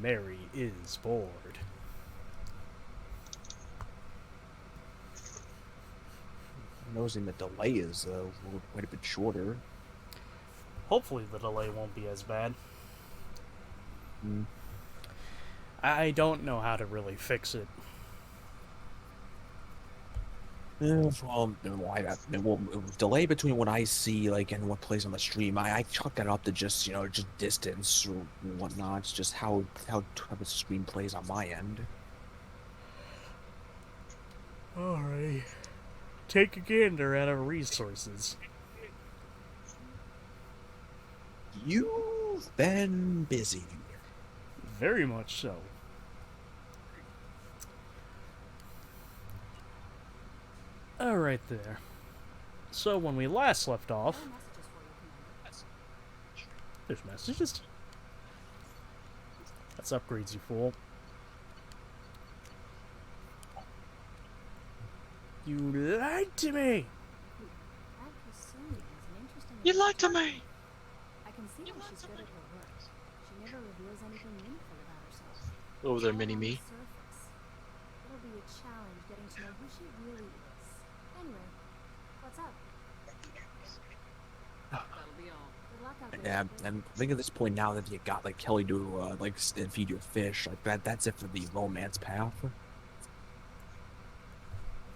Mary is bored. Noticing the delay is quite a bit shorter. Hopefully the delay won't be as bad. Mm. I don't know how to really fix it. Delay between what I see, like, and what plays on the stream, I chalk that up to just, just distance or whatnot. It's just how the stream plays on my end. Alright. Take a gander at our resources. You've been busy. Very much so. Alright there. So when we last left off... There's messages? That's upgrades, you fool. You lied to me! You lied to me! I can see that she's good at her work. She never reveals anything meaningful about herself. Oh, there, mini-me. It'll be a challenge getting to know who she really is. Anyway, what's up? That'll be all. Good luck out there. Yeah, and I think at this point now that you got like Kelly to feed your fish, like that's it for the romance path.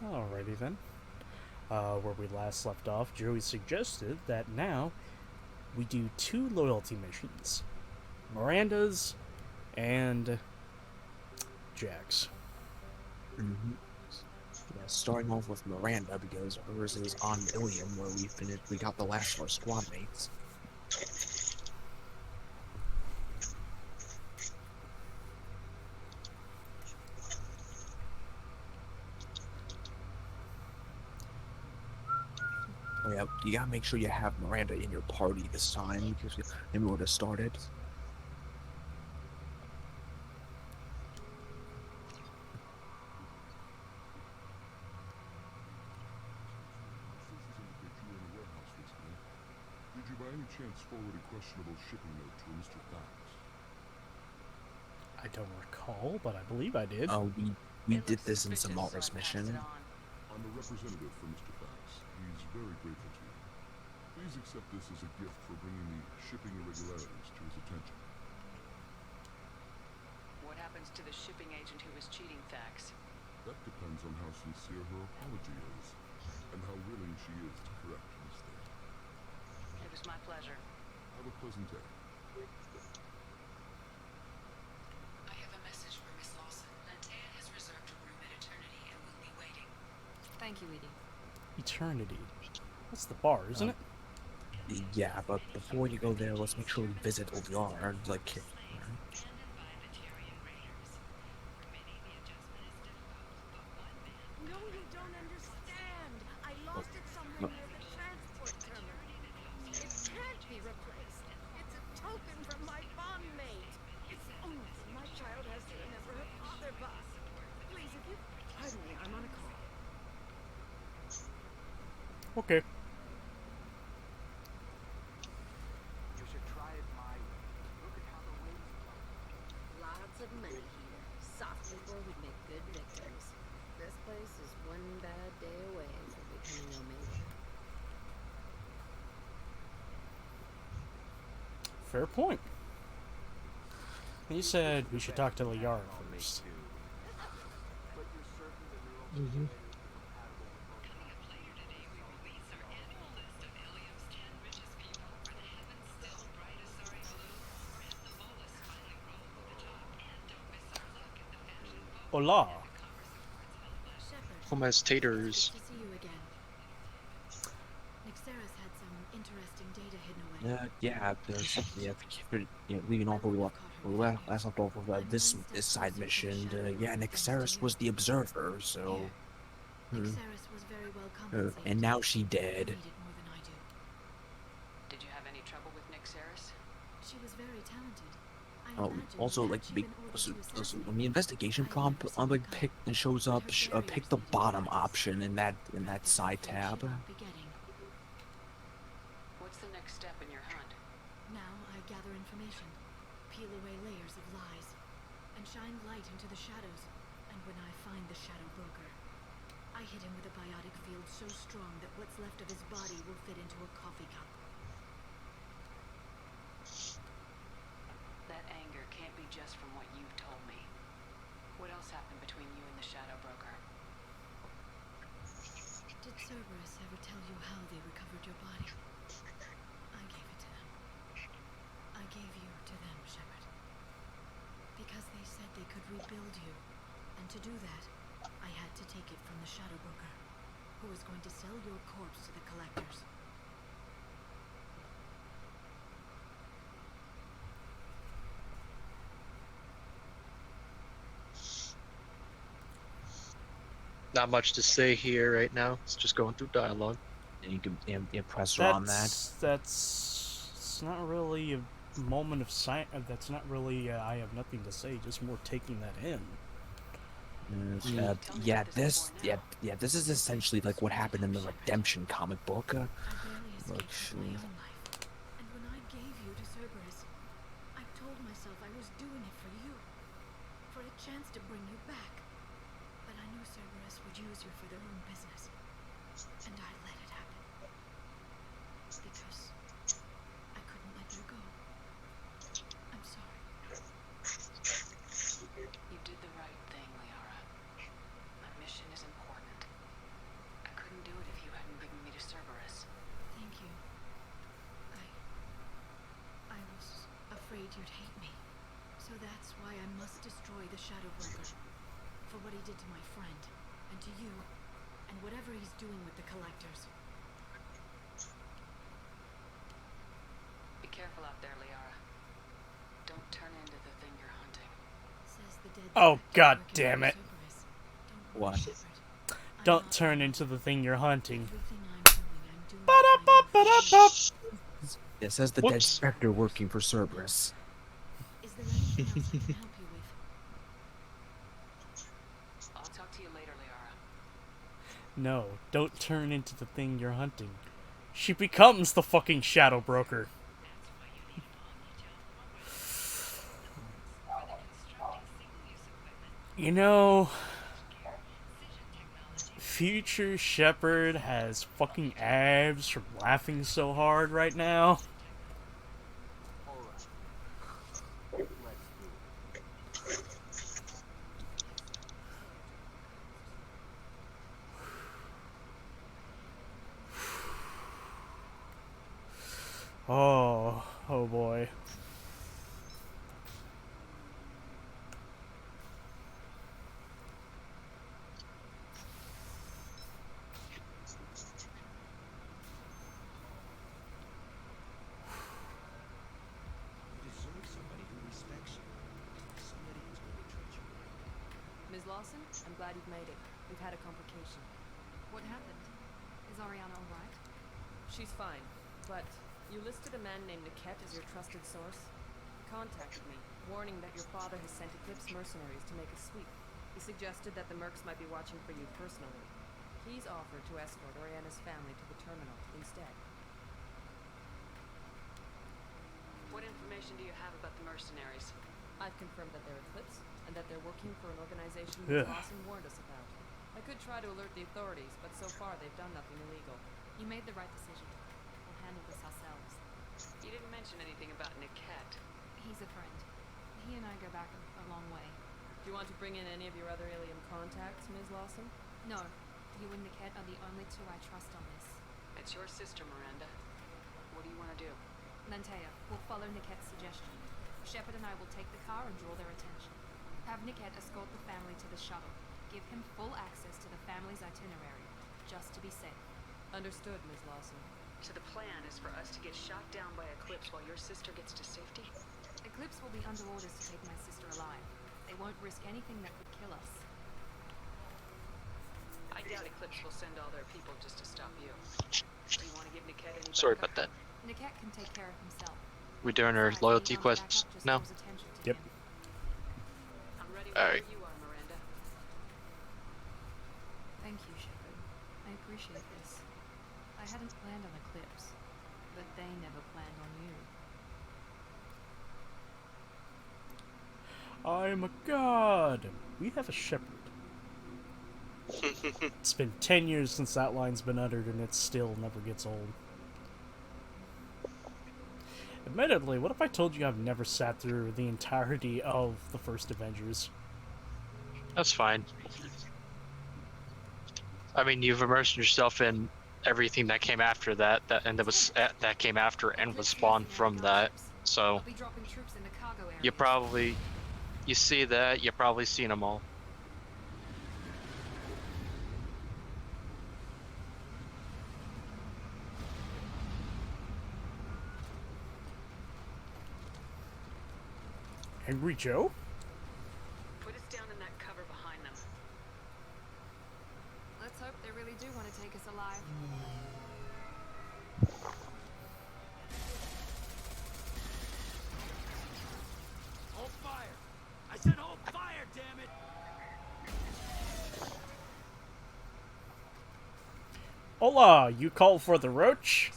Alrighty then. Where we last left off, Joey suggested that now we do 2 loyalty missions. Miranda's and Jack's. Mm-hmm. Yeah, starting off with Miranda because hers is on Ilium where we got the last of our squad mates. Oh yeah, you gotta make sure you have Miranda in your party this time because then we would have started. Did you by any chance forward a questionable shipping note to Mr. Thax? I don't recall, but I believe I did. Oh, we did this in Samara's mission. I'm a representative for Mr. Thax. He's very grateful to you. Please accept this as a gift for bringing the shipping irregularities to his attention. What happens to the shipping agent who was cheating Thax? That depends on how sincere her apology is, and how willing she is to correct her mistake. It was my pleasure. Have a pleasant day. I have a message for Miss Lawson. Lantea has reserved a room at Eternity and will be waiting. Thank you, Edie. Eternity. That's the bar, isn't it? Yeah, but before you go there, let's make sure we visit OBR. Like, No, you don't understand. I lost it somewhere near the transport terminal. It can't be replaced. It's a token from my bondmate. It's the only thing my child has to remember her father by. Please, if you... Pardon me, I'm on a call. Okay. You should try it my way. Look at how the winds blow. Lots of money here. Soft before we make good victims. This place is one bad day away from becoming Omega. Fair point. You said we should talk to Liara first. But you're certain the neural Mm-hmm. Coming up later today, we release our annual list of Ilium's 10 richest people, where the heavens still bright as Sari blue, Rand the Volus finally rolled to the top, and don't miss our look at the fashion boat. Hola. Shepard, Home has taters. good to see you again. Nixeris had some interesting data hidden away. yeah, there's leaving off where we last left off of this side mission. Yeah, Nixeris was the observer, so. Nixeris was very well compensated. And now she dead. Needed more than I do. Did you have any trouble with Nixeris? She was very talented. I Oh, imagine also had like she been ordered to when assassinate the investigation prompt pick and shows up, pick the bottom option in that side tab. What's the next step in your hunt? Now I gather information, peel away layers of lies. light into the shadows, and when I find the Shadow Broker, I hit him with a biotic field so strong that what's left of his body will fit into a coffee cup. That anger can't be just from what you've told me. What else happened between you and the Shadow Broker? Did Cerberus ever tell you how they recovered your body? I gave it to them. I gave you to them, Shepard. Because they said they could rebuild you. And to do that, I had to take it from the Shadow Broker, who was going to sell your corpse to the collectors. Not much to say here right now. It's just going through dialogue. And you can impress her on that. It's not really a moment of silence. That's not really. I have nothing to say. Just more taking that in. This is essentially like what happened in the Redemption comic book. I barely escaped with my own life. And when I gave you to Cerberus, I told myself I was doing it for you. For a chance to bring you back. But I knew Cerberus would use you for their own business. And I let it happen. Because I couldn't let you go. I'm sorry. You did the right thing, Liara. My mission is important. I couldn't do it if you hadn't given me to Cerberus. Thank you. I was afraid you'd hate me. So that's why I must destroy the Shadow Broker. For what he did to my friend, and to you, and whatever he's doing with the collectors. Be careful out there, Liara. Don't turn into the thing you're hunting. Says the dead Oh, collector God working damn for it. Cerberus. Don't What? worry, Shepard. I'm Don't not turn alone. into the thing you're hunting. Everything I'm doing with my own Ba-da-ba-ba-da-ba. freedom. It says the dead Whoops. specter working for Cerberus. Is there anything else I can help you with? I'll talk to you later, Liara. No, don't turn into the thing you're hunting. She becomes the fucking Shadow Broker. You know, future Shepard has fucking abs from laughing so hard right now. Alright. Let's do it. Oh boy. You deserve somebody who respects you. Somebody who's going to treat you right. Ms. Lawson, I'm glad you've made it. We've had a complication. What happened? Is Ariana alright? She's fine, but you listed a man named Niket as your trusted source. He contacted me, warning that your father has sent Eclipse mercenaries to make a sweep. He suggested that the Mercs might be watching for you personally. He's offered to escort Oriana's family to the terminal instead. What information do you have about the mercenaries? I've confirmed that they're Eclipse, and that they're working for an organization Ms. Ugh. Lawson warned us about. I could try to alert the authorities, but so far they've done nothing illegal. You made the right decision. We'll handle this ourselves. You didn't mention anything about Niket. He's a friend. He and I go back a long way. Do you want to bring in any of your other Ilium contacts, Ms. Lawson? No, you and Niket are the only two I trust on this. It's your sister, Miranda. What do you want to do? Lantea, we'll follow Niket's suggestion. Shepard and I will take the car and draw their attention. Have Niket escort the family to the shuttle. Give him full access to the family's itinerary, just to be safe. Understood, Ms. Lawson. So the plan is for us to get shot down by Eclipse while your sister gets to safety? Eclipse will be under orders to take my sister alive. They won't risk anything that could kill us. I doubt Eclipse will send all their people just to stop you. Do you want to give Niket any Sorry backup? about that. Niket can take care of himself. We doing our Besides, loyalty any quests backup just now? draws attention to Yep. him. I'm ready Alright. whenever you are, Miranda. Thank you, Shepard. I appreciate this. I hadn't planned on Eclipse, but they never planned on you. I'm a god. We have a shepherd. It's been 10 years since that line's been uttered, and it still never gets old. Admittedly, what if I told you I've never sat through the entirety of the first Avengers? That's fine. I mean, you've immersed yourself in everything that came after that, that came after and was spawned from that. So I'll be dropping troops in the cargo area. you see that, you've probably seen them all. Angry Joe? Put us down in that cover behind them. Let's hope they really do want to take us alive. Hold fire! I said hold fire, damn it! Hola, you call for the roach?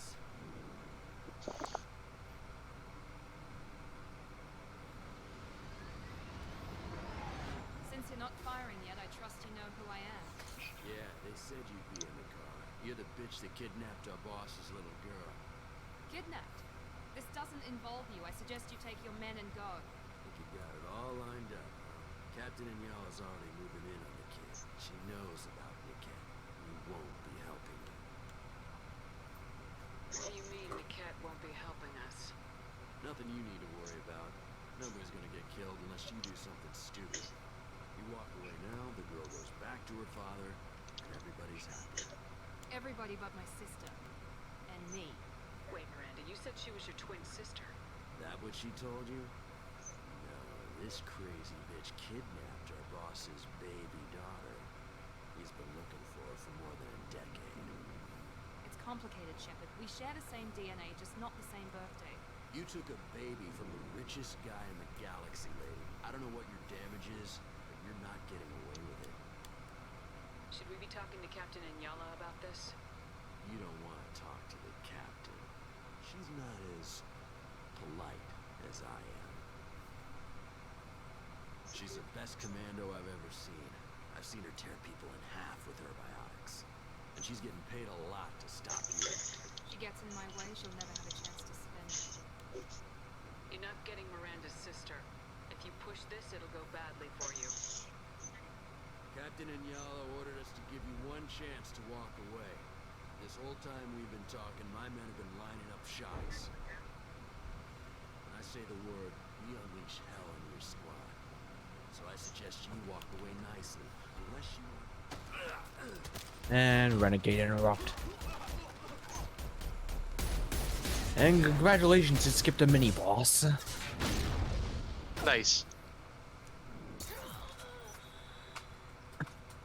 Since you're not firing yet, I trust you know who I am. Yeah, they said you'd be in the car. You're the bitch that kidnapped our boss's little girl. Kidnapped? This doesn't involve you. I suggest you take your men and go. Think you got it all lined up, huh? Captain Inyala's already moving in on the kid. She knows about Niket. You won't be helping her. What do you mean Niket won't be helping us? Nothing you need to worry about. Nobody's gonna get killed unless you do something stupid. You walk away now, the girl goes back to her father, and everybody's happy. Everybody but my sister. And me. Wait, Miranda, you said she was your twin sister. That what she told you? No, this crazy bitch kidnapped our boss's baby daughter. He's been looking for her for more than a decade. It's complicated, Shepard. We share the same DNA, just not the same birthday. You took a baby from the richest guy in the galaxy, lady. I don't know what your damage is, but you're not getting away with it. Should we be talking to Captain Inyala about this? You don't want to talk to the captain. She's not as polite as I am. She's the best commando I've ever seen. I've seen her tear people in half with her biotics. And she's getting paid a lot to stop you. She gets in my way, she'll never have a chance to spin. You're not getting Miranda's sister. If you push this, it'll go badly for you. Captain Inyala ordered us to give you one chance to walk away. This whole time we've been talking, my men have been lining up shots. When I say the word, we unleash hell in your squad. So I suggest you walk away nicely, unless you want... And Renegade interrupt. And congratulations, you skipped a mini boss. Nice.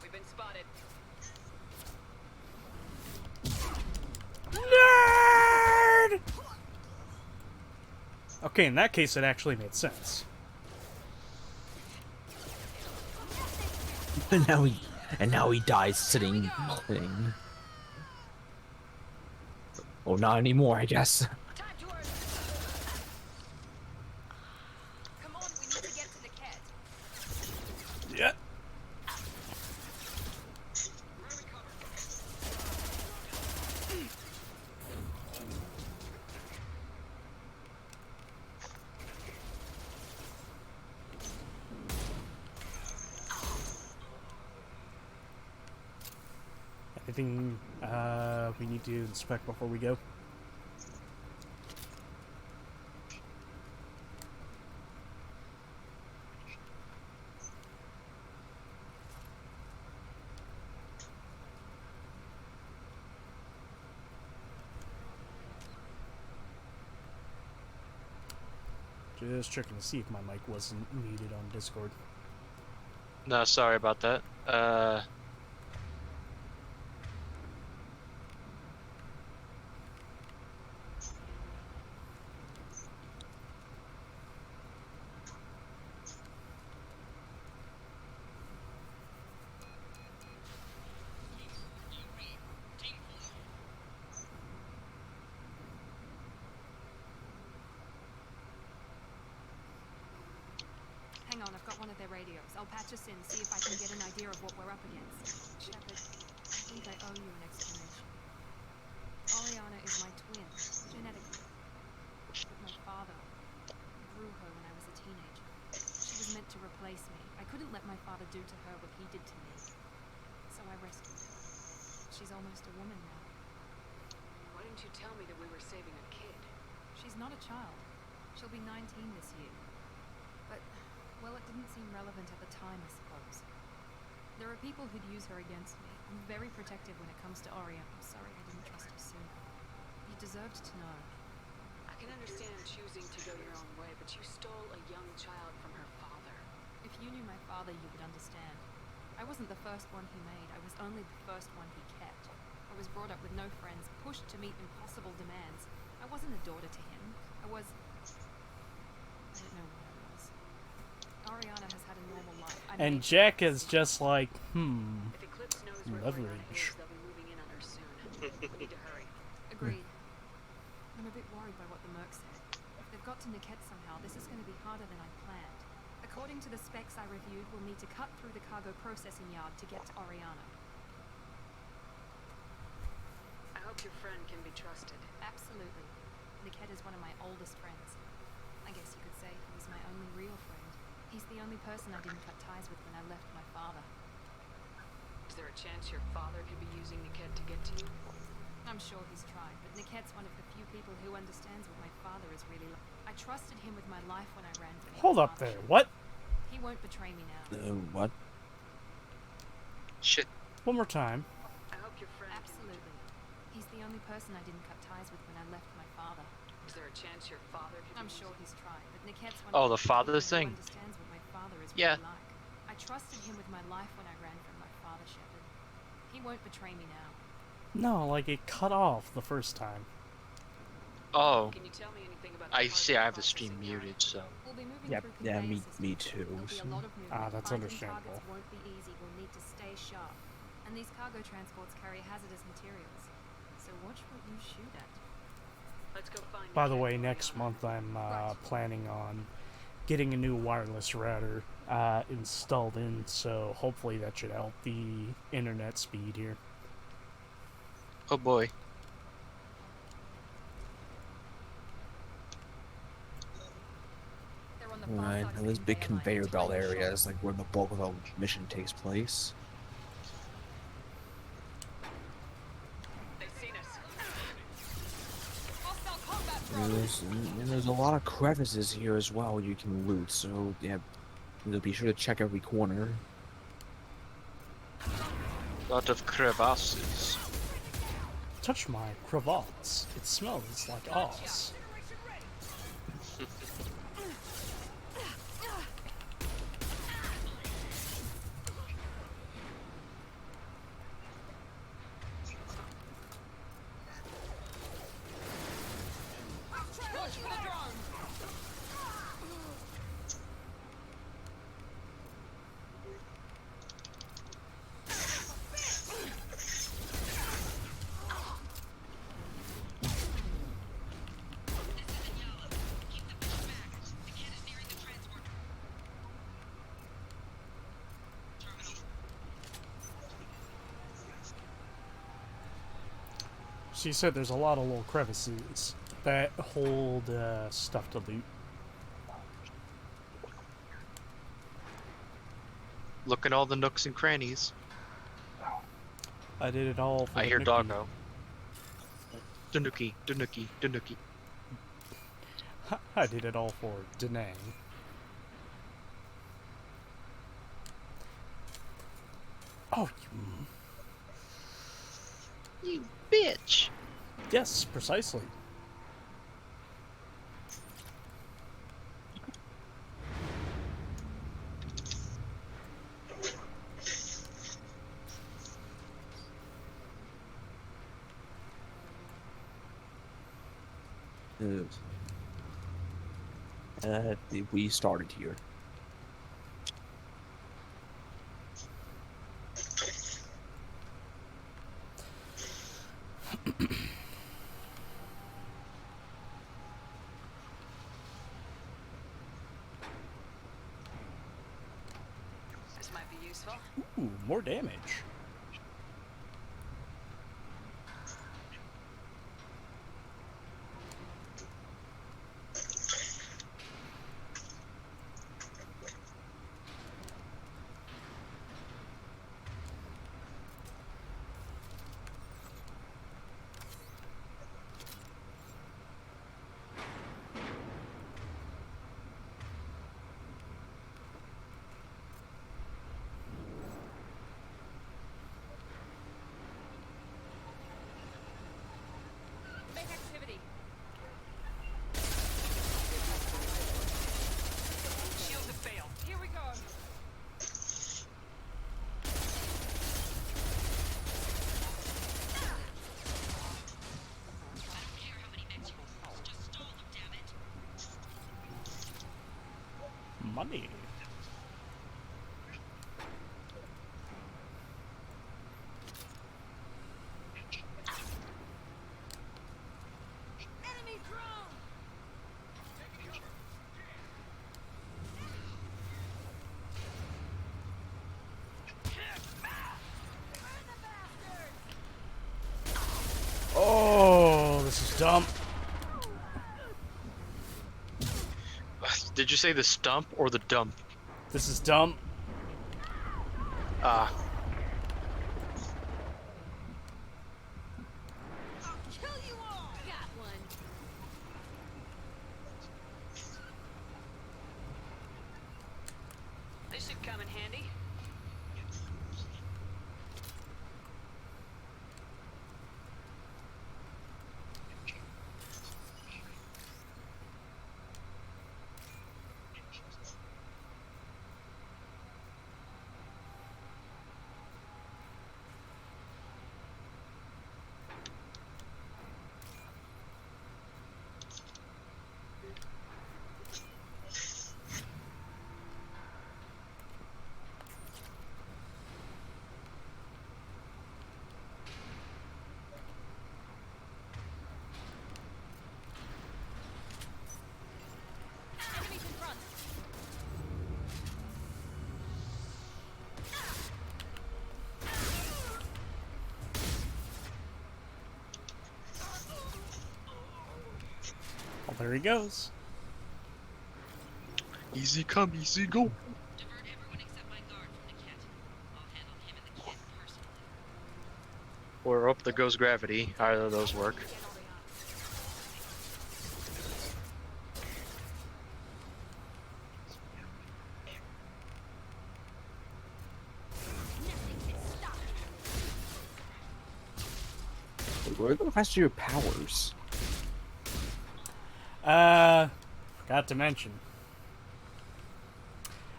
We've been spotted. Nerd! Okay, in that case, it actually made sense. And now he dies sitting. Oh, not anymore, I guess. Time to earn. Come on, we need to get to the cat. Yeah. Anything we need to inspect before we go? Just checking to see if my mic wasn't muted on Discord. No, sorry about that. Hang on, I've got one of their radios. I'll patch us in, see if I can get an idea of what we're up against. Shepard, I think I owe you an explanation. Oriana is my twin, genetically. But my father grew her when I was a teenager. She was meant to replace me. I couldn't let my father do to her what he did to me. So I rescued her. She's almost a woman now. Why didn't you tell me that we were saving a kid? She's not a child. She'll be 19 this year. But, well, it didn't seem relevant at the time, I suppose. There are people who'd use her against me. I'm very protective when it comes to Oriana. I'm sorry I didn't trust her sooner. You deserved to know. I can understand choosing to go your own way, but you stole a young child from her father. If you knew my father, you would understand. I wasn't the first one he made. I was only the first one he kept. I was brought up with no friends, pushed to meet impossible demands. I wasn't a daughter to him. I don't know what I was. Ariana has had a normal life. And Jack is just like, If Eclipse knows where Oriana leverage. is, they'll be moving in on her soon. We need to hurry. Agreed. I'm a bit worried by what the Merc said. If they've got to Niket somehow, this is going to be harder than I planned. According to the specs I reviewed, we'll need to cut through the cargo processing yard to get to Oriana. I hope your friend can be trusted. Absolutely. Niket is one of my oldest friends. I guess you could say he was my only real friend. He's the only person I didn't cut ties with when I left my father. Is there a chance your father could be using Niket to get to you? I'm sure he's tried, but Niket's one of the few people who understands what my father is really like. I trusted him with my life when I ran from hold his up there. father. What? He won't betray me now. What? Shit. One more time. I hope your friend Absolutely. He's the only person I didn't cut ties with when I left my father. Is there a chance your father could I'm be sure using... he's tried, but Niket's one Oh, of the few father people who thing. understands what my father is Yeah. really like. I trusted him with my life when I ran from my father, Shepard. He won't betray me now. No, like it cut off the first time. Oh, Can you tell me anything about the I see. I have the processing stream yard? muted, so. We'll be moving Yep, through yeah, conveyor me systems. too. There'll be a lot of movement. That's Finding understandable. targets won't be easy. We'll need to stay sharp. And these cargo transports carry hazardous materials. So watch what you shoot at. Let's go find By the Niket way, and next Oriana. month I'm Right. planning on getting a new wireless router installed in, so hopefully that should help the internet speed here. Oh boy. They're on the far Right, side of and the this big conveyor line. conveyor belt Time to area shut is like where the bulk of the mission takes place. They've seen us. Hostile combat And there's a lot of crevices here as well you can loot, so yeah, be sure to check every corner. Lot of crevasses. Touch my cravats. It smells like ass. She said there's a lot of little crevices that hold stuff to loot. Look at all the nooks and crannies. I did it all for I the hear Mickey. doggo. Danuki, Danuki, Danuki. I did it all for Danang. Oh, You bitch! yes, precisely. We started here. useful. Ooh, more damage. Make activity. Shields have failed. Here we go. Money. Enemy drone! Oh, this is dumb. Did you say the stump or the dump? This is dumb. Ah, I'll kill you all! Got one. This should come in handy. Enemies in front. Well, there he goes. easy come, easy go. Divert everyone except my guard from the kit. I'll handle him and the kid personally. Or up there goes gravity. Either of those work. Where are the rest of your powers? Forgot to mention.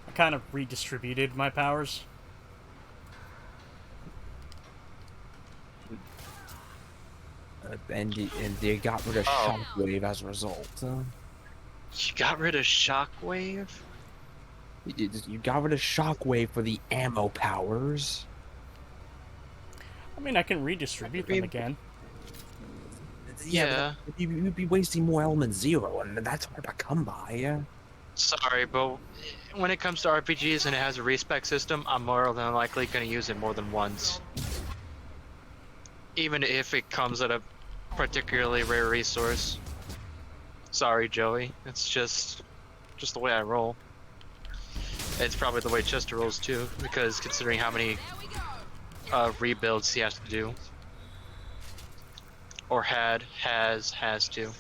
I kind of redistributed my powers. And they got rid of Oh. Shockwave as a result. You got rid of Shockwave? You got rid of Shockwave for the ammo powers. I mean, I can redistribute them again. Yeah. but you'd be wasting more Element Zero, and that's hard to come by. Sorry, but when it comes to RPGs and it has a respec system, I'm more than likely going to use it more than once. Even if it comes at a particularly rare resource. Sorry, Joey. It's just the way I roll. It's probably the way Chester rolls too, because considering how many rebuilds he has to do. Or has to.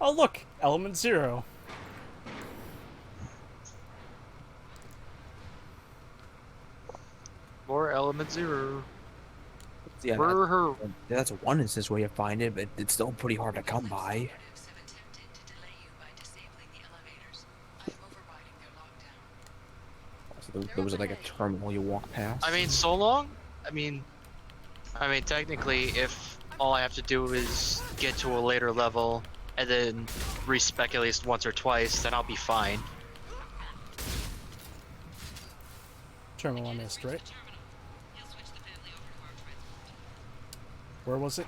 Oh, look! Element Zero. More Element Zero. Yeah, Brr. that's one instance where you find it, but it's still pretty hard to come by. Operatives have attempted to delay you by disabling the elevators. I am overriding their lockdown. So There was like a terminal you walk past. I mean, so long? I mean, technically, if all I have to do is get to a later level and then respec at least once or twice, then I'll be fine. Terminal I missed, right? Where was it?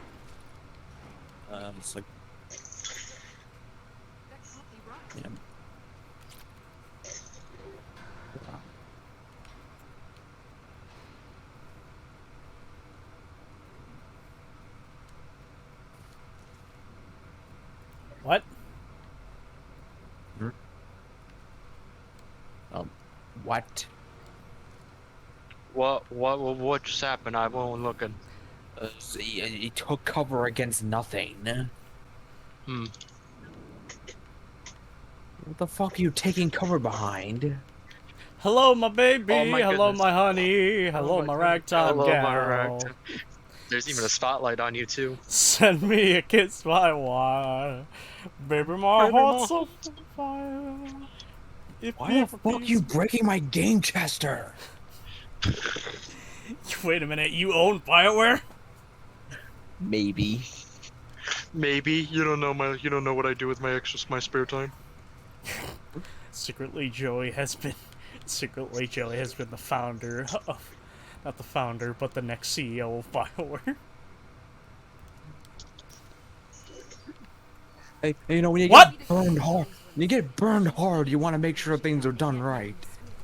It's like, That can't be right. yeah. What? What? What just happened? I wasn't looking. So he took cover against nothing. Hmm. What the fuck are you taking cover behind? Hello, my baby. Oh my Hello, goodness. my honey. Hello, my ragtime Hello, gal. my ragtime. There's even a spotlight on you too. Send me a kiss by wire. Baby, my Baby, heart's my on fire. If Why the fuck you breaking my game tester? Wait a minute, you own BioWare? Maybe. Maybe you don't know what I do with my spare time. Secretly, Joey has been the founder of, not the founder, but the next CEO of BioWare. Hey, you know, when you What? get burned hard, you want to make sure things are done right.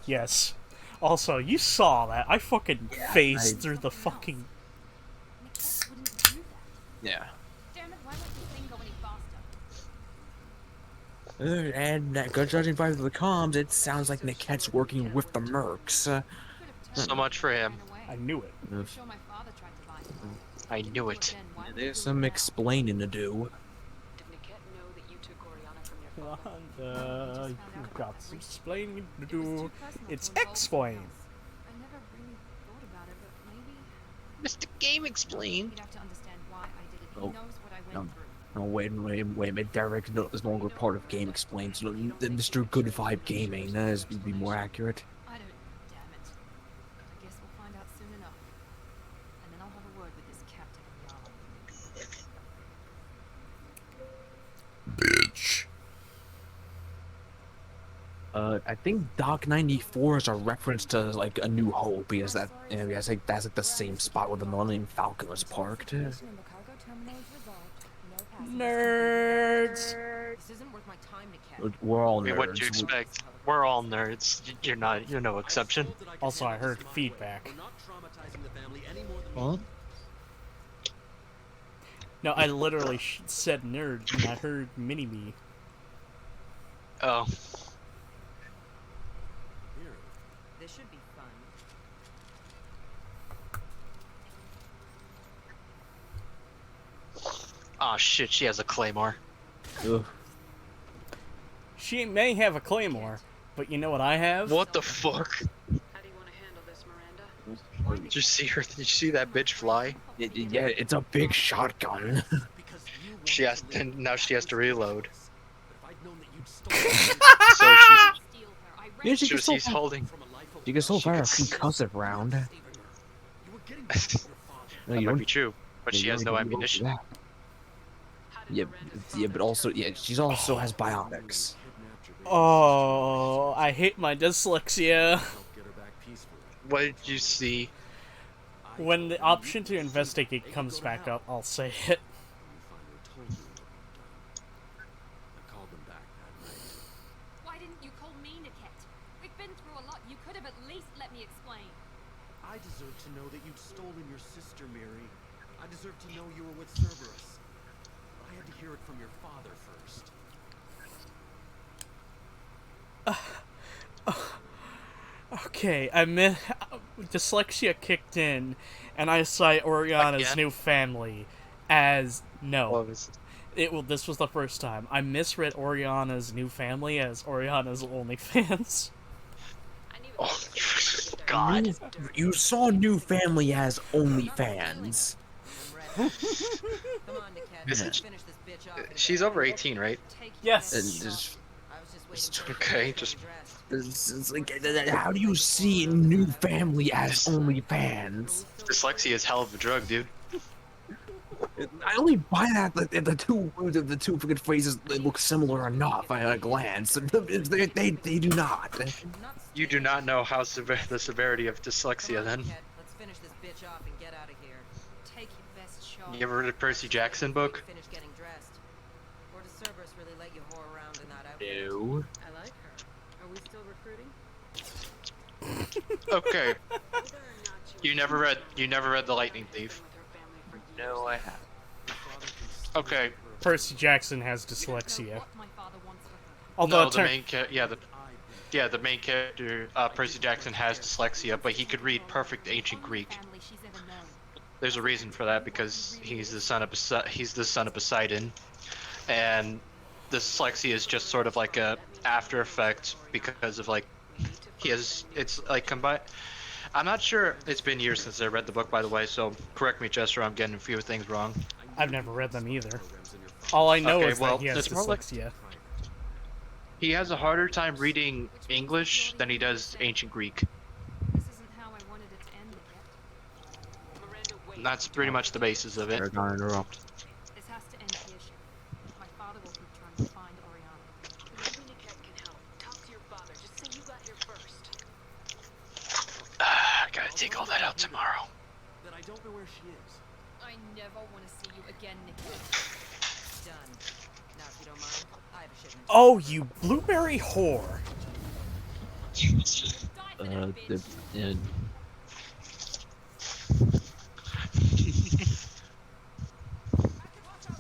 Yes. Also, you saw that. I fucking phased I- through the fucking... Niket wouldn't do that. Yeah. Damn it, why won't the thing go any faster? And judging by the comms, it sounds like Niket's working with the Mercs. So much for him. I knew it. I'm sure my father tried to buy him. I knew it. Then why would There's he some do it now? explaining to do. Did Niket know that you took Oriana from your father? Wanda, you've got some explaining to It was do. too personal It's to involve explain. someone else. I never really thought about it, but maybe Mr. Game Explain. he'd have to understand why I did it. He Oh, knows what I no. went through. Oh, wait a minute. Derek is no longer part of Game Explains. Mr. Good Vibe Gaming, that is would be more accurate. I don't. Damn it. I guess we'll find out soon enough. And then I'll have a word with this Captain Yala. Bitch. I think Doc 94 is a reference to like A New Hope, because that, you know, I think that's like the same spot where the Millennium Falcon was parked. Nerds. This isn't worth my time, Niket. We're all I mean, what do you nerds. expect? We're all nerds. You're no exception. Also, I heard feedback. We're not traumatizing the family any more than What? No, I literally said nerd, and I heard mini-me. Oh, Here. This should be fun. oh shit! She has a claymore. Ugh. She may have a claymore, but you know what I have? What the fuck? How do you want to handle this, Miranda? Did you see her? Did you see that bitch fly? Yeah, it's a big shotgun. Because you She has. wanted to live And now she has to reload. But if I'd known that you'd stolen So she's. Steal her. I Yeah, she can still She's holding. from a life of You can still fire a She could concussive round. You were getting back at your father. No, That you might don't. be true, but she you has don't no even go for ammunition. that. How did Yeah, Miranda's yeah, father but also, turn yeah, you? she's also has biotics. Oh, I hate my dyslexia. Help get her back peacefully. What did you see? When the option to investigate comes back up, I'll say it. Your father told you what you'd done. I called them back that night. Why didn't you call me, Niket? We've been through a lot. You could have at least let me explain. I deserve to know that you'd stolen your sister, Miri. I deserve to know you were with Cerberus. But I had to hear it from your father first. Okay, dyslexia kicked in, and I cite Oriana's Again? new family as no. What was? This was the first time I misread Oriana's new family as Oriana's OnlyFans. I knew Oh, it. God. You saw New Family as OnlyFans. I'm ready. Come on, Niket. Is Let's it- finish this bitch off. She's over 18, right? Take Yes. your And shot. just- I was just waiting for Okay, you to just- get dressed. It's like, how do you see new family as OnlyFans? Dyslexia is hell of a drug, dude. I only buy that if the two freaking phrases they look similar enough at a glance. They do not. You do not know how the severity of dyslexia then. Let's finish this bitch off and get out of here. Take your best shot. You ever read a Percy Jackson book? Finish getting dressed. Or does Cerberus really let you whore around in that outfit? No. I like her. Are we still recruiting? Okay. You never read The Lightning Thief. No, I have. Okay. Percy Jackson has dyslexia. What my father wants for her. Although No, the main the main character, Percy Jackson has dyslexia, but he could read perfect ancient Greek. Family she's ever known. There's a reason for that because he's the son of Poseidon, and dyslexia is just sort of like a after effect because of like it's like combined. I'm not sure. It's been years since I read the book, by the way, so correct me, Chester. I'm getting a few things wrong. I've never read them either. All I know Okay, is well, that he has it's more like- dyslexia. He has a harder time reading English than he does ancient Greek. This isn't how I wanted it to end, Niket. And that's pretty much the basis of it. Better not interrupt. This has to end here, Shep. My father will keep trying to find Oriana. Maybe Niket can help. Talk to your father. Just say you got here first. I gotta take all that out tomorrow. That I don't know where she is. I never want to see you again, Niket. Done. Now, if you don't mind, I have a shipment. Oh, you blueberry whore.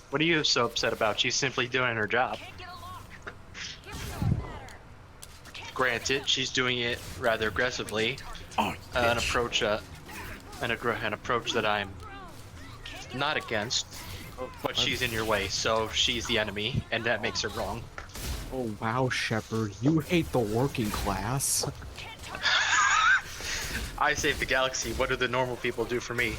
What are you so upset about? She's simply doing her job. Granted, she's doing it rather aggressively. Oh, An approach that I'm not against, but she's in your way, so she's the enemy, and that makes her wrong. Oh wow, Shepard, you hate the working class. I save the galaxy. What do the normal people do for me?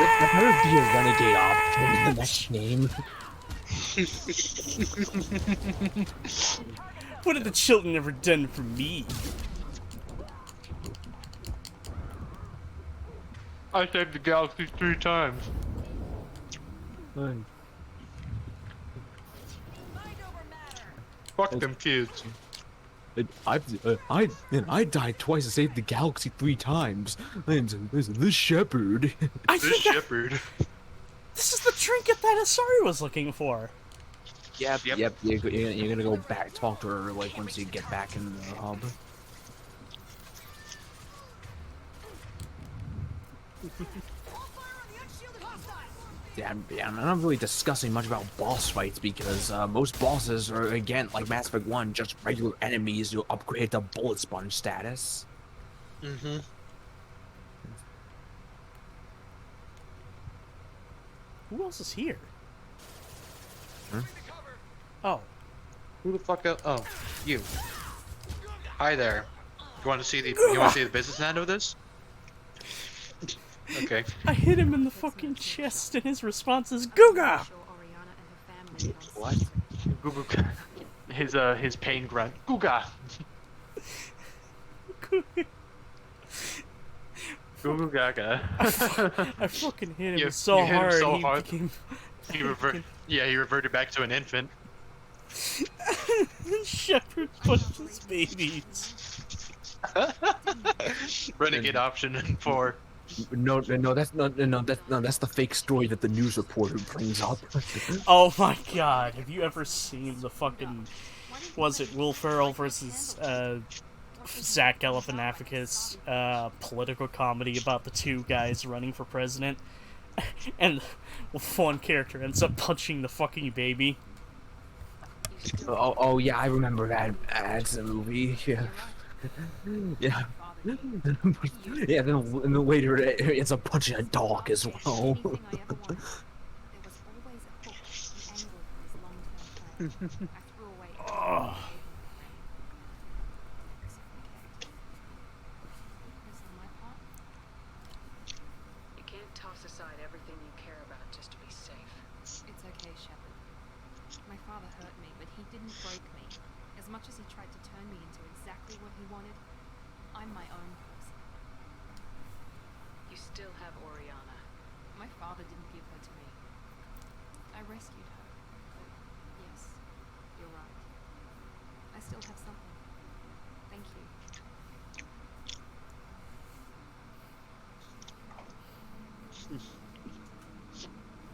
That better be a renegade option in the next name. What have the children ever done for me? I saved the galaxy 3 times. Fuck them kids. I died twice and saved the galaxy 3 times. And this Shepard. I This think shepherd. this is the trinket that Asari was looking for. Yep. Yep. You're gonna go back talk to her like once you get back in the hub. Yeah, I'm not really discussing much about boss fights because most bosses are, again, like Mass Effect 1, just regular enemies who upgrade to bullet sponge status. Mm-hmm. Who else is here? Huh? Oh, Who the fuck else? Oh, you. Hi there. You want to see the business end of this? Okay. I hit him in the fucking chest, and his response is "Googa." Sure Oriana and her family don't What? see Googa. His pain grunt. Googa. Goo gaga. I fucking hit him You so hit him hard. so he hard. became He reverted back to an infant. Shepard punches babies. Renegade option 4. No, that's the fake story that the news reporter brings up. Oh my god, have you ever seen the fucking, was it Will Ferrell versus Zach Galifianakis political comedy about the two guys running for president? And one character ends up punching the fucking baby. Oh yeah, I remember that. That's a movie. Yeah. Yeah. Yeah, then later it's a punching a dog as well. anything I ever wanted. There was always a hook, an angle for his long-term plan. I threw away everything except for Niket. Because on my part, You can't toss aside everything you care about just to be safe. it's okay, Shepard. My father hurt me, but he didn't break me. As much as he tried to turn me into exactly what he wanted, I'm my own person. You still have Oriana. My father didn't give her to me. I rescued her. But yes, you're right. I still have something. Thank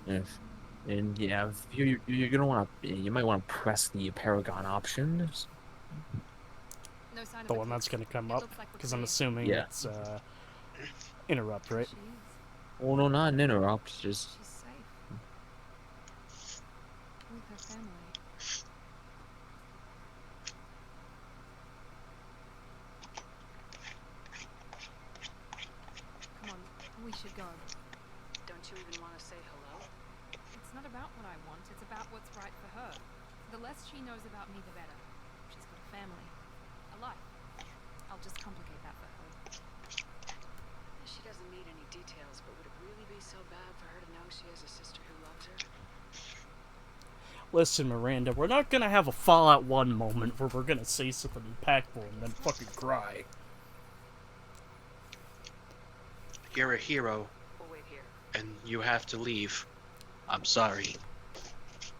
you. And yeah, if you're gonna want to, you might want to press the Paragon option. No sign of The a one that's clip. gonna come It up, looks like we're because I'm clear. assuming Yeah. it's interrupt, right? She is. Oh no, not an interrupt. Just She's safe. With her family. Come on, we should go. Don't you even want to say hello? It's not about what I want, it's about what's right for her. The less she knows about me, the better. She's got a family. A life. I'll just complicate that for her. She doesn't need any details, but would it really be so bad for her to know she has a sister who loves her? Listen, Miranda, we're not gonna have a Fallout 1 moment where we're gonna say something impactful and then fucking cry. You're a hero, We'll wait here. and you have to leave. I'm sorry.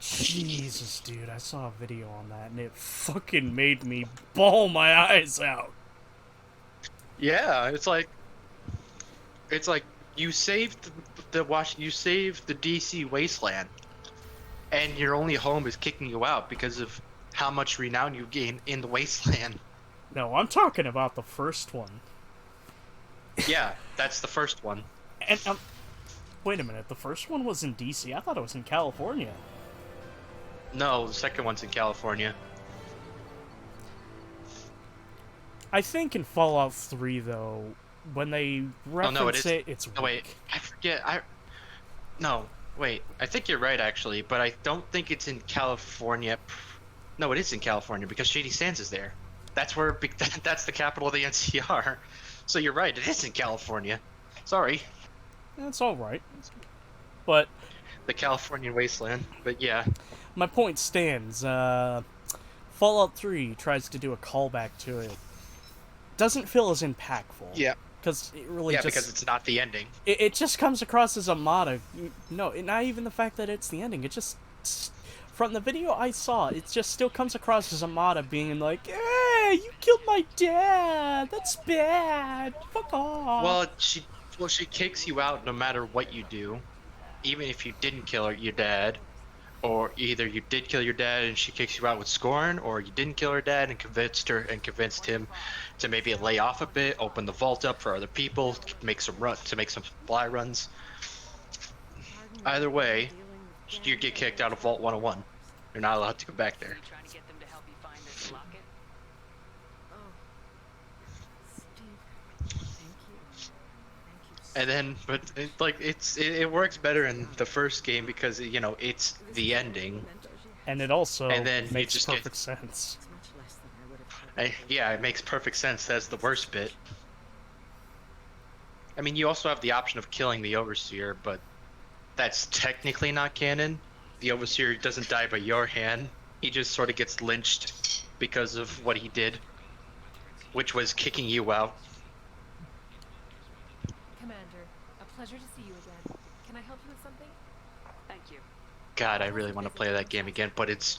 Jesus, dude, I saw a video on that and it fucking made me bawl my eyes out. Yeah, it's like you saved you saved the DC wasteland, and your only home is kicking you out because of how much renown you gain in the wasteland. No, I'm talking about the first one. Yeah, that's the first one. And, wait a minute, the first one was in DC? I thought it was in California. No, the second one's in California. I think in Fallout 3, though, when they reference it is. it's Oh, wait, weak. I forget. No, wait. I think you're right, actually, but I don't think it's in California. No, it is in California because Shady Sands is there. That's where. That's the capital of the NCR. So you're right. It is in California. Sorry, That's alright. But the Californian wasteland. But yeah, my point stands. Fallout 3 tries to do a callback to it. Doesn't feel as impactful. yeah, Because it really yeah, just... because it's not the ending. It just comes across as a mod. No, not even the fact that it's the ending. It just... From the video I saw, it just still comes across as a mod of being like, hey, you killed my dad! That's bad! Fuck off! Well, she kicks you out no matter what you do, even if you didn't kill your dad, or either you did kill your dad and she kicks you out with scorn, or you didn't kill her dad and convinced him to maybe lay off a bit, open the vault up for other people, make some supply runs. Either way, you get kicked out of Vault 101. You're not allowed to go back there. Are you trying to get them to help you find this locket? Oh. Steve, thank you. And then, but it works better in the first game because it's the ending. And it also And then you makes just perfect sense. It's much less than I would have hoped. Yeah, it makes perfect sense. That's the worst bit. I mean, you also have the option of killing the Overseer, but that's technically not canon. The Overseer doesn't die by your hand. He just sort of gets lynched because of what he did, which was kicking you out. Commander, a pleasure to see you again. Can I help you with something? Thank you. God, I really want to play that game again, but it's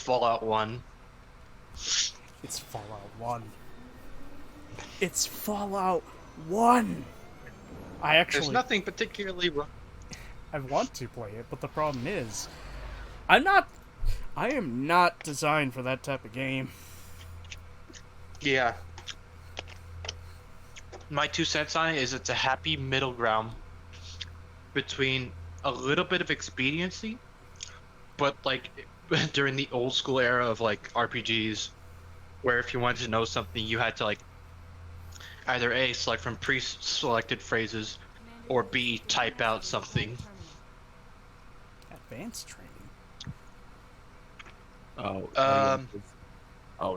Fallout 1. It's Fallout 1. It's Fallout 1! There's nothing particularly wrong. I want to play it, but the problem is, I am not designed for that type of game. Yeah. My 2 cents on it is it's a happy middle ground between a little bit of expediency, but like during the old school era of like RPGs, where if you wanted to know something, you had to like either A, select from pre-selected phrases, or B, type out something. Advanced training.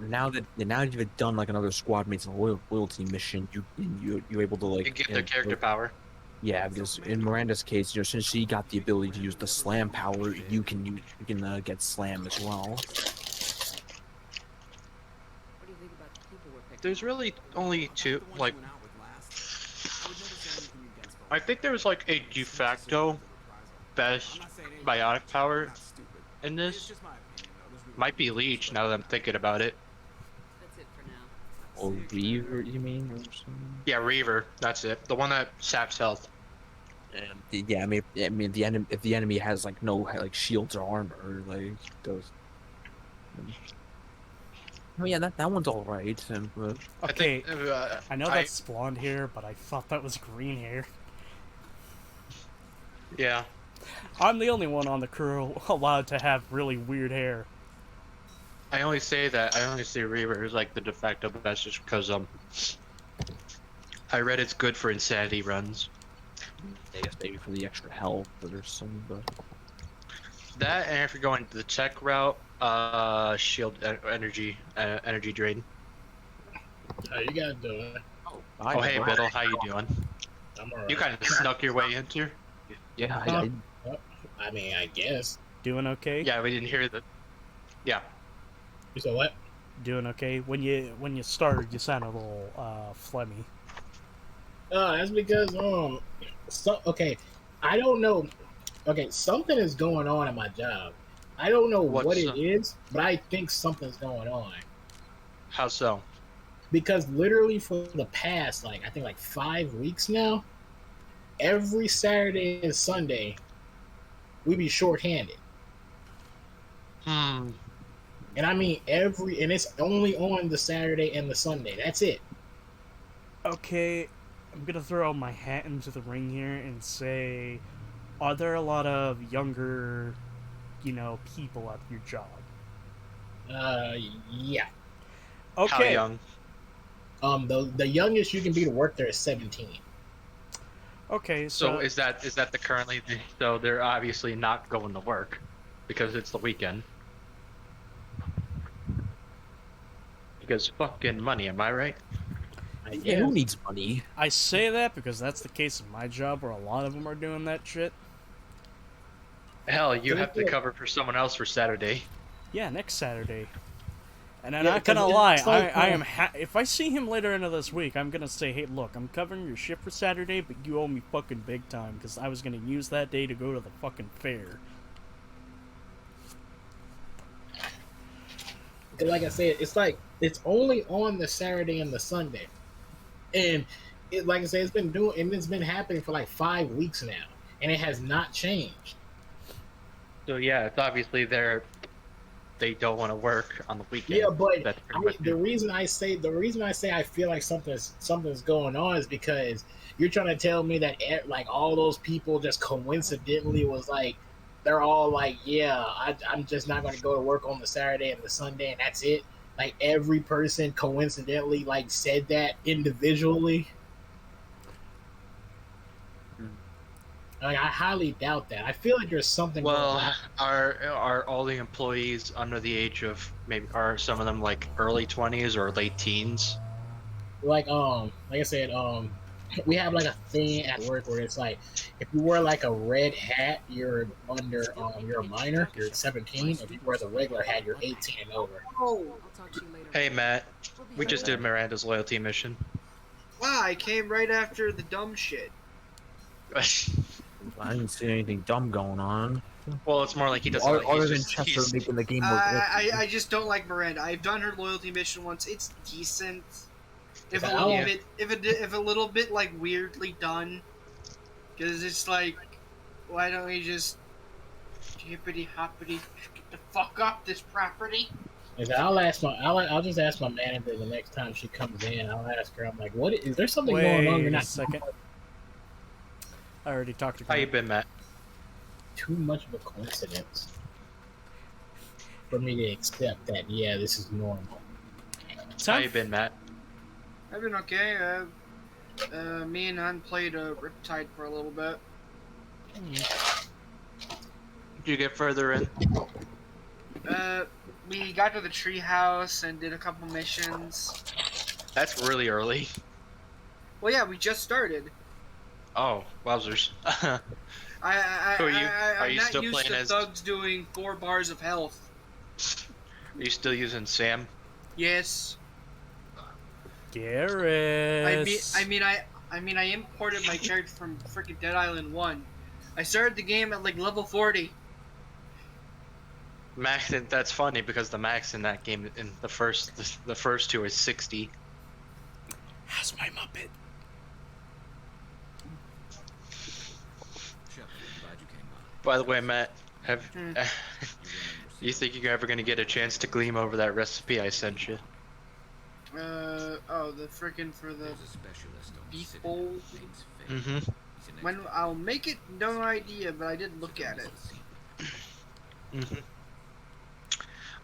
Now that you've done like another squad mates and loyalty mission, you're able to like You get their character power. Yeah, because in Miranda's case, you know, since she got the ability to use the slam power, you can get slam as well. What do you think about the people we're picking? There's really only two. The ones Like, you went out with last. I would never say anything against I think there's like a de facto best biotic power in this. Might be Leech now that I'm thinking about it. That's it for now. Or Reaver, you mean? Or something? Yeah, Reaver. That's it. The one that saps health. Yeah, I mean, the enemy, if the enemy has like no like shields or armor, like those. Oh yeah, that one's all right. But Okay, I, think, I know that's blonde hair, but I thought that was green hair. Yeah. I'm the only one on the crew allowed to have really weird hair. I only say Reaver is like the de facto best just because I read it's good for insanity runs. I guess maybe for the extra health or some. But That, and if you're going the tech route, shield energy drain. How you guys doing? Oh hey Biddle, how you doing? I'm alright. You kind of snuck your way into. yeah, I mean, I guess. Doing okay? Yeah, we didn't hear the. Yeah. You said what? Doing okay. When you started, you sounded a little phlegmy. That's because okay, I don't know. Okay, something is going on at my job. I don't know what it is, but I think something's going on. How so? Because literally for the past, like, I think like 5 weeks now, every Saturday and Sunday, we be shorthanded. Hmm. And I mean and it's only on the Saturday and the Sunday. That's it. Okay, I'm gonna throw my hat into the ring here and say, are there a lot of younger, people at your job? Yeah. Okay. How young? The youngest you can be to work there is 17. Okay, So is that the currently? So they're obviously not going to work because it's the weekend. Because fucking money, am I right? yeah, who needs money? I say that because that's the case of my job, where a lot of them are doing that shit. Hell, you have to cover for someone else for Saturday. Yeah, next Saturday. And I'm Yeah, not gonna 'cause lie, it's like, I am. If I see him later into this week, I'm gonna say, hey, look, I'm covering your shift for Saturday, but you owe me fucking big time because I was gonna use that day to go to the fucking fair. Like I said, it's only on the Saturday and the Sunday, and like I said, it's been happening for like 5 weeks now, and it has not changed. So yeah, it's obviously they don't want to work on the weekend. Yeah, but That's pretty much the reason I say I feel like something's going on is because you're trying to tell me that like all those people just coincidentally was like, they're all like, yeah, I'm just not going to go to work on the Saturday and the Sunday, and that's it. Like every person coincidentally like said that individually. Like, I highly doubt that. I feel like there's something. Well, going on. are all the employees under the age of are some of them like early 20s or late teens? Like I said, we have like a thing at work where it's like, if you wear like a red hat, you're you're a minor, you're 17. If you wear the regular hat, you're 18 and over. I'll talk to you later. Hey Matt, we just did Miranda's loyalty mission. Wow, I came right after the dumb shit. I didn't see anything dumb going on. Well, it's more like he doesn't. Other than Chester making the game more. I just don't like Miranda. I've done her loyalty mission once. It's decent. If a little bit like weirdly done, because it's like, why don't we just hippity hoppity get the fuck up this property? I'll just ask my manager the next time she comes in. I'll ask her. I'm like, what is there something going on? You're not. Second. I already talked to How you been, Matt? Too much of a coincidence for me to accept that. Yeah, this is normal. How you been, Matt? I've been okay. Me and Hun played Riptide for a little bit. Did you get further in? We got to the treehouse and did a couple missions. That's really early. Well, yeah, we just started. Oh, wowzers. I, Who are you? I'm Are you not still used playing to as- thugs doing 4 bars of health. Are you still using Sam? Yes. Garrus. I mean, I imported my character from freaking Dead Island 1. I started the game at like level 40. Max, that's funny because the max in that game in the first two is 60. How's my Muppet? Shepard, I'm glad you came by. By the way, Matt, have Hmm. you think you're ever gonna get a chance to gleam over that recipe I sent you? Oh, the freaking for the There's a specialist on beef Citadel bowl. name's Finn. Mm-hmm. He's an When expert. I'll make it, no idea, but I did look at it. Mm-hmm.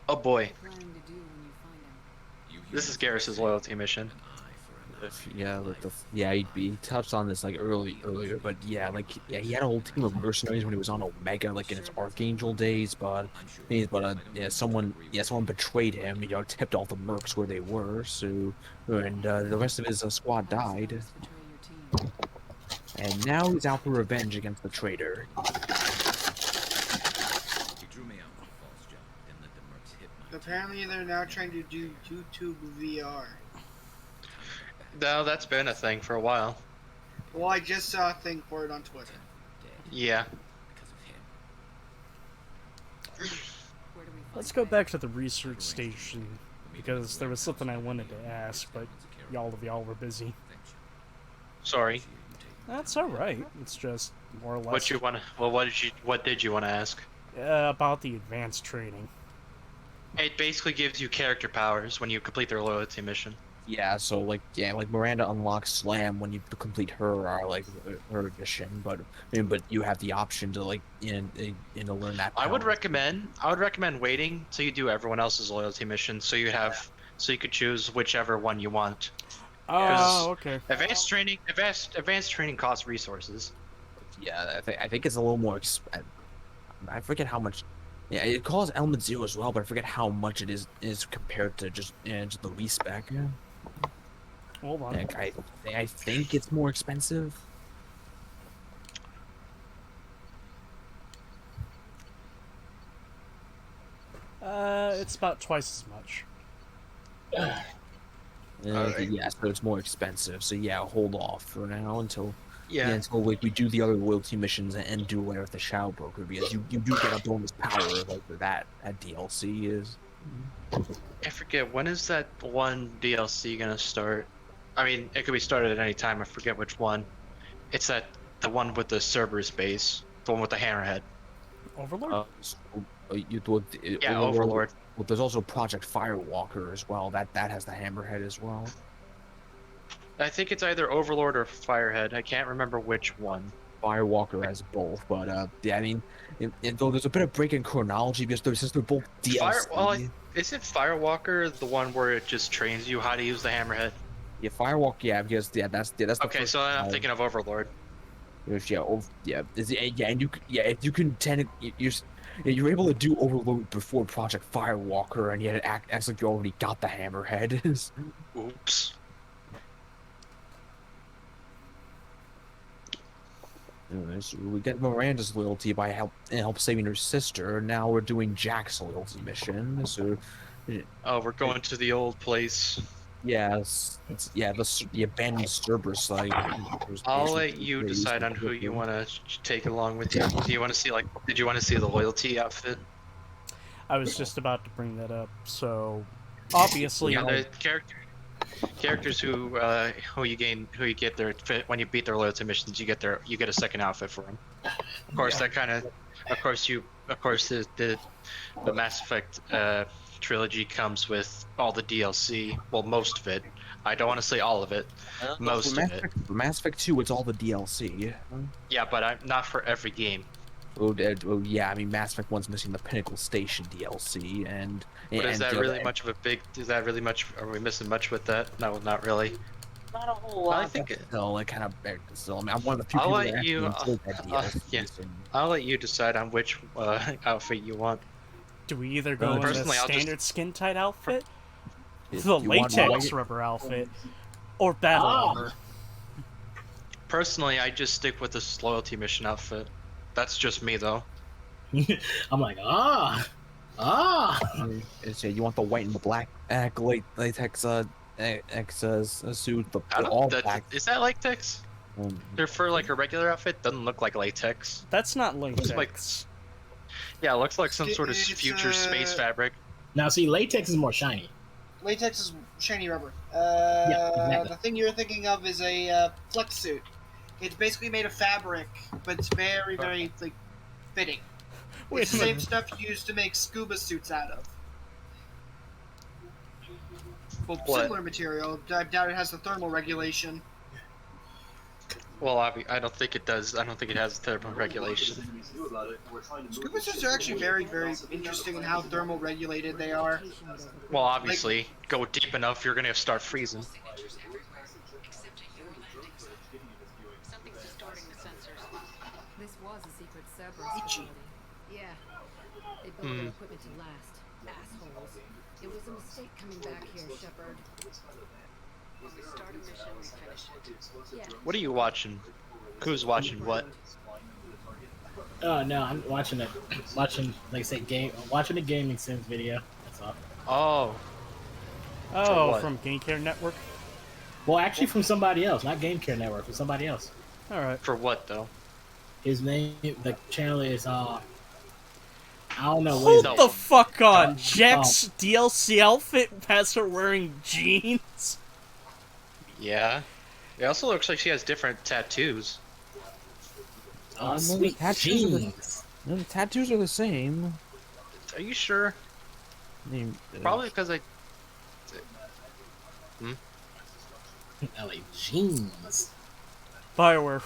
Oh boy, Planning to do when you find him. You this is humans Garrus's say loyalty mission. an eye for an eye. Yeah, like he touched on this like earlier, but yeah, he had a whole team of mercenaries when he was on Omega, like in his Archangel days, but someone betrayed him, tipped all the mercs where they were, so and the rest of his squad died, Betray your team. and now he's out for revenge against the traitor. He drew me out with a false job, didn't let the mercs hit my Apparently, they're now trying to do YouTube VR. No, that's been a thing for a while. Well, I just saw a thing for it on Twitter. dead Yeah. because of him. Where do we find Let's go Finn? back to the research station because there was something I wanted to ask, but y'all were busy. Sorry. That's all right. It's just more or less What you wanna? Well, what did you want to ask? about the advanced training. It basically gives you character powers when you complete their loyalty mission. Yeah, so like Miranda unlocks Slam when you complete her her mission, but you have the option to to learn that. I would power. recommend waiting till you do everyone else's loyalty mission, so you could choose whichever one you want. Oh, okay. Advanced training costs resources. Yeah, I think it's a little more I forget how much. Yeah, it calls Element Zero as well, but I forget how much it is compared to just the respec. Yeah. Hold on. Like, I think it's more expensive. It's about twice as much. Alright. Yeah, so it's more expensive. So yeah, hold off for now until until we do the other loyalty missions and do away with the Shadow Broker, because you do get a bonus power like that DLC is. I forget, when is that one DLC gonna start? I mean, it could be started at any time. I forget which one. It's the one with the Cerberus base, the one with the hammerhead. Overlord? Yeah, Overlord. Well, there's also Project Firewalker as well. That has the hammerhead as well. I think it's either Overlord or Firehead. I can't remember which one. Firewalker has both, but yeah, I mean, though there's a bit of break in chronology because since they're both DLC. Isn't Firewalker the one where it just trains you how to use the hammerhead? Yeah, Firewalk. Yeah, because that's the Okay, first so I'm time. thinking of Overlord. And you can you're able to do Overload before Project Firewalker, and yet it acts like you already got the hammerhead. Oops. So we get Miranda's loyalty by help saving her sister. Now we're doing Jack's loyalty mission. So Oh, we're going to the old place. yes, the abandoned Cerberus site. I'll let you decide on who you want to take along with you. Do you want to see did you want to see the loyalty outfit? I was just about to bring that up. So, obviously, Yeah, the characters who you get their when you beat their loyalty missions, you get a second outfit for them. Of course, the Mass Effect trilogy comes with all the DLC. Well, most of it. I don't want to say all of it. Most of it. For Mass Effect 2, it's all the DLC. Yeah, but I'm not for every game. Well, yeah, I mean, Mass Effect 1's missing the Pinnacle Station DLC, and... But is and, that really much of a big... Is that really much... Are we missing much with that? No, not really. Not a whole lot. I think it... Still, like, kind of... Still, I mean, I'm one of the few I'll people let that actually you... enjoyed that DLC. yeah. so- I'll let you decide on which outfit you want. do we either go in the Personally, I'll just- standard skin tight outfit, If the you want latex white- rubber outfit, or battle armor? Personally, I just stick with this loyalty mission outfit. That's just me, though. I'm like, So you want the white and the black latex suit, but I don't. all That, black. is that latex? They're for like a regular outfit. Doesn't look like latex. That's not latex. Looks like, yeah, it looks like some sort of It's, future space fabric. now see, latex is more shiny. Latex is shiny rubber. exactly. The thing you're thinking of is a flex suit. It's basically made of fabric, but it's very, very like fitting. Wait It's a the same minute. stuff used to make scuba suits out of. Well, What? similar material. I doubt it has the thermal regulation. Well, I don't think it does. I don't think it has thermal regulation. Scuba suits are actually very, very interesting in how thermal regulated they are. Well, obviously, go deep enough, you're gonna start freezing. Signatures everywhere, except at your landing zone. Something's distorting the sensors. This was a secret Cerberus Ichi. facility. Yeah. They built their equipment to last. Assholes. It was a mistake coming back here, Shepard. We start a mission, we finish it. Yeah. What are you watching? Who's watching what? Oh no, I'm watching it. Watching, like I said, watching the Gaming Sims video. That's all. Oh, Oh, what? from Game Care Network? Well, actually, from somebody else, not Game Care Network, from somebody else. Alright. for what though? His name, the channel is I don't know. Hold What the fuck on! Jack's DLC outfit has her wearing jeans? Yeah. It also looks like she has different tattoos. Oh, the sweet tattoos are the- jeans. No, the tattoos are the same. Are you sure? I mean, Probably because I. LA jeans. Bioware.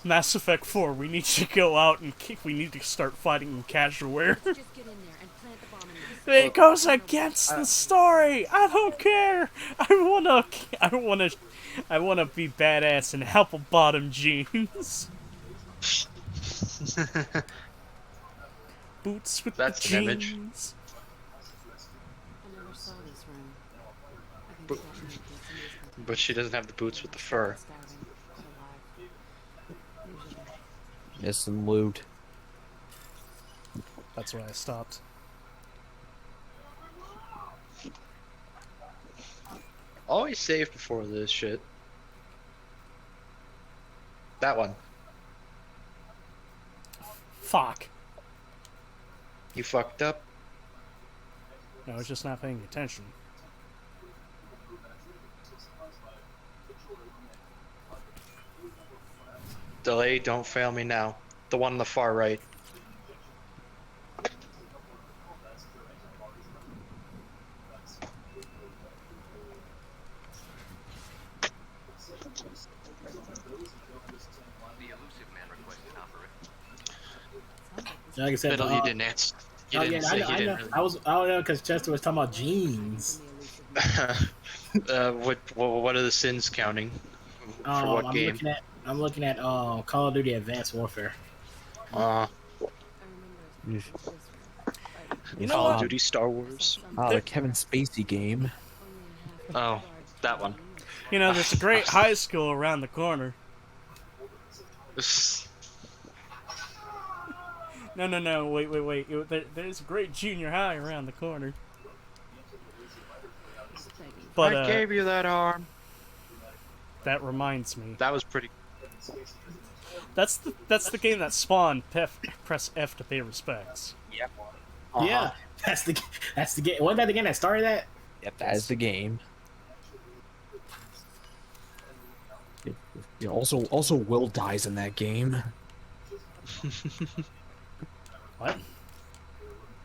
Mass Effect 4, we need to go out and we need to start fighting in casual wear. Just get in there and plant the bomb in the It goes against the story. I don't care. I wanna be badass and help a bottom jeans. Boots with That's the an image. jeans. I never saw this room. I think But- that might be somebody's But she doesn't have the boots with the fur. starving, but alive. Usually. Miss some loot. That's why I stopped. Always save before this shit. That one. Fuck. You fucked up. I was just not paying attention. Delay, don't fail me now. The one on the far right. Like I said, Fiddle, you didn't answer. You oh, didn't yeah, say I you know. didn't really. I don't know because Chester was talking about jeans. What are the sins counting? For what game? I'm looking at Call of Duty Advanced Warfare. You know Call of what? Duty Star Wars. The Kevin Spacey game. Oh, that one. You know, there's a great high school around the corner. No, wait. There's a great junior high around the corner. But, I gave you that arm. That reminds me. That was pretty. That's the game that spawned press F to pay respects. Yep. Yeah, that's the game. Wasn't that the game that started that? Yep, that is the game. Yeah, also Will dies in that game. What?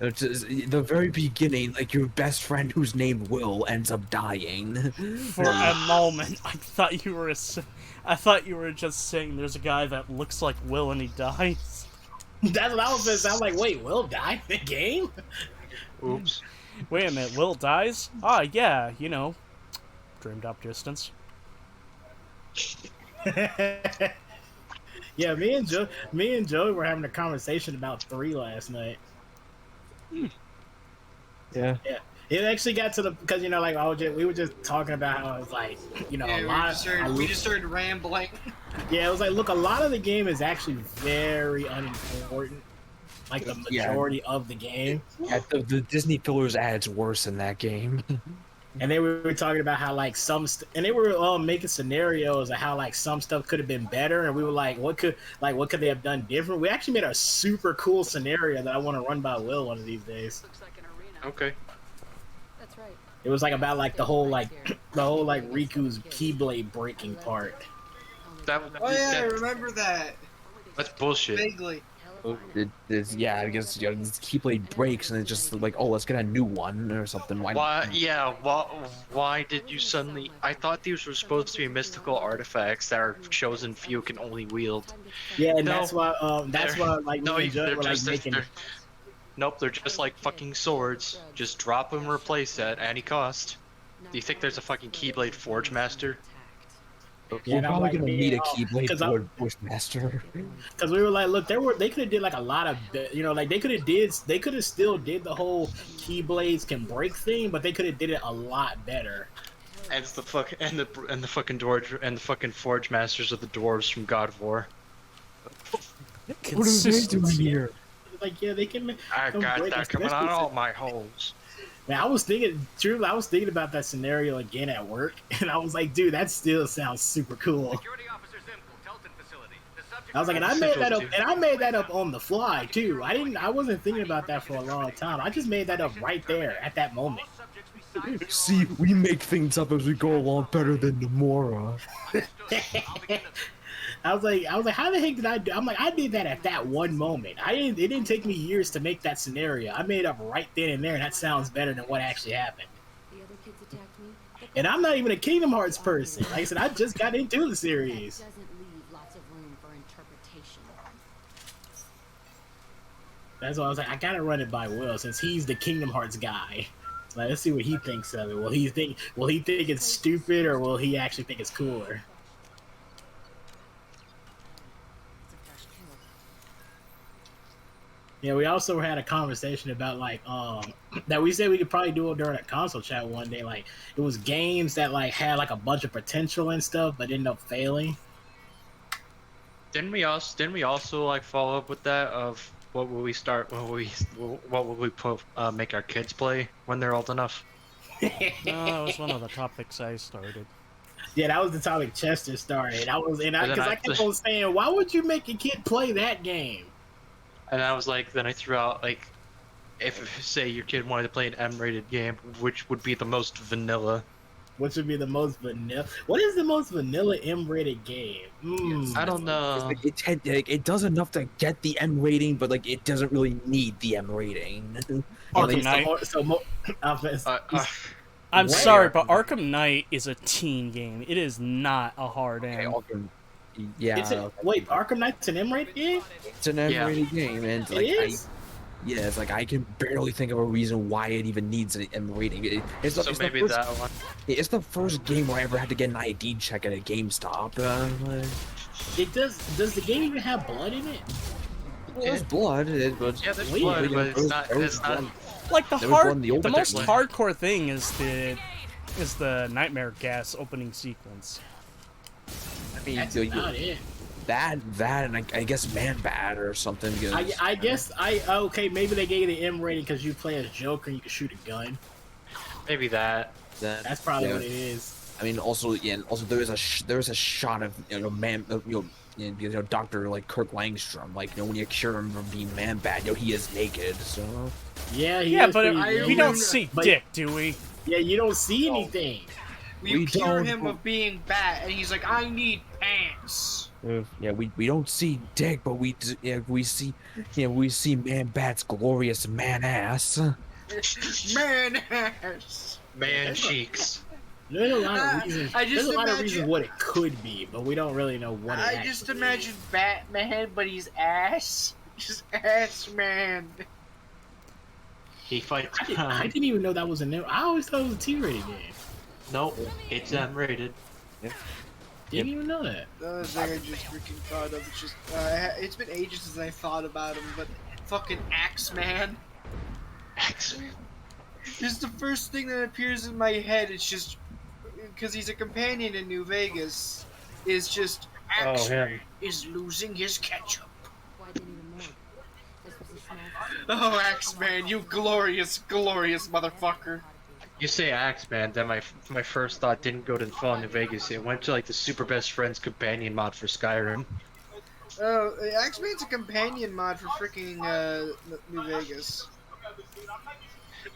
The very beginning, like your best friend who's named Will ends up dying. For a moment, I thought you were just saying there's a guy that looks like Will and he dies. That's what I was gonna say. I'm like, wait, Will die in the game? Oops. Wait a minute, Will dies? Ah, yeah, you know, dreamed up distance. Yeah, me and Joey were having a conversation about 3 last night. Yeah. It actually got to the because like we were just talking about how it was like Yeah, a lot. we just started rambling. Yeah, it was like, look, a lot of the game is actually very unimportant. Like the majority of the game. Yeah, the Disney fillers at its worst in that game. And they were talking about how like and they were making scenarios of how like some stuff could have been better, and we were like, what could they have done different? We actually made a super cool scenario that I want to run by Will one of these days. Okay. That's right. It was like about like the whole Riku's Keyblade breaking part. Oh yeah, I remember that. That's bullshit. Vaguely. Yeah, because this Keyblade breaks and it's just like, oh, let's get a new one or something. Why? Yeah. Why did you suddenly? I thought these were supposed to be mystical artifacts that our chosen few can only wield. Yeah, and No, that's why like no, me and Judd they're were like just making. Nope, they're just like fucking swords. Just drop them and replace at any cost. Do you think there's a fucking Keyblade Forge Master? We're probably gonna need a Keyblade Forge Master. Because we were like, look, they could have did like a lot of, like they could have still did the whole Keyblades can break thing, but they could have did it a lot better. And the fucking dwarves and the fucking Forge Masters of the dwarves from God of War. What are they doing here? Like, yeah, they can. I got that coming out all my holes. Man, I was thinking about that scenario again at work, and I was like, dude, that still sounds super cool. I was like, and I made that up on the fly too. I wasn't thinking about that for a long time. I just made that up right there at that moment. See, we make things up as we go along better than Nomura. I was like, how the heck did I do? I'm like, I did that at that one moment. It didn't take me years to make that scenario. I made it up right then and there, and that sounds better than what actually happened. And I'm not even a Kingdom Hearts person. Like I said, I just got into the series. That's why I was like, I gotta run it by Will since he's the Kingdom Hearts guy. So let's see what he thinks of it. Will he think it's stupid, or will he actually think it's cooler? Yeah, we also had a conversation about like that we said we could probably do it during a console chat one day. Like it was games that like had like a bunch of potential and stuff, but ended up failing. Didn't we also like follow up with that of what will we make our kids play when they're old enough? No, that was one of the topics I started. Yeah, that was the topic Chester started. I kept on saying, why would you make a kid play that game? And I was like, then I threw out like, if say your kid wanted to play an M-rated game, which would be the most vanilla? Which would be the most vanilla? What is the most vanilla M-rated game? I don't know. It does enough to get the M rating, but like it doesn't really need the M rating. Arkham Knight. I'm sorry, but Arkham Knight is a teen game. It is not a hard M. Yeah. Wait, Arkham Knight's an M-rated game? It's an M-rated game, and like, it's like I can barely think of a reason why it even needs an M rating. It's that one. It's the first game where I ever had to get an ID check at a GameStop. It does. Does the game even have blood in it? Well, there's blood. There's blood, but it's not. Like the most hardcore thing is the Nightmare Gas opening sequence. I mean, that's about it. That, and I guess Man Bat or something. I guess okay. Maybe they gave you the M rating because you play as Joker and you can shoot a gun. Maybe that. That's probably what it is. I mean, also there is a shot of Dr. like Kirk Langstrom, like when you cure him from being Man Bat, he is naked. So yeah, but we don't see dick, do we? Yeah, you don't see anything. We cure him of being Bat, and he's like, I need pants. Yeah, we don't see dick, but we see Man Bat's glorious man ass. Man ass. Man cheeks. There's a lot of reasons. There's a lot of reasons what it could be, but we don't really know what. I just imagine Batman, but he's ass. Just ass man. He fights. I didn't even know that was I always thought it was a T-rated game. Nope, it's M-rated. Yeah. Didn't even know that. That was like I just freaking thought of. It's just it's been ages since I thought about him, but fucking Axeman. Axeman. Just the first thing that appears in my head. It's just because he's a companion in New Vegas. Is just Axeman is losing his ketchup. Why didn't you more? This was a small Oh, Axeman, you glorious, glorious motherfucker. You say Axeman, then my first thought didn't go to the Fallout New Vegas. It went to like the Super Best Friends companion mod for Skyrim. Oh, Axeman's a companion mod for freaking New Vegas.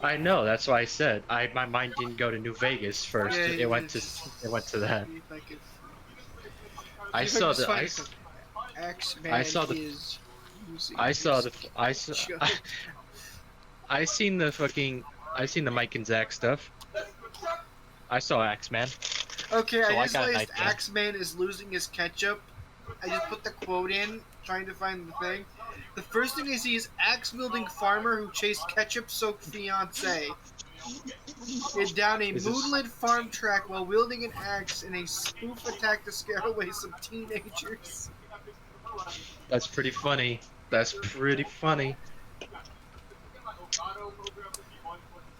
I know, that's why I said. My mind didn't go to New Vegas first. Yeah, it went to that. If I could- I if I saw could the find some- Axeman I saw the- is losing I saw his the ketchup. I seen the Mike and Zach stuff. I saw Axeman. Okay, So I I just got an realized idea. Axeman is losing his ketchup. I just put the quote in, trying to find the thing. The first thing I see is axe-wielding farmer who chased ketchup-soaked fiancé. It down a Is this- moonlit farm track while wielding an axe in a spoof attack to scare away some teenagers. That's pretty funny. That's pretty funny.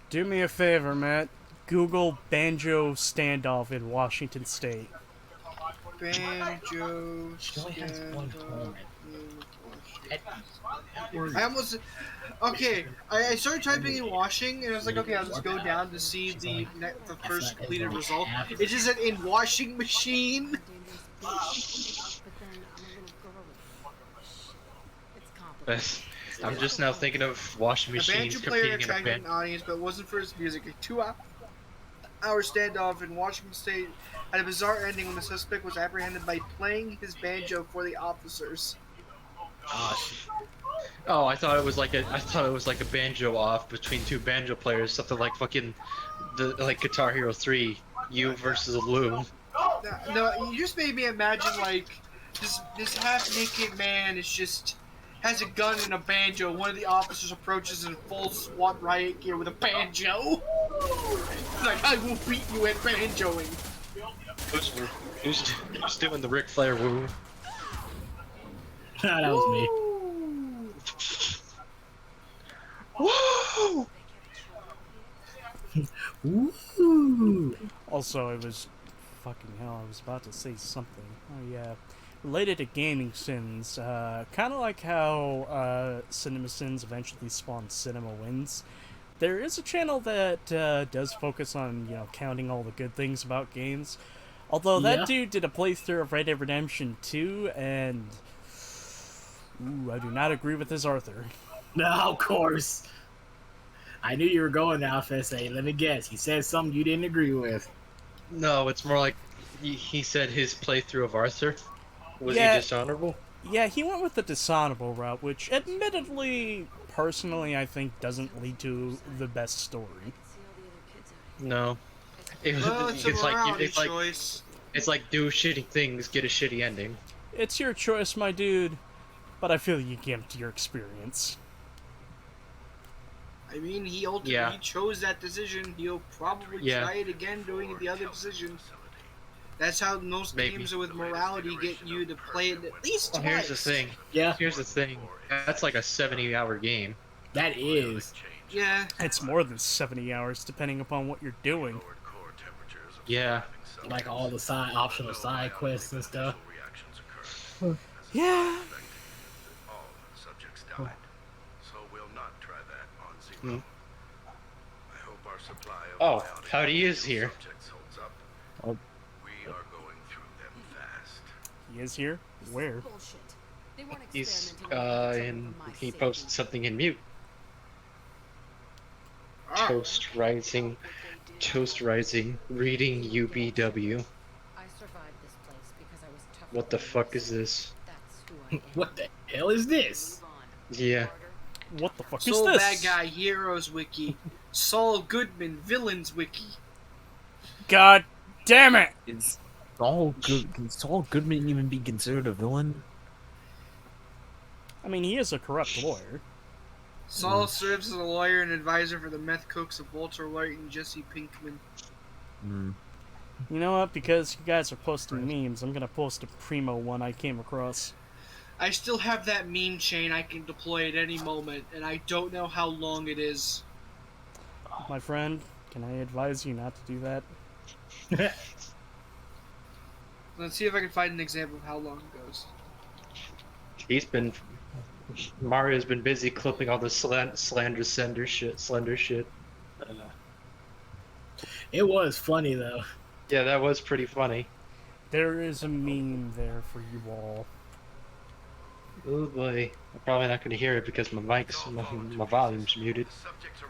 Do me a favor, Matt. Google banjo standoff in Washington State. Banjo She only has one standoff comment. in I almost... Okay, I started typing in washing, and I was like, okay, I'll just go down to see the first completed result. It just said in washing machine. dangerous bitch. But then I'm a little girly. Shit. It's complicated. That's- I'm just now thinking of washing A machines banjo player competing in a attracted band. an audience, but it wasn't for his music. A 2-hour standoff in Washington State had a bizarre ending when the suspect was apprehended by playing his banjo for the officers. Oh, I thought it was like a banjo off between two banjo players, something like fucking like Guitar Hero 3, you versus Lou. No, you just made me imagine like this half-naked man is just has a gun and a banjo. One of the officers approaches in full SWAT riot gear with a banjo. Like, I will beat you at banjoing. Who's doing the Ric Flair woo? That was me. Woo! Ooh. Also, I was... Fucking hell, I was about to say something. Oh, yeah. Related to gaming sins, kind of like how Cinema Sins eventually spawned Cinema Wins, there is a channel that does focus on, you know, counting all the good things about games. Although that dude did a playthrough of Red Dead Redemption 2, and... Ooh, I do not agree with his Arthur. No, of course. I knew you were going now, FSA. Let me guess. He said something you didn't agree with. No, it's more like he said his playthrough of Arthur. Was Yeah. he dishonorable? Yeah, he went with the dishonorable route, which admittedly, personally, I think doesn't lead to the best story. No. Well, it's a morality it's like choice. it's like do shitty things, get a shitty ending. It's your choice, my dude, but I feel you gimped your experience. I mean, he ultimately Yeah. chose that decision. He'll probably Yeah. try it again doing the other decision. That's how most Maybe. games with morality get you to play it at least Well, twice. here's the thing. Yeah, Here's the thing. That's like a 70-hour game. that is. Yeah. It's more than 70 hours, depending upon what you're doing. Yeah. Like all the optional side quests and stuff. Yeah. All subjects died, so we'll not try that on Hmm. Zero. I hope our supply of Oh, biotic Howdy is here. subjects holds up. Oh. We are going through them fast. He is here? Where? Bullshit. They weren't He's experimenting on children and for my he sake. posted something in mute. Ah, Toast rising, reading UBW. I survived this place because I was tough. What the fuck is this? That's who I am. What the hell is this? Yeah. What the fuck is Soul this? Bad Guy Heroes Wiki. Saul Goodman Villains Wiki. God damn it! Is Saul good? Can Saul Goodman even be considered a villain? I mean, he is a corrupt lawyer. Saul serves as a lawyer and advisor for the meth cooks of Walter White and Jesse Pinkman. Hmm. You know what? Because you guys are posting memes, I'm gonna post a primo one I came across. I still have that meme chain I can deploy at any moment, and I don't know how long it is. my friend, can I advise you not to do that? Let's see if I can find an example of how long it goes. Mario's been busy clipping all the slender shit. It was funny though. Yeah, that was pretty funny. There is a meme there for you all. Oh boy, I'm probably not gonna hear it because my volume's muted.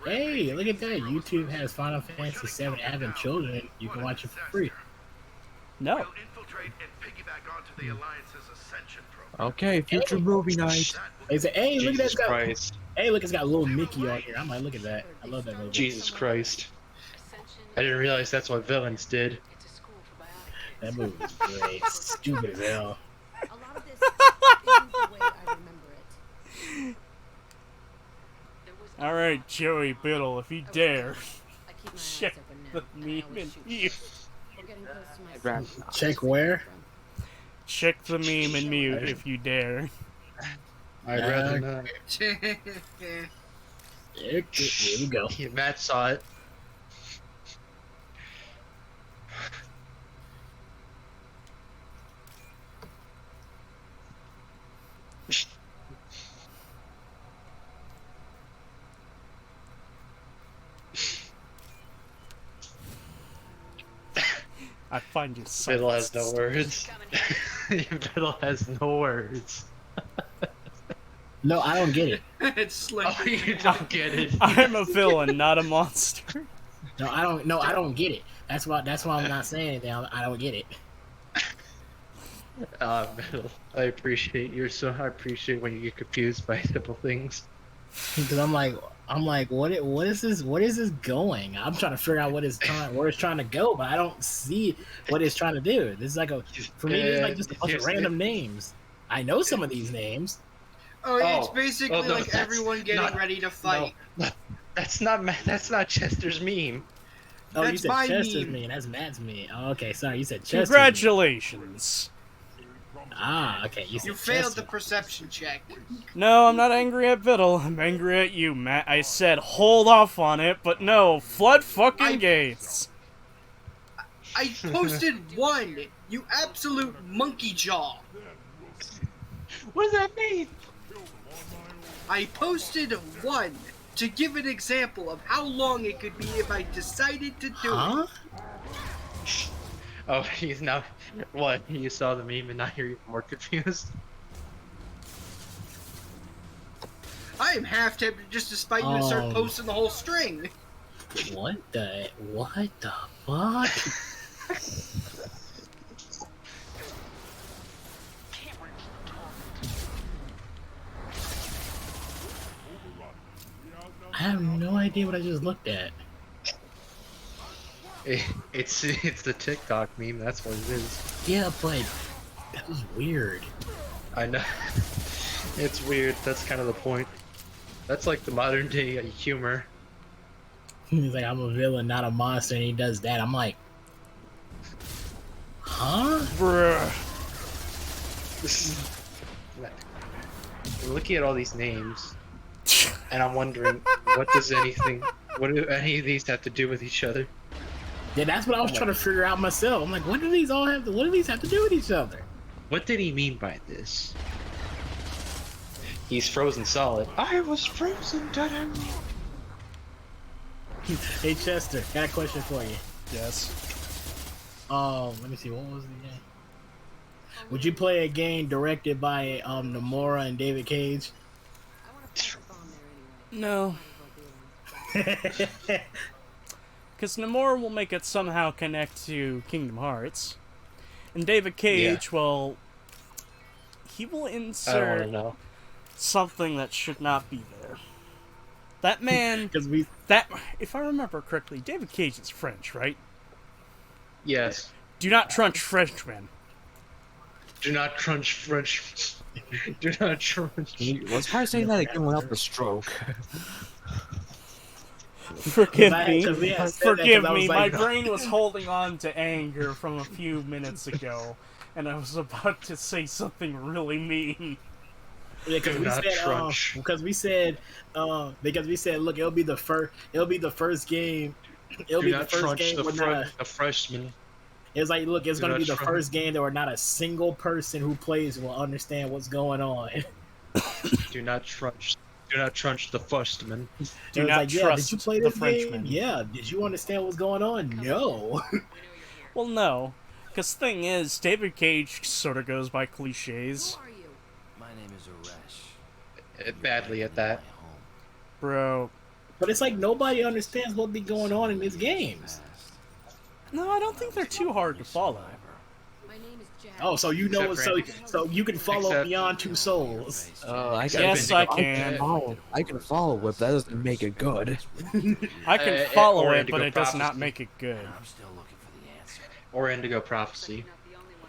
Hey, look at that! YouTube has Final Fantasy VII having children. You can watch it for free. No. Okay, future movie night. They say, "Hey, look at that! Jesus Christ. Hey, look, it's got little Mickey on here." I might look at that. I love that movie. Jesus Christ. I didn't realize that's what villains did. That movie was great. Stupid as hell. A lot of this isn't the way I remember it. Alright, Joey Biddle, if you dare, I keep my eyes check open the now, and I meme always and shoot. mute. We're getting close to my Check where? Check the meme and mute if you dare. I'd rather not. Here we go. Yeah, Matt saw it. I find you so Biddle has no words. Biddle has no words. No, I don't get it. It's like Oh, you don't get it. I'm a villain, not a monster. No, I don't. No, I don't get it. That's why I'm not saying anything. I don't get it. Biddle, I appreciate I appreciate when you get confused by simple things. Because I'm like, what is this? What is this going? I'm trying to figure out where it's trying to go, but I don't see what it's trying to do. This is like for me, it's like just a bunch of random names. I know some of these names. Oh, it's basically no, like everyone getting ready to fight. No, that's not Chester's meme. Oh, you That's said my Chester's meme. meme. That's Matt's meme. Oh, okay, sorry, you said Chester's Congratulations. meme. Ah, okay, you said You failed Chester. the perception check. No, I'm not angry at Biddle. I'm angry at you, Matt. I said hold off on it, but no, flood fucking gates. I posted one, you absolute monkey jaw. What does that mean? I posted one to give an example of how long it could be if I decided to do it. Oh, he's now. What? You saw the meme and now you're even more confused? I am half tempted just to spite you and start posting the whole string. What the fuck? I have no idea what I just looked at. It's the TikTok meme. That's what it is. Yeah, but that was weird. I know. It's weird. That's kind of the point. That's like the modern day humor. He's like, I'm a villain, not a monster, and he does that. I'm like, huh? Bruh. I'm looking at all these names, and I'm wondering, what do any of these have to do with each other? Yeah, that's what I was trying to figure out myself. I'm like, what do these have to do with each other? What did he mean by this? He's frozen solid. I was frozen, da-da. Hey Chester, got a question for you. Yes. Let me see, what was the game? Would you play a game directed by Nomura and David Cage? No. Because Nomura will make it somehow connect to Kingdom Hearts. And David Cage, well, he will I don't want insert to know. something that should not be there. That man, if I remember correctly, David Cage is French, right? Yes. Do not trunch Frenchmen. Do not crunch French. Do not crunch. Let's try saying that again without the stroke. Forgive me. Forgive me. My like, brain was holding on to anger from a few minutes ago, and I was about to say something really mean. Because Do we not said, trunch. because we said, look, it'll be the first game. It'll Do be not the first trunch game the, where not a. the freshman. It's like, look, it's Do gonna not be the trunch. first game that where not a single person who plays will understand what's going on. Do not trunch. Do not trunch the freshman. Do It's not like, yeah, trust did you play the this game? Frenchman. Yeah. Did you understand what's going on? No. Well, no. Because thing is, David Cage sort of goes by cliches. Who are you? My name is Aresh. Badly at that. Bro. But it's like nobody understands what be going on in these games. No, I don't think they're too hard to follow. My name is Jack. Oh, so you know, Except so you can follow Except- Beyond Two Souls. Yes, I can. I can follow it. That doesn't make it good. I can follow or it, but Indigo it does not Prophecy. make it good. I'm still looking for the answer. Or Indigo Prophecy.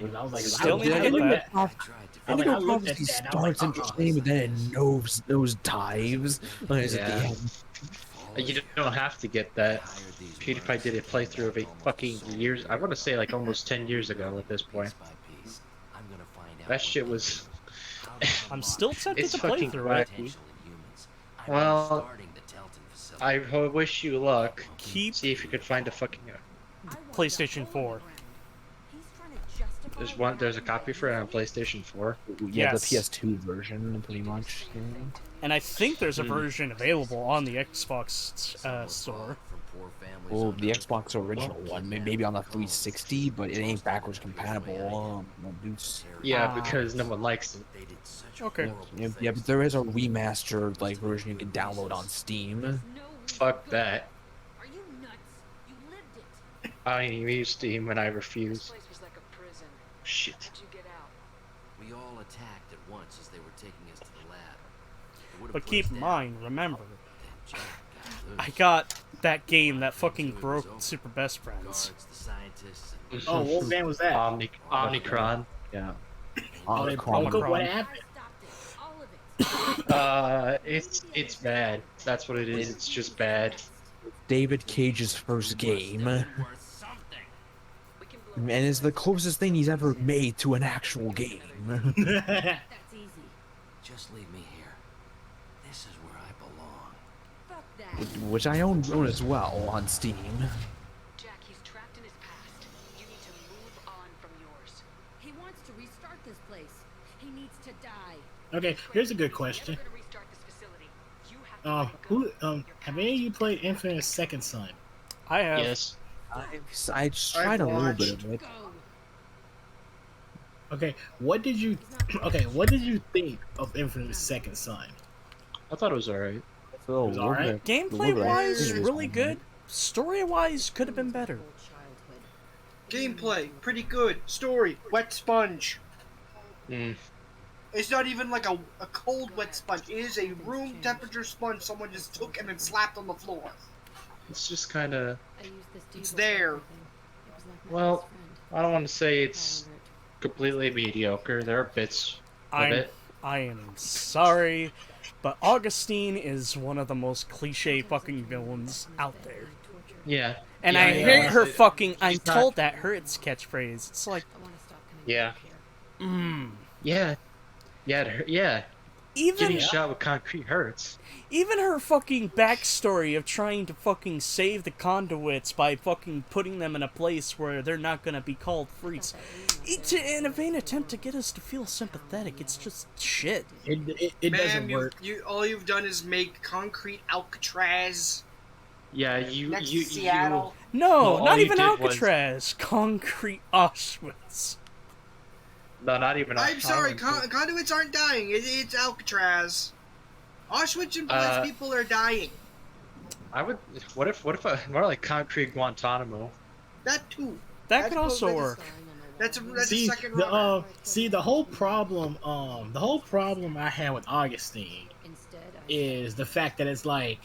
And I was like, Still need to I get looked that. at- I tried to I mean, I Indigo looked at Prophecy that and I was starts like, interesting, but then it nose dives. Like, it's at the Yeah. end. You don't have to get that. PewDiePie did a playthrough of it fucking years. I want to say like almost 10 years ago at this point. That shit was. I'm still tempted It's to play fucking through it. wacky. Well, I wish you luck. Keep See if you could find a fucking. PlayStation 4. There's a copy for it on PlayStation 4. Yeah, Yes. the PS2 version, pretty much. Yeah. And I think there's a version available on the Xbox store. Well, the Xbox original one, maybe on the 360, but it ain't backwards compatible. Dudes. Yeah, because no one likes it. Okay. Yeah, but there is a remastered like version you can download on Steam. Fuck that. Are you nuts? You lived it. I don't even use Steam and I refuse. This place was like a prison. Shit. How'd you get out? We all attacked at once as they were taking us to the lab. They would've But put keep us in down. mind, remember, Then Jack got I loose. got that game that fucking broke Super Best Friends. Guards, the scientists, and Oh, what game was that? Omnicron. Yeah. Oh, they Omicron. broke it? What happened? Stopped it. All of it. It's bad. That's what it is. It's just bad. David Cage's first game, and worth something. it's the closest thing he's ever made to an actual game. That's easy. just leave me here. This is where I belong. Fuck that. Which I own as well on Steam. Jack, he's trapped in his past. You need to move on from yours. He wants to restart this place. He needs to die. Okay, here's a good question. Never gonna restart this facility. You have to let it go. Who have any of you played Infinite Second Son? I have. Yes. I tried a little bit watched- of it. Go. Okay, what did you what did you think of Infinite Second Son? I thought it was alright. A little was alright. bit. Gameplay wise, It was really fine. good. Story wise, could have been better. Gameplay, pretty good. Story, wet sponge. Mm. It's not even like a cold wet sponge. It is a room temperature sponge someone just took and then slapped on the floor. It's just kind of. It's there. Well, I don't want to say it's completely mediocre. There are bits of it. I am sorry, but Augustine is one of the most cliche fucking villains out there. Yeah. And Yeah, I yeah, hate her she's fucking "I'm not- told that hurts" catchphrase. It's like, Yeah. mmm. Yeah. Yeah. Even Getting shot with concrete hurts. even her fucking backstory of trying to fucking save the conduits by fucking putting them in a place where they're not gonna be called freaks. In a vain attempt to get us to feel sympathetic, it's just shit. It Ma'am, doesn't work. You all you've done is make concrete Alcatraz. Yeah, you Next you to Seattle. No, all not you even did was- Alcatraz. Concrete Auschwitz. No, not even. I'm sorry, Holland. conduits aren't dying. It's Alcatraz. Auschwitz and Black people are dying. I would. What if more like concrete Guantanamo? That too. That could also work. That's a See second the runner. the whole problem I had with Augustine is the fact that it's like,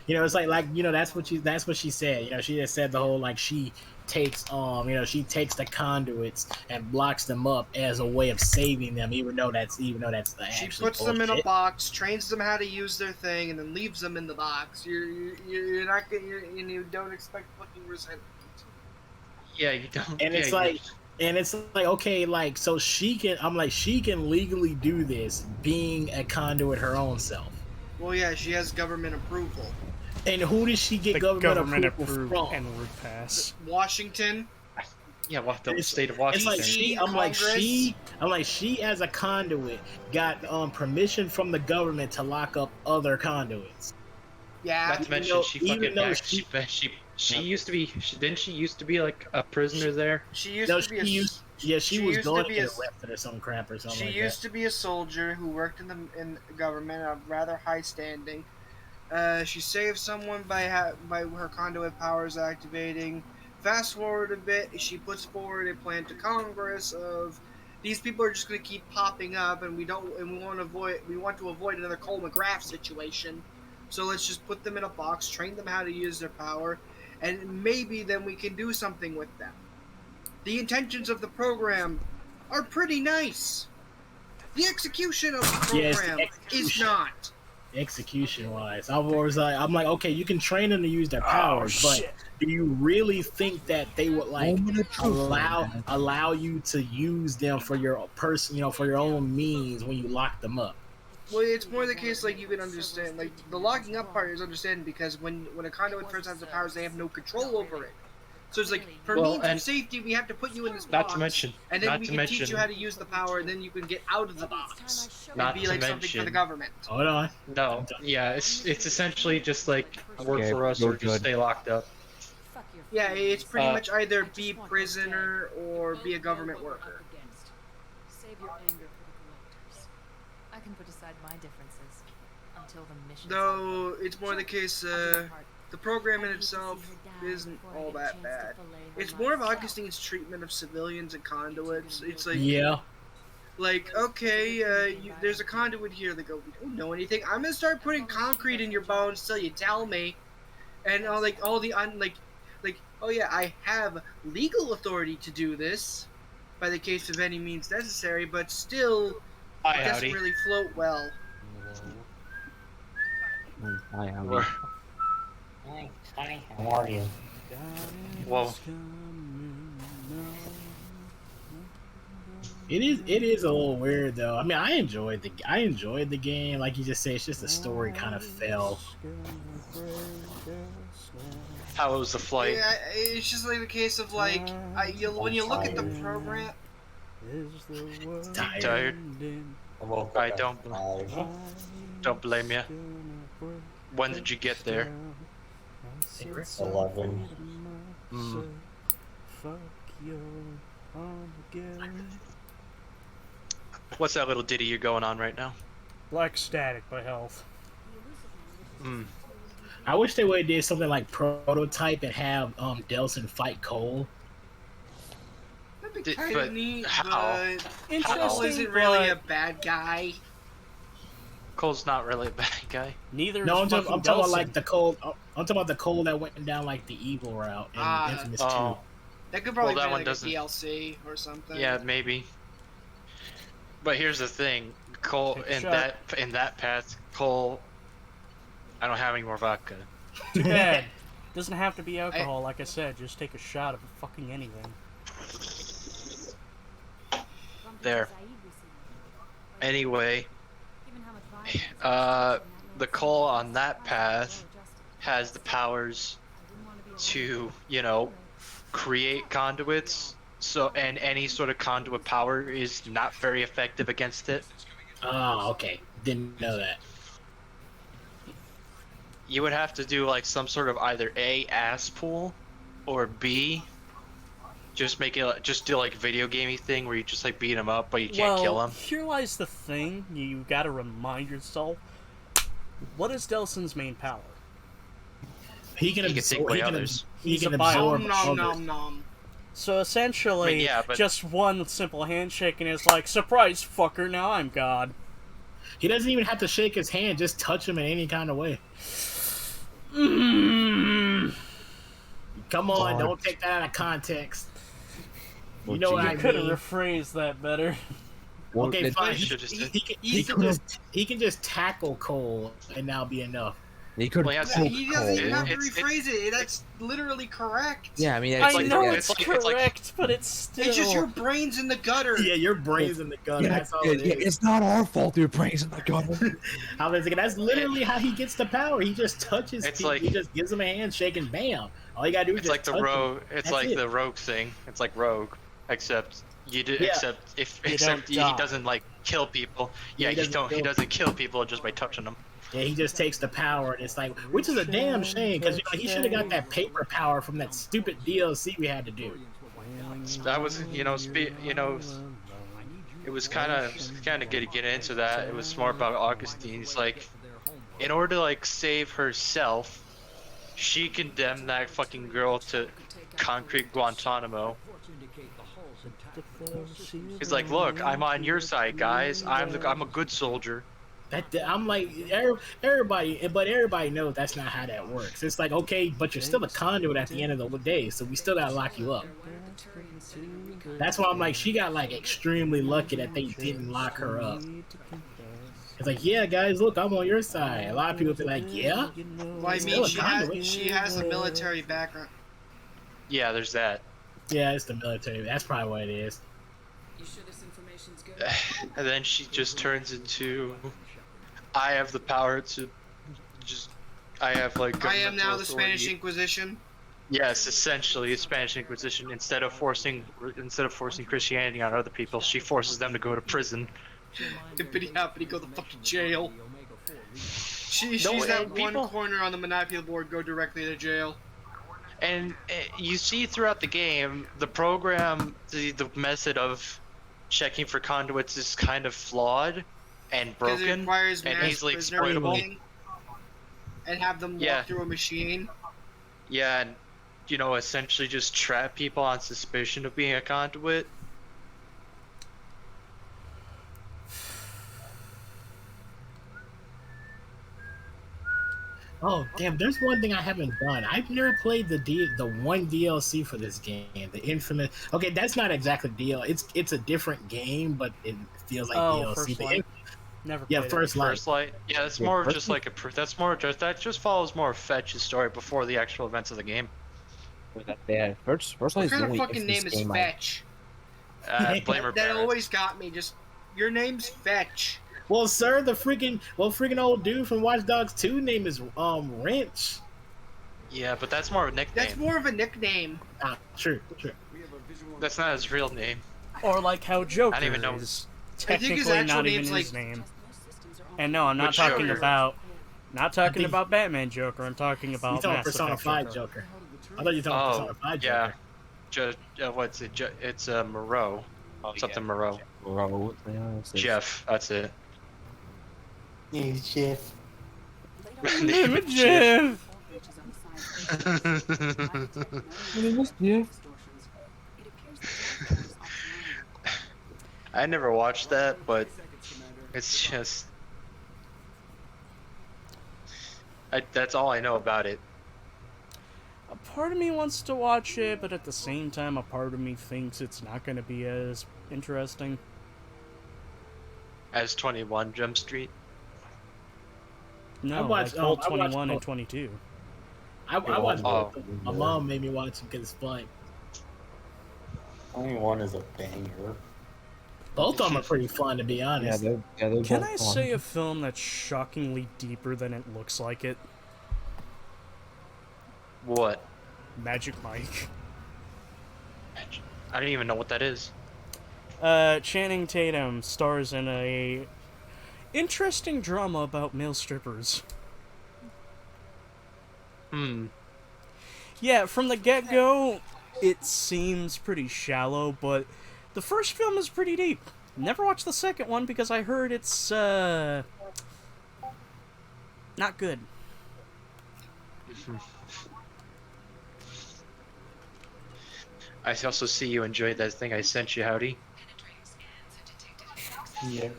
you know, it's like you know that's what she said. You know, she just said the whole like she takes she takes the conduits and blocks them up as a way of saving them, even though that's She actually puts them in a bullshit. box, trains them how to use their thing, and then leaves them in the box. You're not getting, you don't expect fucking resentment. Yeah, you don't. And yeah, it's you- like And it's like, okay, like, so she can, I'm like, she can legally do this being a conduit her own self. Well, yeah, she has government approval. And who does she get government approval approved from? N-word pass. Washington. Yeah, what the It's- state of It's Washington? like she as a conduit got permission from the government to lock up other conduits. Yeah. Not to even mention though- she even fucking though she used to be. Didn't she used to be like a prisoner there? She used No, to be she a. used, yeah, she she was used to going to be get a- arrested or some crap or something She like used to be a soldier who worked in the government, of rather high standing. She saved someone by her conduit powers activating. Fast forward a bit, she puts forward a plan to Congress of these people are just going to keep popping up, and we want to avoid another Cole McGrath situation. So let's just put them in a box, train them how to use their power, and maybe then we can do something with them. The intentions of the program are pretty nice. The execution of the Yes, the program is execution. not. execution wise. I'm like, okay, you can train them to use their powers, but shit. do you really think that they would like allow you to use them for your for your own means when you lock them up? Well, it's more the case like you can understand, like the locking up part is understanding because when a conduit first has the powers, they have no control over it. So it's like for Well, means of and safety, we have to put you in this not box, to mention- and then not we to can teach mention- you how to use the power, and then you can get out of the box Not and be to like something for the mention- government. Hold on. No, yeah, it's essentially just like work Okay, for us you're or just good. stay locked up. Yeah, it's pretty Uh, much either be prisoner or be a government worker. Save your anger for the collectors. I can put aside my differences until the mission. Though it's more the case, the program in itself isn't all that bad. It's more of Augustine's treatment of civilians and conduits. It's like, Yeah. like okay, there's a conduit here. They go, we don't know anything. I'm gonna start putting concrete in your bones till you tell me. And like all the oh yeah, I have legal authority to do this, by the case of any means necessary. But still, Hi, it doesn't howdy. really float well. Or- Hi, how are you? Whoa. It is a little weird though. I mean, I enjoyed the game. Like you just say, it's just the story kind of fell. How was the flight? Yeah, it's just like the case of like when you look at the program. Tired? I woke I up don't. at 5. Don't blame you. When did you get there? 11. Mm. What's that little ditty you're going on right now? Black Static by Health. Mm. I wish they would have did something like Prototype and have Delson fight Cole. That'd be Did- kind but of neat, how? but Cole Interesting, isn't really a but bad guy. Cole's not really a bad guy. neither No, is I'm fucking talking about Delson. like the Cole. I'm talking about the Cole that went down like the evil route in Infamous Oh. 2. That could probably Well, that be one like doesn't- a DLC or something. Yeah, maybe. But here's the thing, Cole Take a in shot. that path, Cole. I don't have any more vodka. Too bad. Doesn't have to be alcohol, like I said. Just take a shot of fucking anything. There. Anyway, the Cole on that path has the powers to, create conduits. So, and any sort of conduit power is not very effective against it. Oh, okay. Didn't know that. You would have to do like some sort of either A, ass pool, or B, just do like a video gamey thing where you just like beat him up but you can't kill him. Here lies the thing. You gotta remind yourself. What is Delson's main power? He can He can take away others. He He's can a bio- absorb Nom nom others. nom nom. So essentially, I mean, yeah, but- just one simple handshake and it's like, surprise, fucker, now I'm God. He doesn't even have to shake his hand. Just touch him in any kind of way. Mm. Come on, Lord. don't take that out of context. You Well, know what You I could have mean? rephrased that better. Okay, fine. Should've said- He can just tackle Cole and now be enough. He could. Well, Yeah, he doesn't even have to It's- rephrase it. That's literally correct. Yeah, I mean, I like, know yeah, it's it's like- correct, but it's still. It's just your brain's in the gutter. Yeah, your brain's in the gun. yeah, That's all yeah, it yeah, is. it's not our fault your brain's in the gutter. I was like, that's literally how he gets the power. He just touches It's people. like- He just gives them a handshake and bam. All you gotta do is It's just like the touch 'em. rogue. It's That's like it. the rogue thing. It's like rogue, except you do. Yeah. Except if You except don't he die. doesn't like kill people. Yeah, Yeah, he he doesn't don't. He kill doesn't kill people just by touching them. Yeah, he just takes the power, and it's like, which is a damn shame because he should have got that paper power from that stupid DLC we had to do. That was, it was kind of getting into that. It was more about Augustine. He's like, in order to like save herself, she condemned that fucking girl to concrete Guantanamo. He's like, look, I'm on your side, guys. I'm a good soldier. I'm like everybody, but everybody knows that's not how that works. It's like, okay, but you're still a conduit at the end of the day, so we still gotta lock you up. That's why I'm like, she got like extremely lucky that they didn't lock her up. It's like, yeah, guys, look, I'm on your side. A lot of people be like, yeah. Well, I Still mean, a conduit. she has a military background. Yeah, there's that. Yeah, it's the military. That's probably what it is. You sure this information's good? And then she just turns into, I have the power to I have like. I am now governmental the Spanish authority. Inquisition. Yes, essentially, Spanish Inquisition. Instead of forcing Christianity on other people, she forces them to go to prison. Hippity hoppity, go to fucking jail. She's No, that and one people- corner on the Monopoly board, go directly to jail. And you see throughout the game, the program, the method of checking for conduits is kind of flawed and Because it broken requires and mass easily prisoner exploitable. taking and have them walk Yeah. through a machine. Yeah, and essentially just trap people on suspicion of being a conduit. Oh damn! There's one thing I haven't done. I've never played the one DLC for this game, the infamous. Okay, that's not exactly deal. It's a different game, but it feels like DLC. First The Light. Never Yeah, played it. First Light. First Light. Yeah, that's Yeah, more of First just like that just follows more of Fetch's story before the actual events of the game. Yeah, first What Light is the kind of only fucking name infamous is game Fetch? Blame her That parents. always got me. Just your name's Fetch. Well, sir, the freaking old dude from Watch Dogs 2 name is Wrench. Yeah, but that's more of a nickname. That's more of a nickname. Ah, true. That's not his real name. Or like how Joker I don't even know. is I think his technically actual not even name's his like- name. And no, I'm not Which talking Joker? about think- about Batman Joker. I'm talking You about talking Mass Persona Effect 5 Joker. Joker? I thought you talking Persona 5 Joker. yeah. What's it? It's Moreau. Something Moreau. Bro, Jeff. That's it. You Jeff. Name it Jeff. I never watched that, but it's just. That's all I know about it. A part of me wants to watch it, but at the same time, a part of me thinks it's not going to be as interesting. As 21 Jump Street. No, watched, like both I watched 21 and both. 22. I watched Oh. both of them. My mom made me watch them because it's fun. Only one is a banger. Both of them are pretty fun, to be Yeah, honest. they're Can both I fun. say a film that's shockingly deeper than it looks like it? What? Magic Mike. I don't even know what that is. Channing Tatum stars in a interesting drama about male strippers. Yeah, from the get-go, it seems pretty shallow, but the first film is pretty deep. Never watched the second one because I heard it's, not good. I also see you enjoyed that thing I sent you, Howdy. Yeah.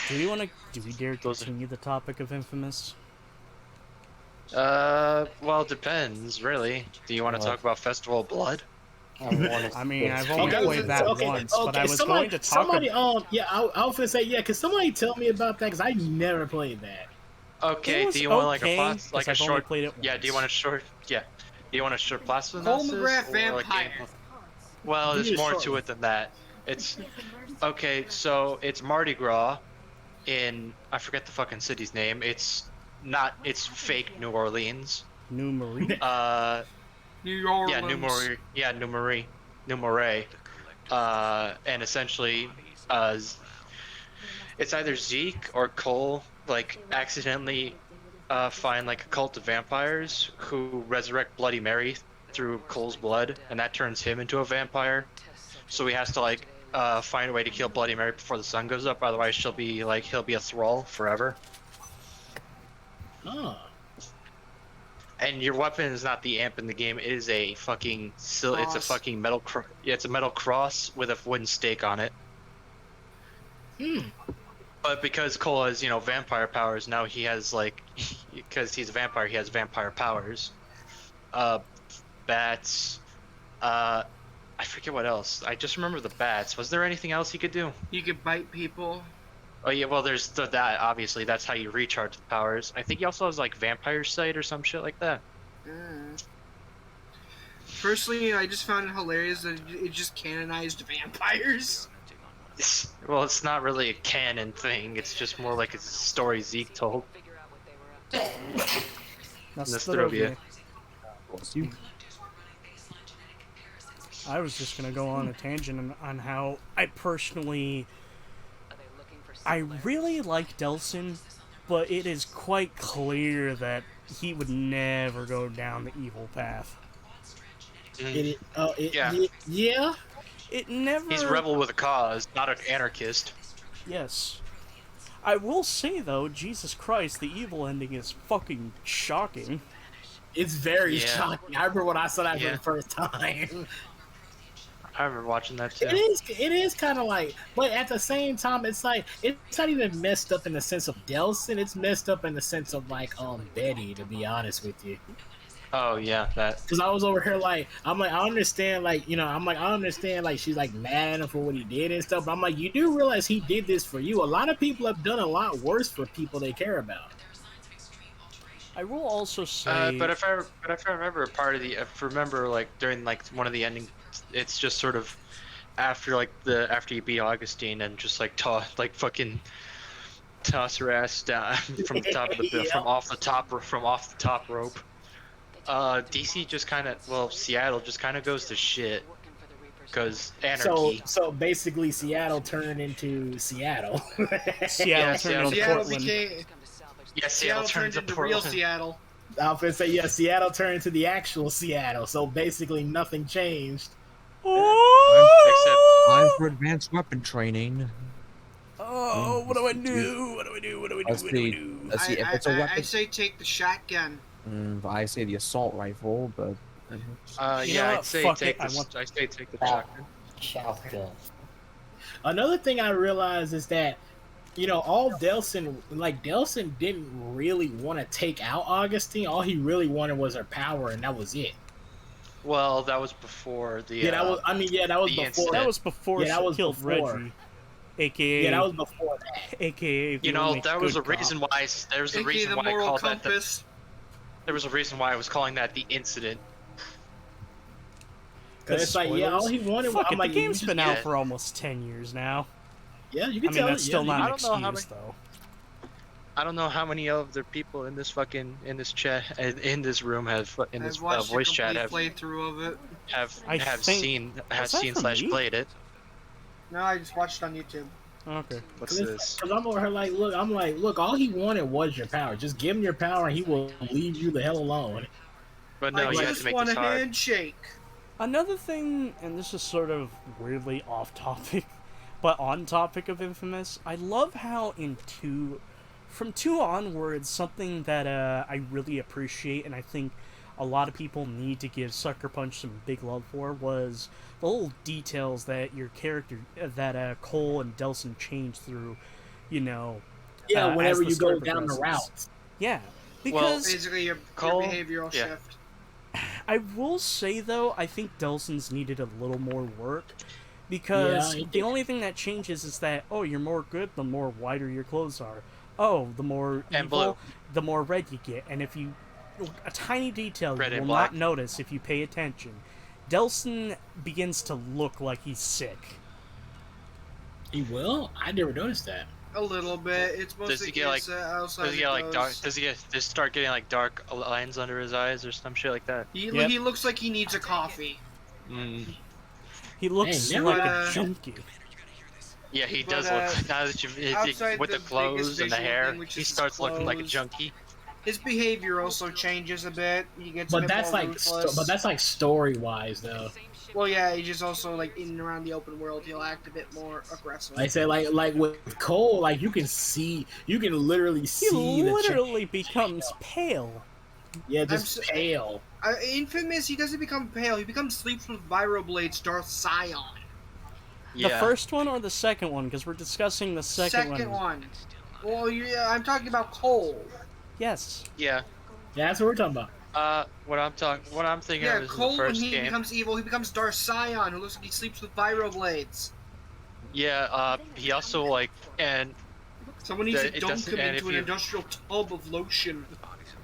Do we dare continue the topic of Infamous? Well, it depends, really. Do you want to talk about Festival of Blood? I mean, I've only Okay, played that once, but I was going to talk somebody, about... I was gonna say, yeah, could somebody tell me about that? Because I never played that. Okay, was do you want like okay, a plas- like a 'cause I've only short? played it Yeah, do you want a short? Yeah, do you want a short plasma Cole analysis McGrath or like Vampire. Well, Give there's me a more short to one. it than that. It's okay. So it's Mardi Gras in I forget the fucking city's name. It's not. It's fake New Orleans. New Marie? New Orleans. Yeah, New Marie. Yeah, New Marie. New Marais. And essentially, it's either Zeke or Cole like accidentally find like a cult of vampires who resurrect Bloody Mary through Cole's blood, and that turns him into a vampire. So he has to like find a way to kill Bloody Mary before the sun goes up. Otherwise, he'll be a thrall forever. Oh. And your weapon is not the amp in the game. It is a fucking it's a fucking metal. It's a metal cross with a wooden stake on it. But because Cole has vampire powers, now he has like because he's a vampire, he has vampire powers. Bats. I forget what else. I just remember the bats. Was there anything else he could do? You could bite people. Oh yeah, well there's that obviously. That's how you recharge the powers. I think he also has like vampire sight or some shit like that. Personally, I just found it hilarious that it just canonized vampires. Well, it's not really a canon thing. It's just more like it's a story Zeke told. Nostrovia. I was just gonna go on a tangent on how I personally... I really like Delsin, but it is quite clear that he would never go down the evil path. Yeah. It never... He's a rebel with a cause, not an anarchist. Yes. I will say, though, Jesus Christ, the evil ending is fucking shocking. It's very shocking. I remember when I saw that for the first time. I remember watching that too. It is kind of like, but at the same time, it's like it's not even messed up in the sense of Delsin. It's messed up in the sense of like Betty. To be honest with you. Oh yeah, that. Because I was over here like I understand like I understand like she's like mad at him for what he did and stuff. But I'm like, you do realize he did this for you. A lot of people have done a lot worse for people they care about. I will also say, but if I remember a part of remember like during like one of the ending, it's just sort of after you beat Augustine and just like fucking toss her ass down from the top of the from off the top rope. DC just kind of Seattle just kind of goes to shit because anarchy. So basically, Seattle turned into Seattle. Seattle turned into real Seattle. I was gonna say Seattle turned into the actual Seattle. So basically, nothing changed. Time for advanced weapon training. Oh, what do I do? What do I do? What do I do? Let's see. If it's a weapon. I say take the shotgun. I say the assault rifle, but. I'd say take the shotgun. Shotgun. Another thing I realized is that, all Delsin didn't really want to take out Augustine. All he really wanted was her power, and that was it. Well, that was before the. That was before. Incident. That was before she killed Reggie, aka. Yeah, that was before that. AKA. There was a reason why. There's a reason why I called compass. that. There was a reason why I was calling that the incident. Cause it's like, all he wanted was. The game's been out for almost 10 years now. Yeah, you can tell. That's still not an excuse, though. I don't know how many other people in this chat in this room have in this voice chat have seen played it. No, I just watched it on YouTube. Okay. What's this? Because I'm over here look, all he wanted was your power. Just give him your power and he will leave you the hell alone. But no, you have to make this hard. A handshake. Another thing, and this is sort of weirdly off topic, but on topic of Infamous, I love how from 2 onwards, something that I really appreciate, and I think a lot of people need to give Sucker Punch some big love for, was the little details that your character, that Cole and Delsin change through, whenever you go down the routes. Yeah, because basically your behavioral shift. I will say though, I think Delson's needed a little more work because Yeah, it the did. only thing that changes is that you're more good the more wider your clothes are. The more And evil, blue. the more red you get. And if you a tiny detail Red you and will black. not notice if you pay attention. Delson begins to look like he's sick. He will? I never noticed that. A little bit. It's mostly Does he get like? outside Does he get like the dark? nose. Does he just start getting like dark lines under his eyes or some shit like that? Yep. He looks like he needs a coffee. Mm. He looks Hey, like never- a junkie. Yeah, he But, does look. Now that outside with the the clothes biggest and the visual hair, thing, which he is his starts looking like a clothes. junkie. His behavior also changes a bit. He gets a But bit that's more like, ruthless. but that's like story wise though. Well, yeah, he just also like in and around the open world, he'll act a bit more aggressive. I say like with Cole, like you can literally He see the literally becomes pale. yeah, I'm just s- pale. Infamous, he doesn't become pale. He becomes sleeps with Vibroblades Darth Scion. The first one or the second one? Because we're discussing the second one. Well, yeah, I'm talking about Cole. Yes. Yeah. Yeah, that's what we're talking about. What I'm thinking Yeah, of is Cole the when first he game. becomes evil, he becomes Darth Scion, who looks like he sleeps with Vibroblades. Yeah. He also like and. Someone needs to It dunk doesn't- him and into if an you- industrial tub of lotion.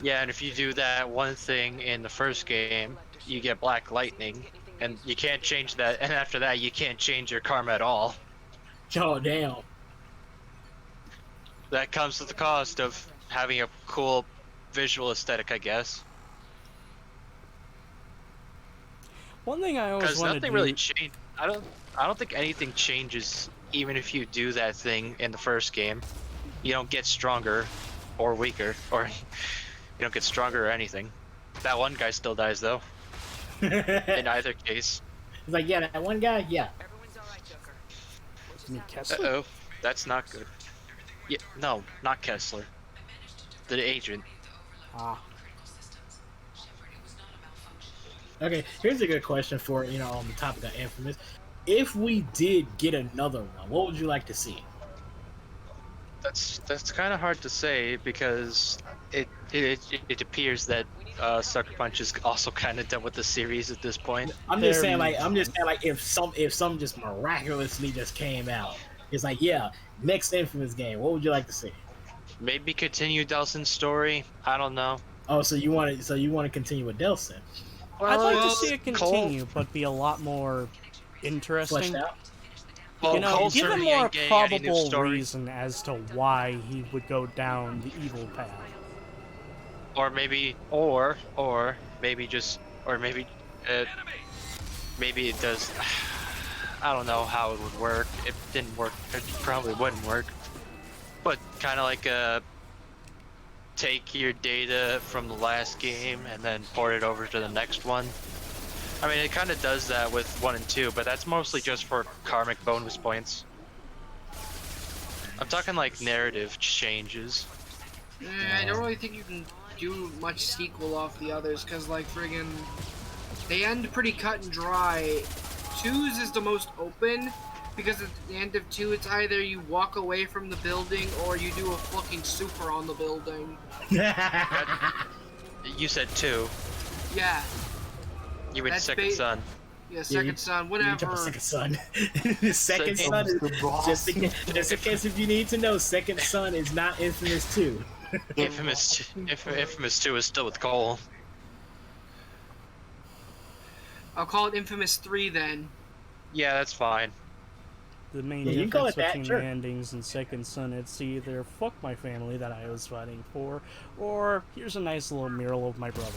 Yeah, and if you do that one thing in the first game, you get Black Lightning, and you can't change that. And after that, you can't change your karma at all. Oh damn. That comes with the cost of having a cool visual aesthetic, I guess. One thing I always Because want to nothing do. really changed. I don't think anything changes even if you do that thing in the first game. You don't get stronger or weaker, or you don't get stronger or anything. That one guy still dies though. In either case. It's like, yeah, that one guy, yeah. You mean Kessler? Uh-oh, that's not good. Yeah, no, not Kessler. The agent. Ah. Okay, here's a good question for, on the topic of Infamous. If we did get another one, what would you like to see? That's kind of hard to say because it appears that Sucker Punch is also kind of done with the series at this point. I'm just saying, like, if some just miraculously just came out, it's like, yeah, next Infamous game, what would you like to see? Maybe continue Delson's story. I don't know. Oh, so you want to continue with Delson? I'd like Well, to see it continue, but be a lot more interesting. Fleshed out? Well, Cole's give a certainly more ain't getting any new probable story. reason as to why he would go down the evil path. Or maybe, maybe it does. I don't know how it would work. It didn't work. It probably wouldn't work. But kind of like take your data from the last game and then port it over to the next one. I mean, it kind of does that with 1 and 2, but that's mostly just for karmic bonus points. I'm talking like narrative changes. I don't really think you can do much sequel off the others, because, like, friggin' they end pretty cut and dry. 2's is the most open, because at the end of 2, it's either you walk away from the building or you do a fucking super on the building. You said 2. Yeah. You mean That's Second Son. Yeah, Second Son, whatever. Second Son. Second Son is just in case if you need to know, Second Son is not Infamous 2. Infamous 2 is still with Cole. I'll call it Infamous 3 then. Yeah, that's fine. The main Yeah, you can call difference it that, between sure. the endings and Second Son, it's either fuck my family that I was fighting for, or here's a nice little mural of my brother.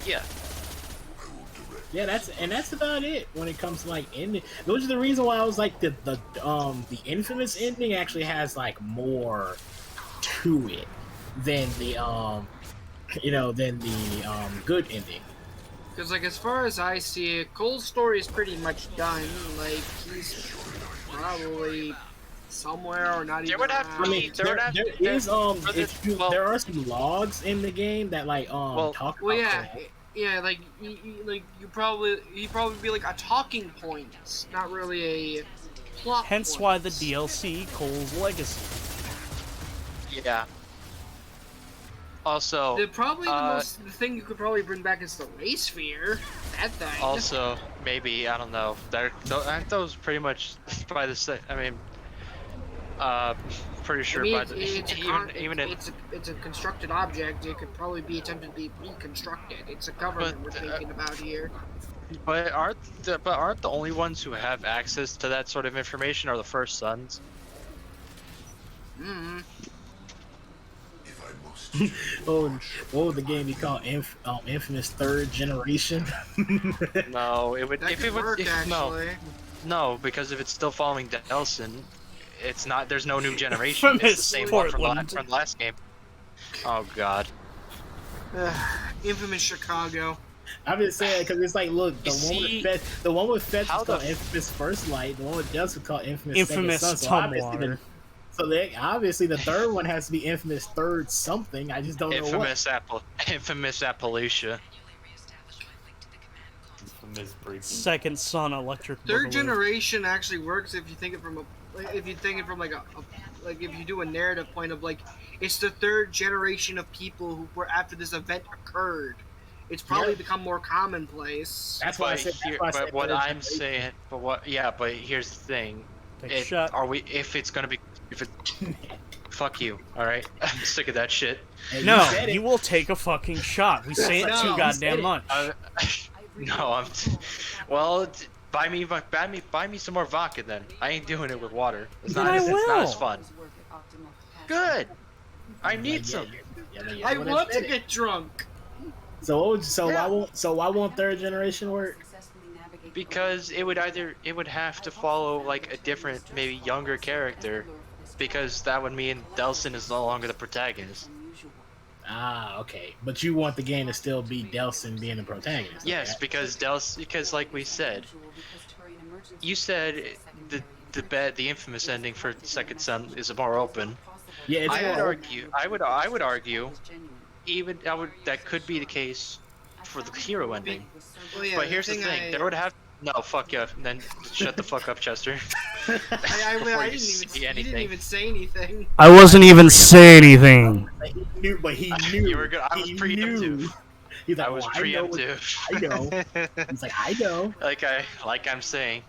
Yeah. Yeah, that's about it when it comes to like ending. Those are the reason why I was like the Infamous ending actually has like more to it than the good ending. Because, like, as far as I see it, Cole's story is pretty much done. Like, he's probably somewhere or not even. There would have to I mean, there would have there to- is for the- if you, well- there are some logs in the game that like talk Well, about yeah, Cole. yeah. Like, he'd probably be like a talking point, not really a plot. Hence point. why the DLC Cole's Legacy. Yeah. Also, the thing you could probably bring back is the ray sphere. That thing. also maybe I don't know. Aren't those pretty much by the same? I mean, pretty sure by the it's a constructed object. It could probably be attempted to be reconstructed. It's a government we're thinking about here. But aren't the only ones who have access to that sort of information are the First Sons? Hmm. Oh, what would the game be called? Infamous Third Generation? No, it would. That If could it would, work, actually. no, because if it's still following Delsin, it's not. There's no new generation. It's the Infamous same one from Portland. the last game. Oh God. Infamous Chicago. I'm just saying because it's like, look, the one with Fetch is how called the- Infamous First Light. The one with Delta is called Infamous Infamous Second Son. Tumblr. Obviously the third one has to be Infamous Third something. I just don't know what. Infamous Appalachia. Second Son Electric Third Boogaloo. generation actually works if you think it from if you do a narrative point of like it's the third generation of people who were after this event occurred. It's probably become more commonplace. That's why I said. But what I'm saying, but here's the thing. Take a shot. Fuck you, alright? I'm sick of that shit. Hey, No, said it. you will take a fucking shot. We say it No, too you goddamn said it. much. Buy me some more vodka then. I ain't doing it with water. It's Then not, I it's not will. as fun. Good. I need some. I want to get drunk. So why won't third generation work? Because it would have to follow like a different, maybe younger character, because that would mean Delsin is no longer the protagonist. Ah, okay. But you want the game to still be Delsin being the protagonist. Yes, okay? because like we said, you said the infamous ending for Second Son is more open. Yeah, it's I would argue that could be the case for the hero ending. Well, yeah, But here's the thing, there would have no fuck you. Then shut the fuck up, Chester. I didn't even say anything. I wasn't even saying anything. He knew, but he knew. You were good. I was preemptive. He's like, I was preemptive. I know. He's like, I know. Like I'm saying,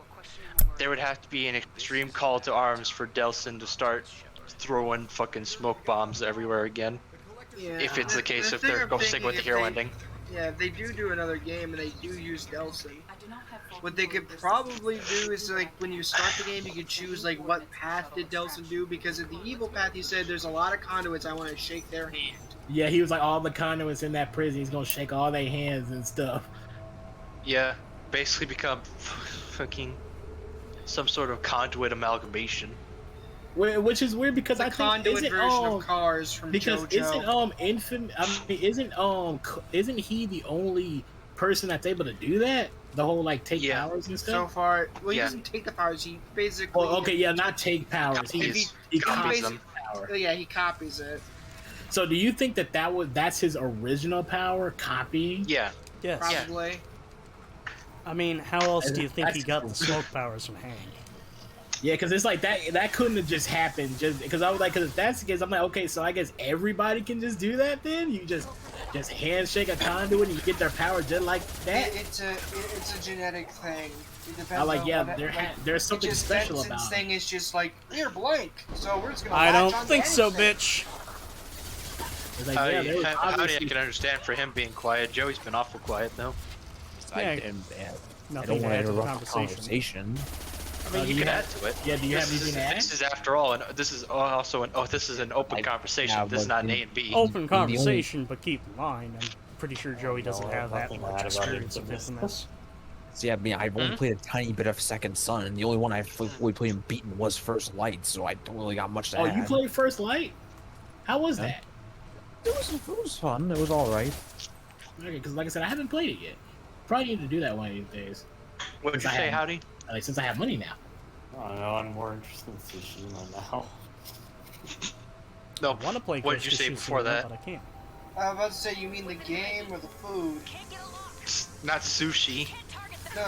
there would have to be an extreme call to arms for Delsin to start throwing fucking smoke bombs everywhere again. Yeah, If it's the case, if they're I'm going to stick thinking with the if hero they- ending. Yeah, if they do another game and they do use Delsin, what they could probably do is like when you start the game, you could choose like what path did Delsin do, because in the evil path he said there's a lot of conduits, I want to shake their hand. Yeah, he was like, all the conduits in that prison, he's gonna shake all their hands and stuff. Yeah, basically become fucking some sort of conduit amalgamation. Which is weird because The I think conduit isn't version of Cars from because JoJo. isn't he the only person that's able to do that? The whole like take Yeah. powers and So stuff. far, well, he Yeah. doesn't take the powers. He basically. Well, okay, yeah, not take powers. He copies them. power. Yeah, he copies it. So do you think that's his original power? Copying? Yeah. Yes. Probably. I mean, how else do you think he That's got cool. the smoke powers from Hank? Yeah, because it's like that couldn't have just happened just because I was like, because if that's the case, I'm like, okay, so I guess everybody can just do that then? You just handshake a conduit and you get their power just like that? It's a genetic thing. It depends I like, on yeah, what there's something special Benson's about it. thing is just like, you're blank, so we're just gonna I latch don't on think to so, anything. bitch. It's like, yeah, there was Howdy, I obviously- can understand for him being quiet. Joey's been awful quiet though. I Yeah. don't Nothing want to to add to the interrupt the conversation. conversation. I mean, do you you can have- add to it. Yeah, do you have anything to add? This is after all, and this is also this is an open conversation. yeah, This is but not an in- A and B. Open only- conversation, but keep in mind, I'm pretty sure Joey doesn't No, have that nothing to much add about experience of Infamous. Infamous. See, I mean, I've only played a tiny bit of Second Son, and the only one I've fully played and beaten was First Light, so I don't really got much to Oh, add. you played First Light? How was Yeah. that? It was fun. It was all right. Okay, because like I said, I haven't played it yet. Probably need to do that one of these days. What did you I say, have- Howdy? Like since I have money now. I don't know, I'm more interested in Tsushima now. No. I want to play What did you Ghost of say before Tsushima, that? but I can't. I was about to say, you mean the game or the food? Not sushi. No,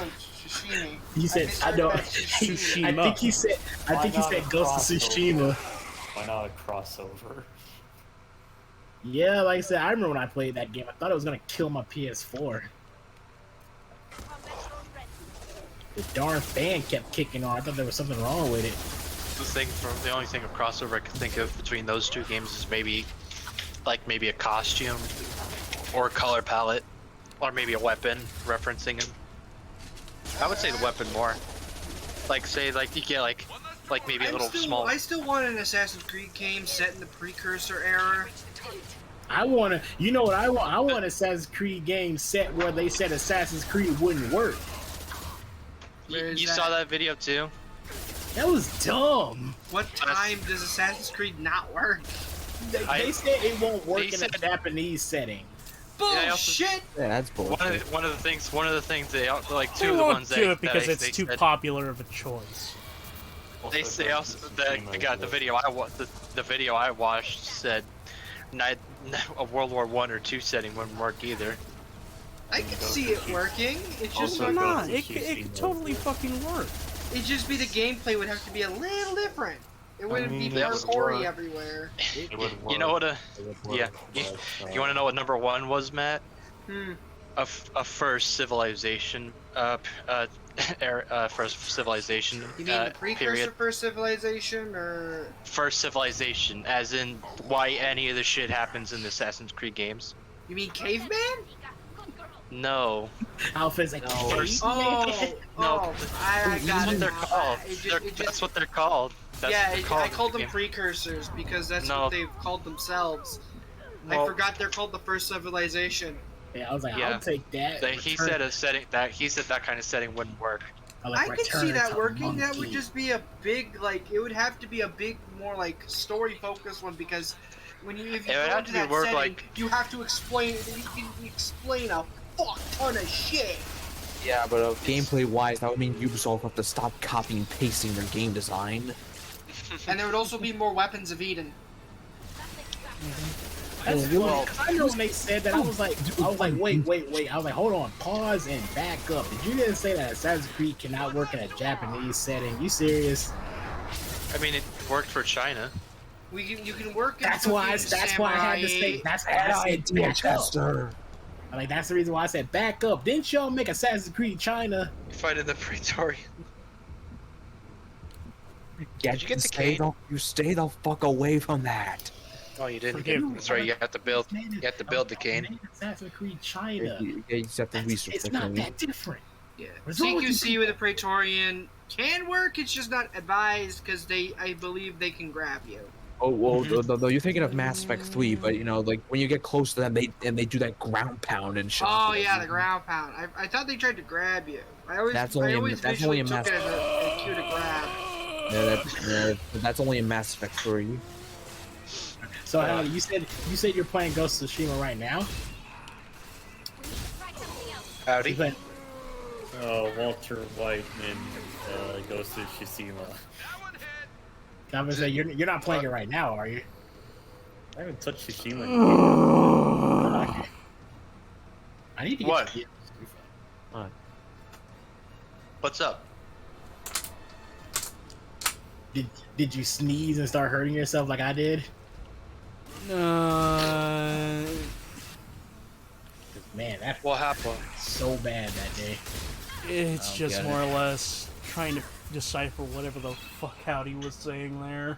sashimi. He said, I I know. misheard I that think he said. I Why think he not said a Ghost of crossover? Tsushima. Why not a crossover? Yeah, like I said, I remember when I played that game. I thought it was gonna kill my PS4. The darn fan kept kicking on. I thought there was something wrong with it. The only thing of crossover I could think of between those two games is maybe a costume or a color palette or maybe a weapon referencing him. I would say the weapon more. Like say like you get like maybe a little small. I still want an Assassin's Creed game set in the precursor era. I wanna, you know what I want? I want an Assassin's Creed game set where they said Assassin's Creed wouldn't work. You saw that video too? That was dumb. What time does Assassin's Creed not work? They said it won't work in a Japanese setting. Bullshit! Yeah, that's bullshit. One of the things they like They two of the won't ones do they it because they it's too said- popular of a choice. They say also that the video I watched said a World War I or II setting wouldn't work either. I can see it working. It's just Also not. It could totally fucking work. It'd just be the gameplay would have to be a little different. It wouldn't be parkour everywhere. You know what you want to know what number 1 was, Matt? A first civilization first civilization You mean the precursor period. for civilization, or First civilization, as in why any of the shit happens in the Assassin's Creed games. you mean caveman? No. Alpha's like, I got That's what it. they're called. That's what they're called. That's Yeah, what they're called I in called the them game. precursors because that's No. what they've called themselves. I Well- forgot they're called the first civilization. Yeah, I was like, Yeah. I'll take that. He said that kind of setting wouldn't work. I could see that working. That would just be a big, like, it would have to be a big, more like story focused one, because if you It would go have into to be that work setting, like- you have to explain. You can explain a fuck ton of shit. Yeah, but gameplay wise, that would mean Ubisoft would have to stop copying and pasting their game design. And there would also be more weapons of Eden. That's funny, 'cause I know when they said that, I was like, wait. I was like, hold on, pause and back up. Did you just say that Assassin's Creed cannot work in a Japanese setting? You serious? I mean, it worked for China. You can work. That's why I had to say. That's why I said back up. Like that's the reason why I said back up. Didn't y'all make Assassin's Creed China? You fight in the Praetorian. Yeah, Did you get the stay cane? You stay the fuck away from that. Oh, you didn't. Forgive me. That's right. You have to build the cane. Assassin's Creed China. You just have to research It's the not cane. that different. Yeah. What's wrong with CQC with a Praetorian can work. It's just not advised because I believe they can grab you. Oh well, no, you're thinking of Mass Effect 3, but you know, like when you get close to them, they do that ground pound and shit. Oh yeah, the ground pound. I thought they tried to grab you. I always That's only visually in took Mass it as a cue to grab. That's only in Mass Effect 3. So you said you're playing Ghost of Tsushima right now? Howdy. But Walter White in Ghost of Tsushima. I'm gonna say you're not playing it right now, are you? I haven't touched Tsushima. I need to get What? you- What's up? Did you sneeze and start hurting yourself like I did? Man, that What happened? so bad that day. It's I don't just get it. more or less trying to decipher whatever the fuck Howdy was saying there.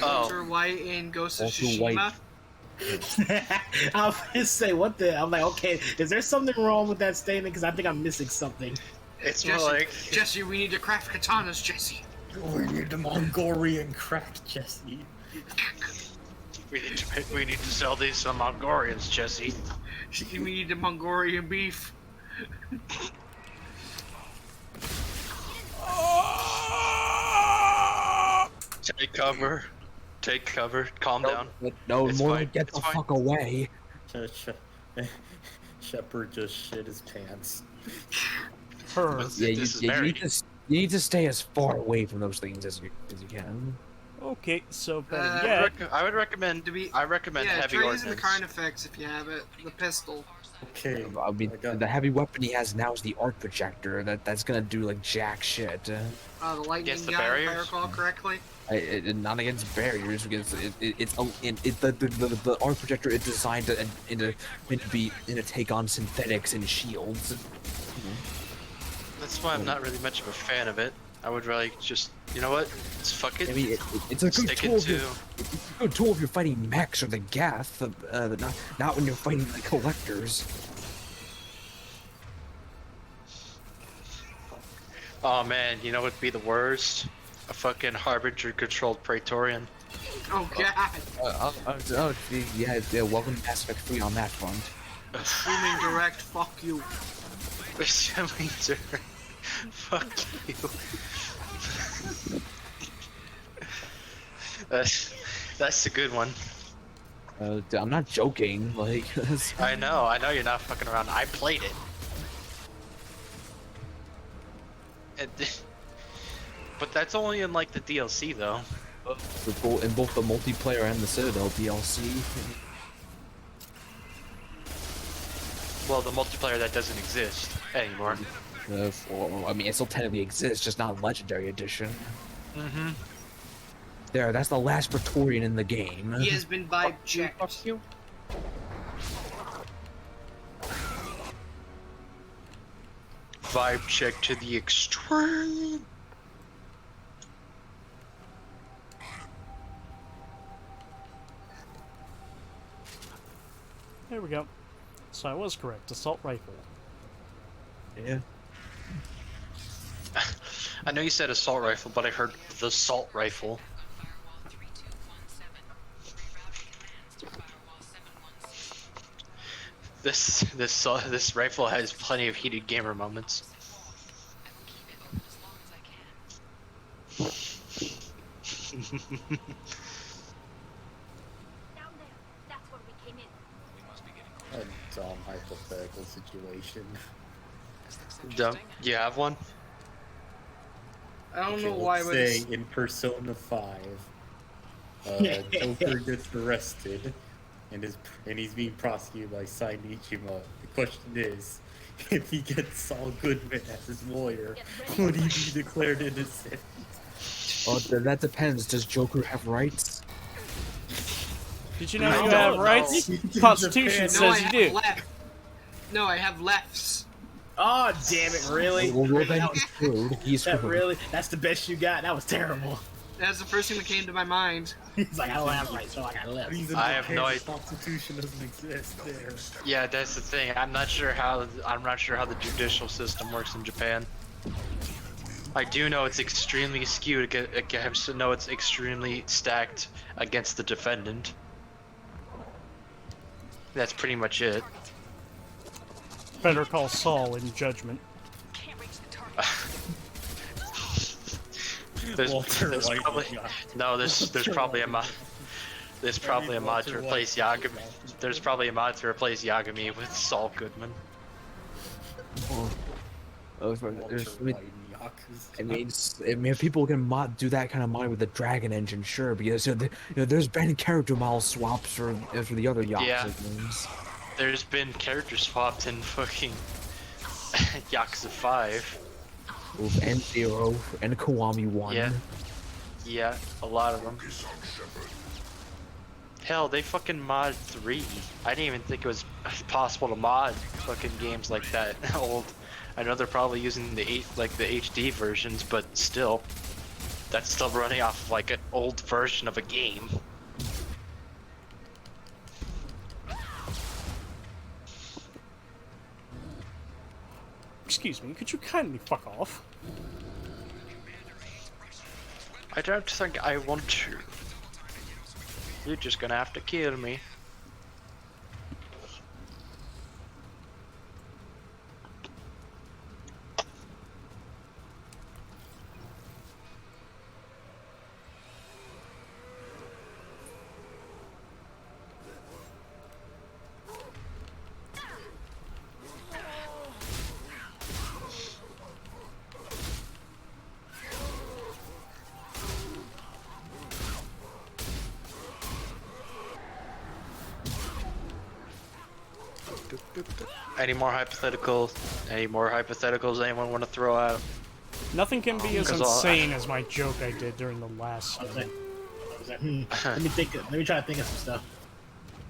Walter White in Ghost of Walter Tsushima. White. I was gonna say what the? I'm like, okay, is there something wrong with that statement? Because I think I'm missing something. It's more Jesse, like Jesse, we need to craft katanas, Jesse. We need the Mongolian crack, Jesse. we need to sell these to the Mongolians, Jesse. We need the Mongolian beef. Take cover. Take cover. Calm down. No, It's more fine. get It's the fine. fuck away. Shepard just shit his pants. Her. Yeah, This is you Mary. need to stay as far away from those things as you can. Okay, so better Uh, yet, I would recommend. I recommend Yeah, heavy try using the ordnance. Carnifex if you have it. The pistol. Okay. I mean, the heavy weapon he has now is the arc projector. That's gonna do like jack shit. The lightning Against the gun, if I barriers? recall correctly. Not against barriers, because the arc projector is designed to take on synthetics and shields. That's why I'm not really much of a fan of it. I would really just, you know what? Just fuck it. I mean, it's a good Stick tool. it to. It's a good tool if you're fighting mechs or the Geth, not when you're fighting the collectors. Oh man, you know what'd be the worst? A fucking Harbinger-controlled Praetorian. Oh god. Yeah, welcome to Mass Effect 3 on that front. Streaming direct, fuck you. Assuming fuck you. That's a good one. I'm not joking, like... I know you're not fucking around. I played it. But that's only in like the DLC though. In both the multiplayer and the Citadel DLC. Well, the multiplayer that doesn't exist anymore. I mean, it still technically exists, just not Legendary Edition. Mm-hmm. There, that's the last Praetorian in the game. He has been vibe checked. Fuck you. Vibe check to the extreme. there we go. So I was correct. Assault rifle. Yeah. I know you said assault rifle, but I heard the assault rifle. This rifle has plenty of heated gamer moments. A dumb hypothetical situation. Dumb. You have one? I don't know Okay, why, let's but say it's... in Persona 5, Joker gets arrested and he's being prosecuted by Sai Nichima. The question is, if he gets Saul Goodman as his lawyer, would he be declared innocent? Well, that depends. Does Joker have rights? Did you know No, you have no. rights? He's Constitution a fan. No, I says you have do. left. No, I have lefts. Oh damn it! Really? Well, then he's screwed. He's That screwed. really? That's the best you got? That was terrible. That's the first thing that came to my mind. He's like, I don't have rights, so I got left. Reason I have why no the idea. Constitution doesn't exist there. Yeah, that's the thing. I'm not sure how the judicial system works in Japan. I do know it's extremely skewed. I have to know it's extremely stacked against the defendant. That's pretty much it. Better call Saul in judgment. There's White probably no. There's probably a mod. There's probably a mod to replace Yagami. There's probably a mod to replace Yagami with Saul Goodman. I mean, if people can do that kind of mod with the Dragon Engine, sure, because there's been character model swaps for the other Yakuza Yeah. games. There's been character swapped in fucking Yakuza 5. With N0 and Kiwami 1. Yeah, a lot of them. Hell, they fucking mod 3. I didn't even think it was possible to mod fucking games like that old. I know they're probably using the HD versions, but still, that's still running off of like an old version of a game. Excuse me, could you kindly fuck off? I don't think I want to. You're just gonna have to kill me. Any more hypotheticals? Any more hypotheticals anyone want to throw out? Nothing can be as 'Cause I'll- insane as my joke I did during the last I was one. like, let me think. Let me try to think of some stuff.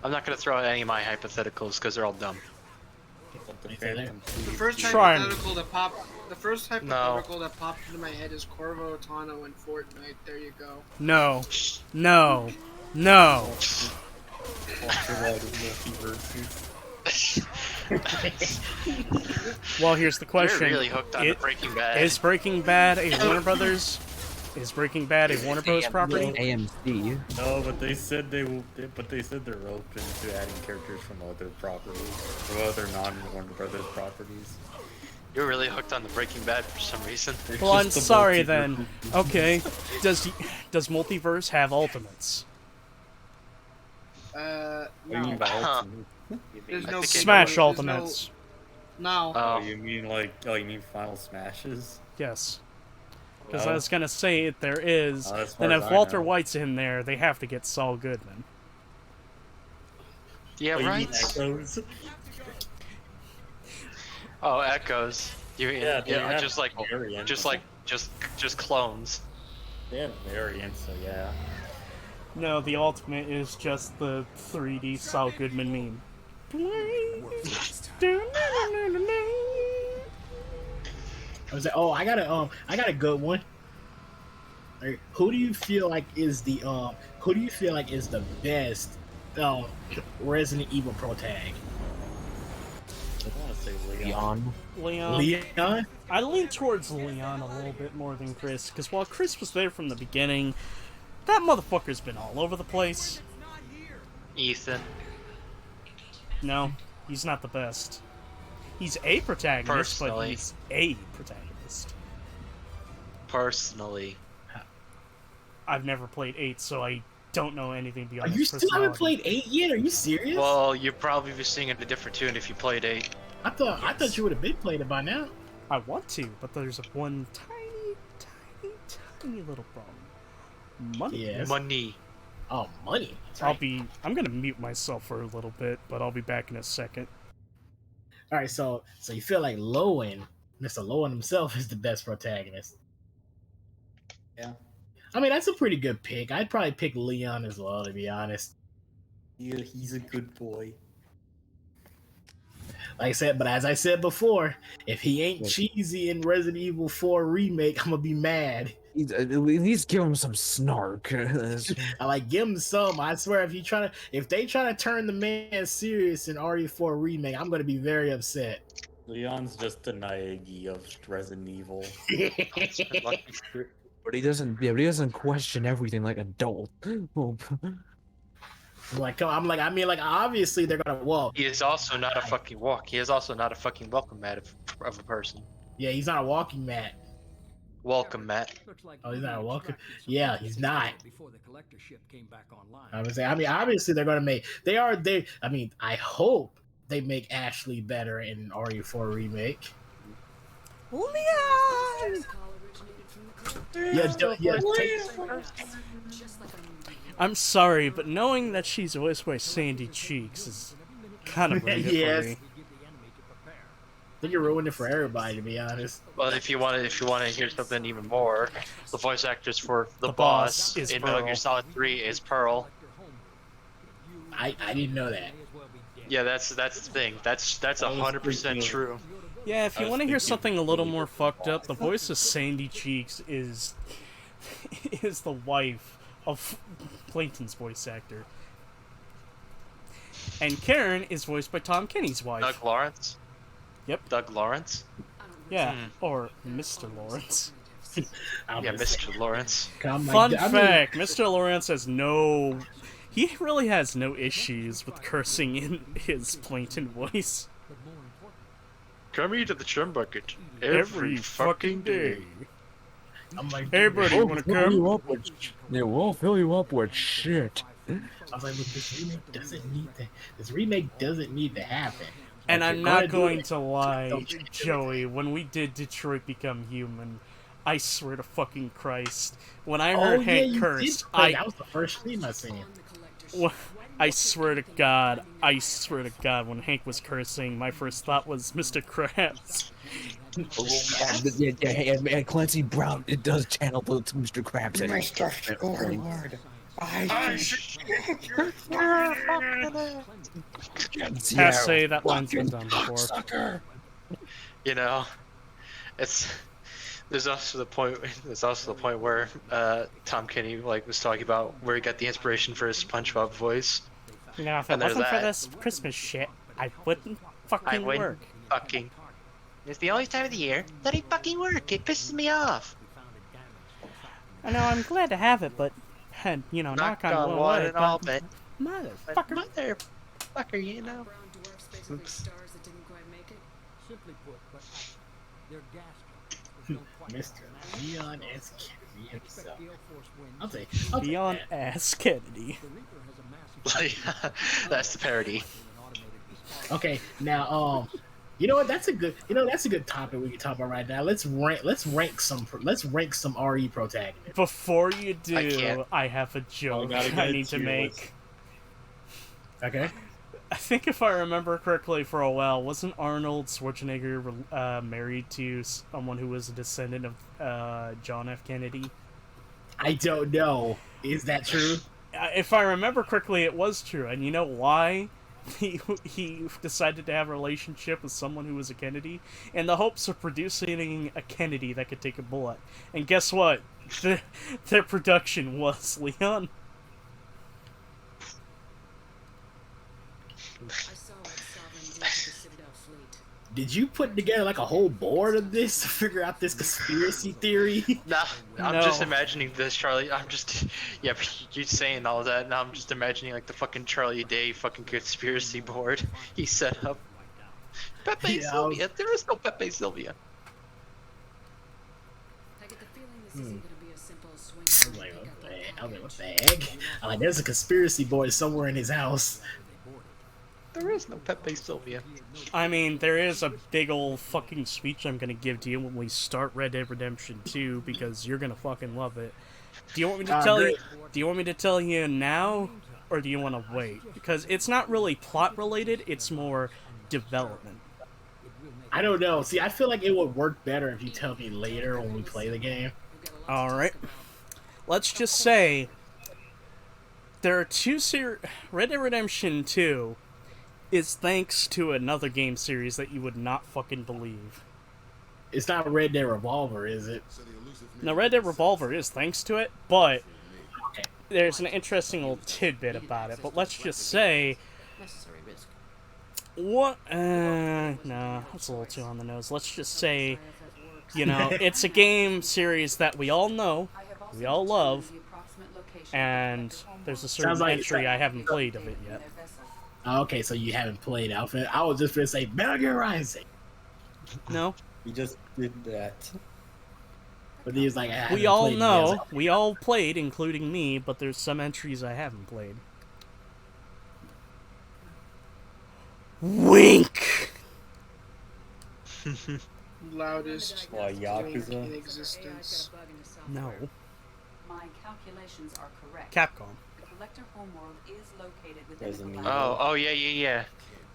I'm not gonna throw out any of my hypotheticals because they're all dumb. The first Try 'em. hypothetical that popped into my head is Corvo Tano in Fortnite. There you go. No. No. No. Well, here's the question. You're really hooked on Breaking Bad. Is Breaking Bad a Warner Brothers? Is Breaking Bad a Warner Bros. property? AMC. No, but they said they're open to adding characters from other properties, or other non-Warner Brothers properties. You're really hooked on the Breaking Bad for some reason. Well, I'm sorry then. Okay. Does Multiverse have ultimates? No. What do you mean by ultimate? There's no Smash there's no- ultimates. No. Oh, you mean you mean Final Smashes? Yes. Because Oh. I was gonna say if there is, as far then as if I Walter know. White's in there, they have to get Saul Goodman. Yeah, Oh, you right. mean Echoes? Oh, Echoes. You mean Yeah, they have just like variants. just clones. They have variants, so yeah. No, the ultimate is just the 3D Saul Goodman meme. I was like, oh, I got a good one. Like, who do you feel like is the best Resident Evil pro tag? I want to say Leon. Leon? I lean towards Leon a little bit more than Chris, because while Chris was there from the beginning, that motherfucker's been all over the place. Ethan. No, he's not the best. He's a protagonist, but Personally. he's a protagonist. Personally. I've never played 8, so I don't know anything Are beyond you his still haven't personality. played 8 yet? Are you serious? Well, you'd probably be singing a different tune if you played 8. I thought you would have been playing it by now. I want to, but there's one tiny little problem. Money. Yes. Money. Oh, money. That's I'm right. gonna mute myself for a little bit, but I'll be back in a second. All right, so you feel like Lowen, Mr. Lowen himself, is the best protagonist. Yeah. I mean, that's a pretty good pick. I'd probably pick Leon as well, to be honest. Yeah, he's a good boy. Like I said, but as I said before, if he ain't cheesy in Resident Evil 4 remake, I'm gonna be mad. At least give him some snark. I like give him some. I swear, if they try to turn the man serious in RE4 remake, I'm gonna be very upset. Leon's just a Naegi of Resident Evil. But he doesn't question everything like adult. Obviously they're gonna walk. He is also not a fucking walk. He is also not a fucking welcome mat of a person. Yeah, he's not a walking mat. Welcome mat. Oh, he's not a walking. Yeah, he's not. Before the collector ship came back online. I would say. I mean, obviously they're gonna make. I mean, I hope they make Ashley better in RE4 remake. Leon! Yeah. I'm sorry, but knowing that she's voiced by Sandy Cheeks is kind of ruined it Yes. for me. I think you ruined it for everybody, to be honest. Well, if you want to hear something even more, the voice actress for the boss boss is in Pearl. Metal Gear Solid 3 is Pearl. I didn't know that. Yeah, that's the thing. That's 100% true. Yeah, if you want to hear something a little more fucked up, the voice of Sandy Cheeks is the wife of Plankton's voice actor. And Karen is voiced by Tom Kenny's wife. Doug Lawrence? Yep. Doug Lawrence? Yeah, or Mr. Lawrence. Yeah, Mr. Lawrence. Fun fact, Mr. Lawrence has no... He really has no issues with cursing in his Plankton voice. Coming to the chum bucket every fucking day. I'm like, Hey, buddy, you wanna come? We'll fill you up with shit. I was like, look, this remake doesn't need to happen. And If I'm you're not gonna do going it, to lie, don't change Joey, when we did Detroit Become Human, I swear to fucking Christ, when I Oh heard yeah, Hank you curse, did play. That was the first stream I seen. I swear to God, when Hank was cursing, my first thought was Mr. Krabs. Yeah, Clancy Brown, it does channel to Mr. Krabs. Mr. Squidward, I Has to say that line's been done before. Sucker. You know, it's there's also the point where Tom Kenny like was talking about where he got the inspiration for his SpongeBob voice. You know, if it And there's wasn't for that. this Christmas shit, I wouldn't fucking I wouldn't work. fucking. It's the only time of the year that I fucking work. It pisses me off. I know, I'm glad to have it, but, you know, knock on wood wood, and all, but motherfucker. Motherfucker, you know. Brown dwarfs, basically Oops. stars that didn't quite make it. Simply put, but they're gas giants. Mr. Leon S. Kennedy himself. I'll take Beyond that. ass Kennedy. That's the parody. Okay, now you know what? That's a good topic we can talk about right now. Let's rank some RE protagonists. Before you I do, can't. I have a joke gotta I get need to to make. Okay. I think if I remember correctly, for a while, wasn't Arnold Schwarzenegger married to someone who was a descendant of John F. Kennedy? I don't know. Is that true? If I remember correctly, it was true. And you know why he decided to have a relationship with someone who was a Kennedy? In the hopes of producing a Kennedy that could take a bullet. And guess what? Their production was Leon. I saw what Sovereign did to the Citadel fleet. Did you put together like a whole board of this to figure out this conspiracy theory? Nah, I'm No. just imagining this, Charlie. Yeah, but you're saying all that, and I'm just imagining like the fucking Charlie Day fucking conspiracy board he set up. Pepe Yeah, Sylvia, there is no Pepe Sylvia. I get the feeling this isn't going to be a simple swing. I was like, what the heck? I'm like, there's a conspiracy board somewhere in his house. There is no Pepe Sylvia. I mean, there is a big old fucking speech I'm gonna give to you when we start Red Dead Redemption 2 because you're gonna fucking love it. Do you want me to tell you? Do you want me to tell you now, or do you want to wait? Because it's not really plot related; it's more development. I don't know. See, I feel like it would work better if you tell me later when we play the game. All right. Let's just say there are two Red Dead Redemption 2 is thanks to another game series that you would not fucking believe. It's not Red Dead Revolver, is it? Now, Red Dead Revolver is thanks to it, but there's an interesting little tidbit about it. But let's just say, Necessary risk. what? No, that's a little too on the nose. Let's just say, you know, it's a game series that we all know, we all love, and there's a certain Sounds like- entry I haven't played of it yet. Okay, so you haven't played Alpha. I was just gonna say Metal Gear Rising, No, We just did that. but he was like, I haven't we all played it. I was know, like, we all played, including me, but there's some entries I haven't played. Wink! Loudest Why, wink Yakuza? in existence. No. My calculations are correct. Capcom. The collector homeworld is located within Doesn't the mean- galactic. Oh yeah.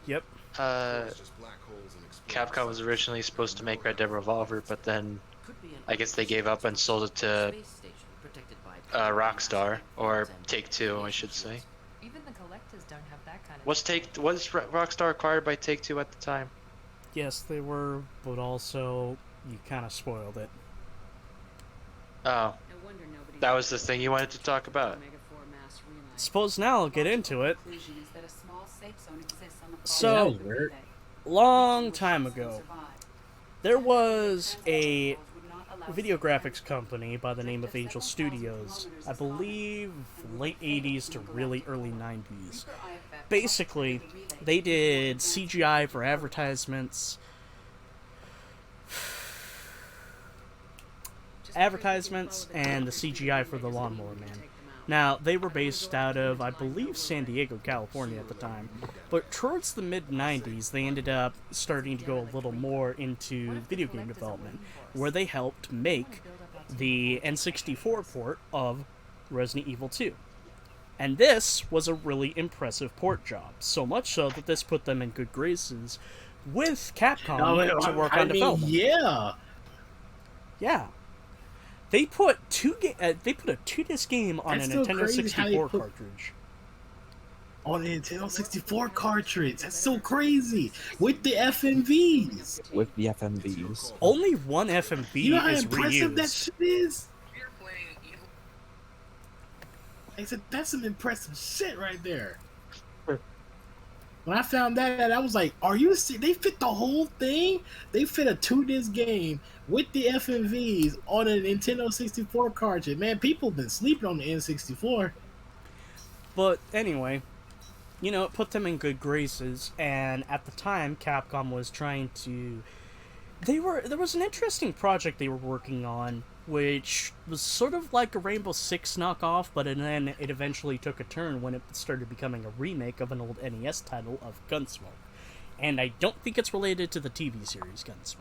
Yep. Capcom was originally supposed to make Red Dead Revolver, but then Could be an I guess they gave up and sold it to space station protected by Rockstar, or Take-Two, I should say. Even the collectors don't have that kind of. Was Rockstar acquired by Take-Two at the time? Yes, they were, but also you kind of spoiled it. Oh, No wonder nobody. that was the thing you wanted to talk about. Omega 4 mass relay. Suppose now I'll get into it. conclusion is that a small safe zone exists on the far So- that was weird. Long time ago, there was a video graphics company by the name of Angel Studios. I believe late 80s to really early 90s. Basically, they did CGI for advertisements. And the CGI for the Lawnmower Man. Now, they were based out of, I believe, San Diego, California at the time. But towards the mid-90s, they ended up starting to go a little more into video game development, where they helped make the N64 port of Resident Evil 2. And this was a really impressive port job, so much so that this put them in good graces with Capcom to work on development. Yeah. Yeah. They put a 2-disc game on That's a so Nintendo crazy how they 64 put- cartridge. On the Nintendo 64 cartridge. That's so crazy. With the FMVs. With the FMVs. Only one FMV You know how is impressive reused. that shit is? I said, that's some impressive shit right there. When I found that, I was like, are you serious? They fit the whole thing? They fit a 2-disc game with the FMVs on a Nintendo 64 cartridge. Man, people have been sleeping on the N64. But anyway, it put them in good graces, and at the time, Capcom was trying to... There was an interesting project they were working on, which was sort of like a Rainbow Six knockoff, but then it eventually took a turn when it started becoming a remake of an old NES title of Gunsmoke. And I don't think it's related to the TV series Gunsmoke.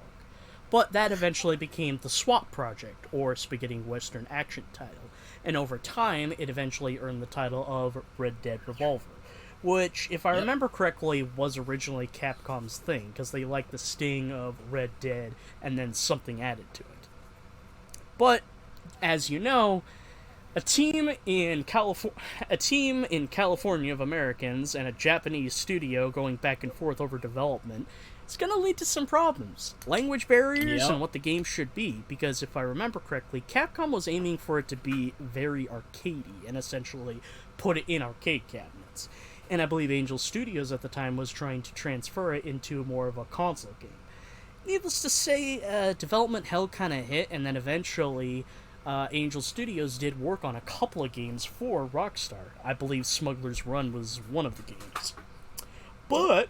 But that eventually became the SWAT Project, or Spaghetti Western Action title, and over time, it eventually earned the title of Red Dead Revolver, which, if I remember correctly, was originally Capcom's thing, because they liked the sting of Red Dead and then something added to it. But, as you know, a team in California of Americans and a Japanese studio going back and forth over development, it's going to lead to some problems. Language barriers and what the game should be, because if I remember correctly, Capcom was aiming for it to be very arcadey and essentially put it in arcade cabinets. And I believe Angel Studios at the time was trying to transfer it into more of a console game. Needless to say, development hell kind of hit, and then eventually Angel Studios did work on a couple of games for Rockstar. I believe Smuggler's Run was one of the games. But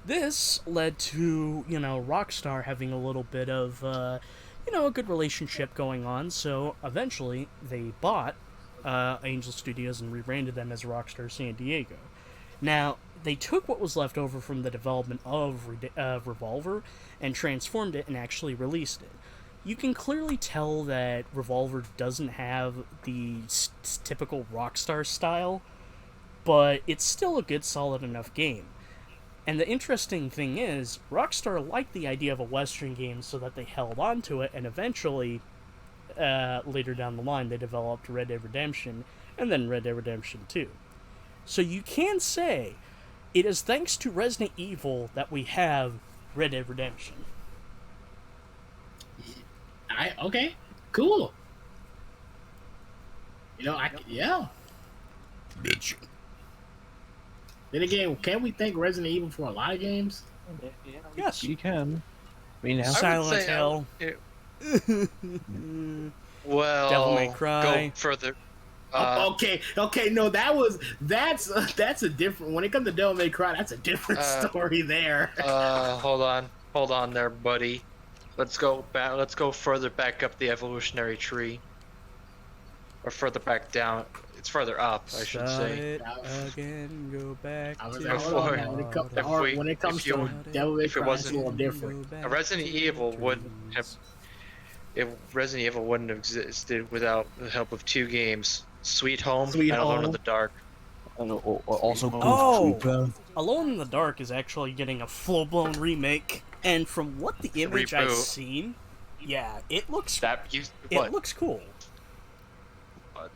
this led to, Rockstar having a little bit of, a good relationship going on, so eventually they bought Angel Studios and rebranded them as Rockstar San Diego. Now, they took what was left over from the development of Revolver and transformed it and actually released it. You can clearly tell that Revolver doesn't have the typical Rockstar style, but it's still a good, solid enough game. And the interesting thing is, Rockstar liked the idea of a Western game so that they held on to it, and eventually, later down the line, they developed Red Dead Redemption, and then Red Dead Redemption 2. So you can say, it is thanks to Resident Evil that we have Red Dead Redemption. Okay, cool. Yeah. Bitch. Then again, can we thank Resident Evil for a lot of games? Yes, you can. I mean, Silent Hill. Well, Devil May Cry. Go further. Okay, no, that's a different. When it comes to Devil May Cry, that's a different story there. Hold on there, buddy. Let's go back. Let's go further back up the evolutionary tree, or further back down. It's further up, I should say. Again, go back. When it comes to Devil May Cry, it's a little different. Resident Evil wouldn't have. Resident Evil wouldn't have existed without the help of two games: Sweet Home and Alone in the Dark. Also, Alone in the Dark is actually getting a full-blown remake, and from what the image I've seen, yeah, it looks it looks cool.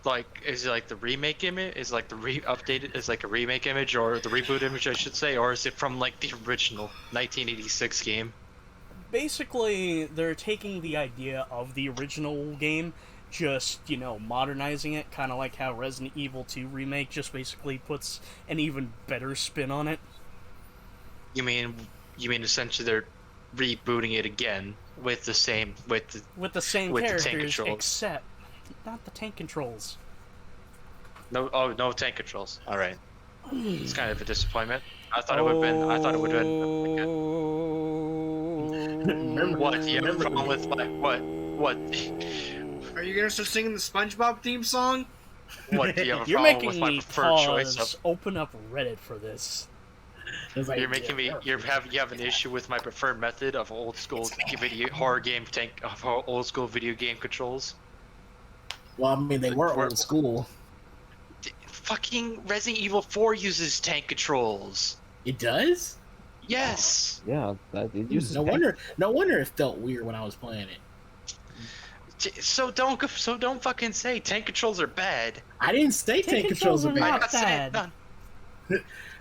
Like, is it like the remake image? Is like the updated? Is like a remake image or the reboot image, I should say, or is it from like the original 1986 game? Basically, they're taking the idea of the original game, just, modernizing it, kind of like how Resident Evil 2 Remake just basically puts an even better spin on it. You mean essentially they're rebooting it again with the same characters, except not the tank controls. No tank controls. All right, it's kind of a disappointment. I thought it would have been. I thought it would have been. What? You have a problem with what? Are you gonna start singing the SpongeBob theme song? What? Do you have a You're problem making with my me preferred choice pause. Open up Reddit for this. You're making me. You have an issue with my preferred method of old school old school video game controls. Well, I mean, they were old school. Fucking Resident Evil 4 uses tank controls. It does? Yes. Yeah, that it uses. No wonder. No wonder it felt weird when I was playing it. So don't fucking say tank controls are bad. I didn't say tank controls are bad. not bad.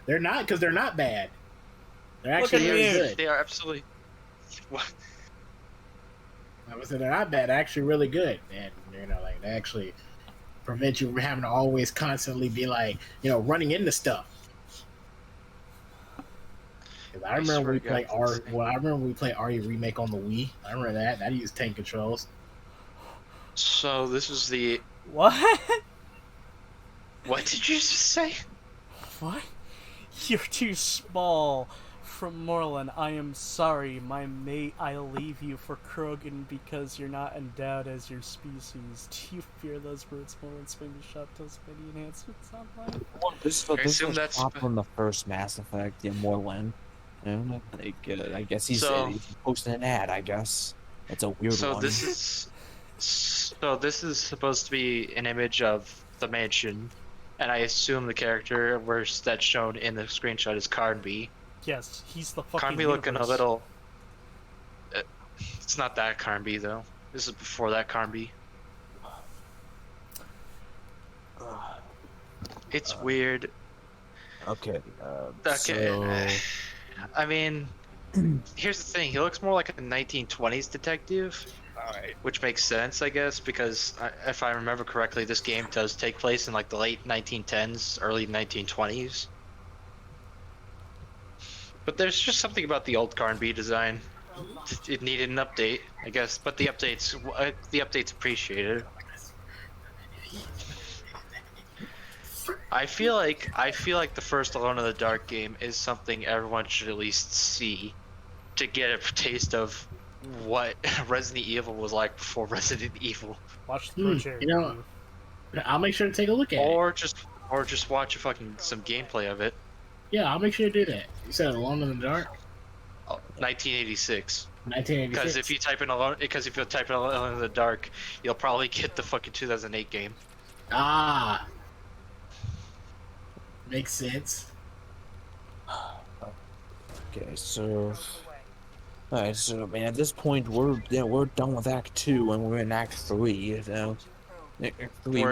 They're not, because they're not bad. They're Look actually at really you. good. They are absolutely. What? I was saying they're not bad. They're actually really good, and like they actually prevent you from having to always constantly be like, running into stuff. 'Cause I remember when we played RE Remake on the Wii. I remember that used tank controls. So this is the. What? What did you just say? What? You're too small. From Morlun, I am sorry, my mate. I'll leave you for Krogan because you're not endowed as your species. Do you fear those words more when Swing shot those many enhancements online? This assume was that's- top from the first Mass Effect, Morlun. I guess he's posting an ad. I guess it's a weird one. This is supposed to be an image of the mansion, and I assume the character that's shown in the screenshot is Carnby. Yes, he's the fucking Carnby looking a universe. little. It's not that Carnby though. This is before that Carnby. It's weird. Okay. Okay. I mean, here's the thing. He looks more like a 1920s detective. Alright. Which makes sense, I guess, because if I remember correctly, this game does take place in like the late 1910s, early 1920s. But there's just something about the old Carnby design. It needed an update, I guess, but the update's appreciated. I feel like the first Alone in the Dark game is something everyone should at least see to get a taste of what Resident Evil was like before Resident Evil. Watch the project. I'll make sure to take a look at it. Or just watch some gameplay of it. Yeah, I'll make sure to do that. You said Alone in the Dark? 1986. 1986. Because if you type in Alone in the Dark, you'll probably get the fucking 2008 game. Ah. Makes sense. Okay, so. Alright, so man, at this point we're done with Act 2 and we're in Act 3. So, Act 3,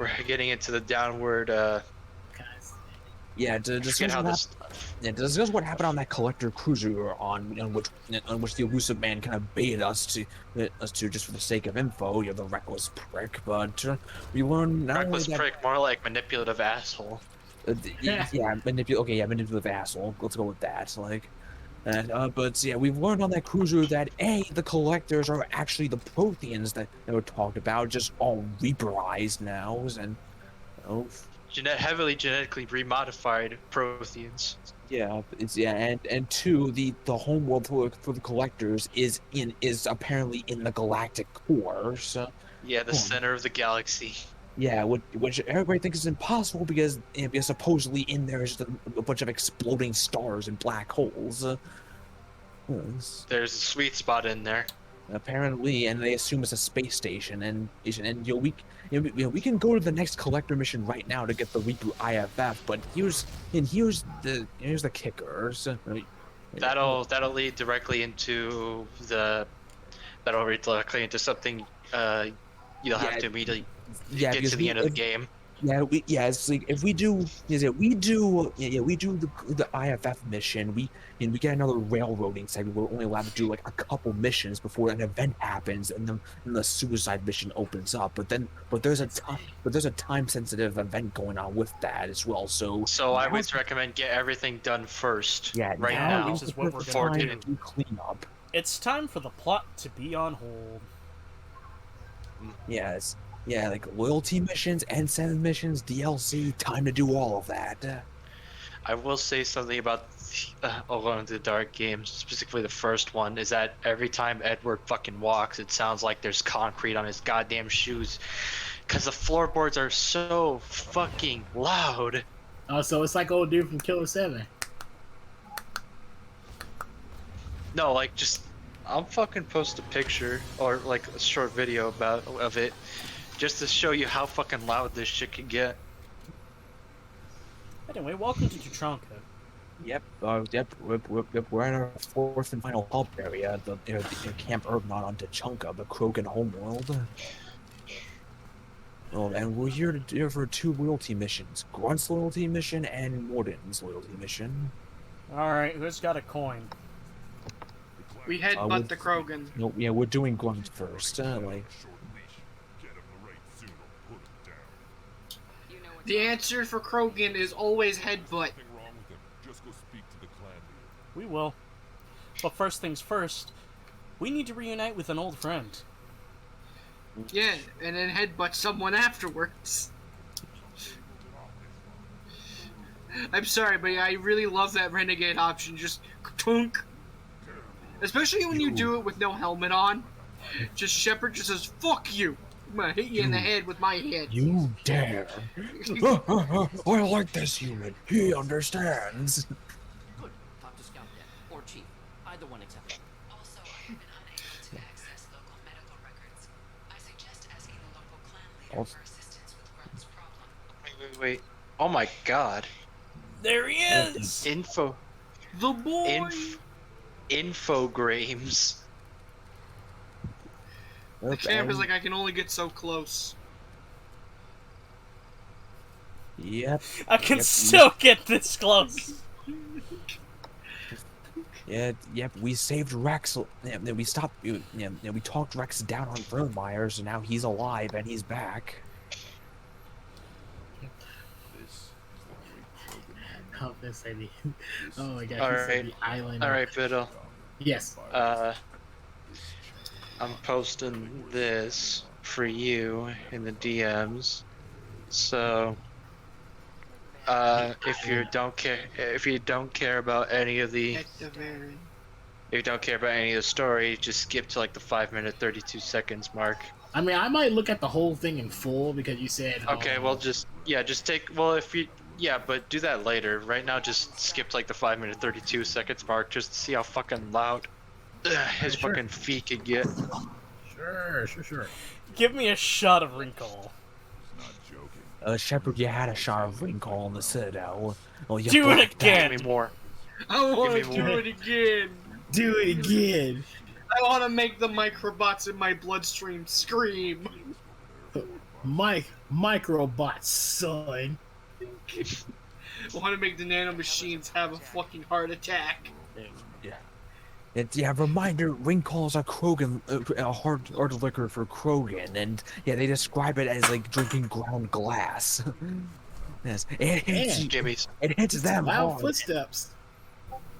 We're getting into the downward. To discuss what happened on that collector cruiser on which the elusive man kind of baited us to just for the sake of info. You're the reckless prick, but we learned not Reckless only that, prick, more like manipulative asshole. manipulative asshole. Let's go with that. We've learned on that cruiser that the collectors are actually the Protheans that were talked about, just all Reaperized now, and Heavily genetically remodified Protheans. And two, the homeworld for the collectors is apparently in the galactic core. So the center of the galaxy. Yeah, which everybody thinks is impossible because supposedly in there is just a bunch of exploding stars and black holes. There's a sweet spot in there. Apparently, and they assume it's a space station, and we can go to the next collector mission right now to get the reboot IFF. But here's the kicker. So, that'll lead directly into something you'll have to immediately get to the end of the game. It's like if we do the IFF mission, we get another railroading segment. We're only allowed to do like a couple missions before an event happens, and then the suicide mission opens up. But there's a time sensitive event going on with that as well. So I would recommend get everything done first. Yeah, right now. This is what we're before gonna getting clean up. It's time for the plot to be on hold. Yes. Yeah, like loyalty missions, N7 missions, DLC, time to do all of that. I will say something about Alone in the Dark games, specifically the first one, is that every time Edward fucking walks, it sounds like there's concrete on his goddamn shoes. Because the floorboards are so fucking loud. Oh, so it's like old dude from Killer 7. No, like, just... I'll fucking post a picture, or like a short video of it. Just to show you how fucking loud this shit can get. Anyway, welcome to Tuchanka. Yep, we're at our fourth and final hub area, the Camp Urgnon on Tuchanka, the Krogan homeworld. Oh, and we're here for 2 loyalty missions: Grunt's loyalty mission and Morden's loyalty mission. Alright, who's got a coin? We headbutt the Krogan. No, yeah, we're doing Grunt first. The answer for Krogan is always headbutt. We will. But first things first, we need to reunite with an old friend. Yeah, and then headbutt someone afterwards. I'm sorry, but I really love that renegade option. Just tunk. Especially when you do it with no helmet on. Just Shepard just says, "Fuck you! I'm gonna hit you in the head with my head." You dare! I like this human. He understands. Good. Talk to Scout then, or Chief. Either one acceptable. Also, I've been unable to access local medical records. I suggest asking the local clan leader for assistance with Grunt's problem. Wait. Oh my god. There he is! Info. The boy! Infogrames. The camp is like, I can only get so close. Yep. I can still get this close! Yep, we saved Rex. We stopped. We talked Rex down on Vermeyers, and now he's alive and he's back. Oh my god, Alright. the island. Alright, Fiddle. Yes. I'm posting this for you in the DMs. So if you don't care about any of the story, just skip to like the 5-minute 32 seconds mark. I mean, I might look at the whole thing in full because you said. Okay, well just take, but do that later. Right now, just skip to like the 5-minute 32 seconds mark just to see how fucking loud his fucking feet could get. Sure. Give me a shot of Wrinkle. Shepard, you had a shot of Wrinkle on the Citadel. Well, you do it again! Give me more. I want to do it again! Do it again! I want to make the microbots in my bloodstream scream! Microbots, son! I want to make the nanomachines have a fucking heart attack. Reminder, Wrinkle's a Krogan, a hard liquor for Krogan, and they describe it as like drinking ground glass. Yes, it hits them loud hard. footsteps.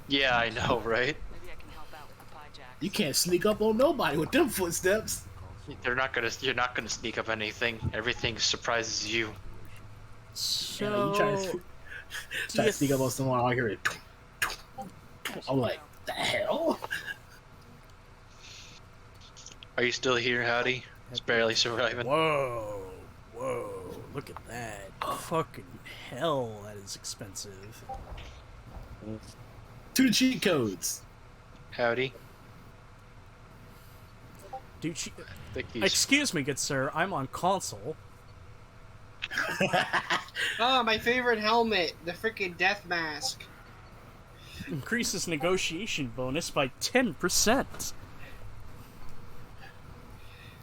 Yeah, I know, right? You can't sneak up on nobody with them footsteps. You're not gonna sneak up anything. Everything surprises you. So, you try to sneak up on someone, I hear it. I'm like, the hell? Are you still here, Howdy? It's barely surviving. Whoa, look at that. Fucking hell, that is expensive. 2 cheat codes. Howdy. Dude, excuse me, good sir, I'm on console. Oh, my favorite helmet, the freaking death mask. Increases negotiation bonus by 10%.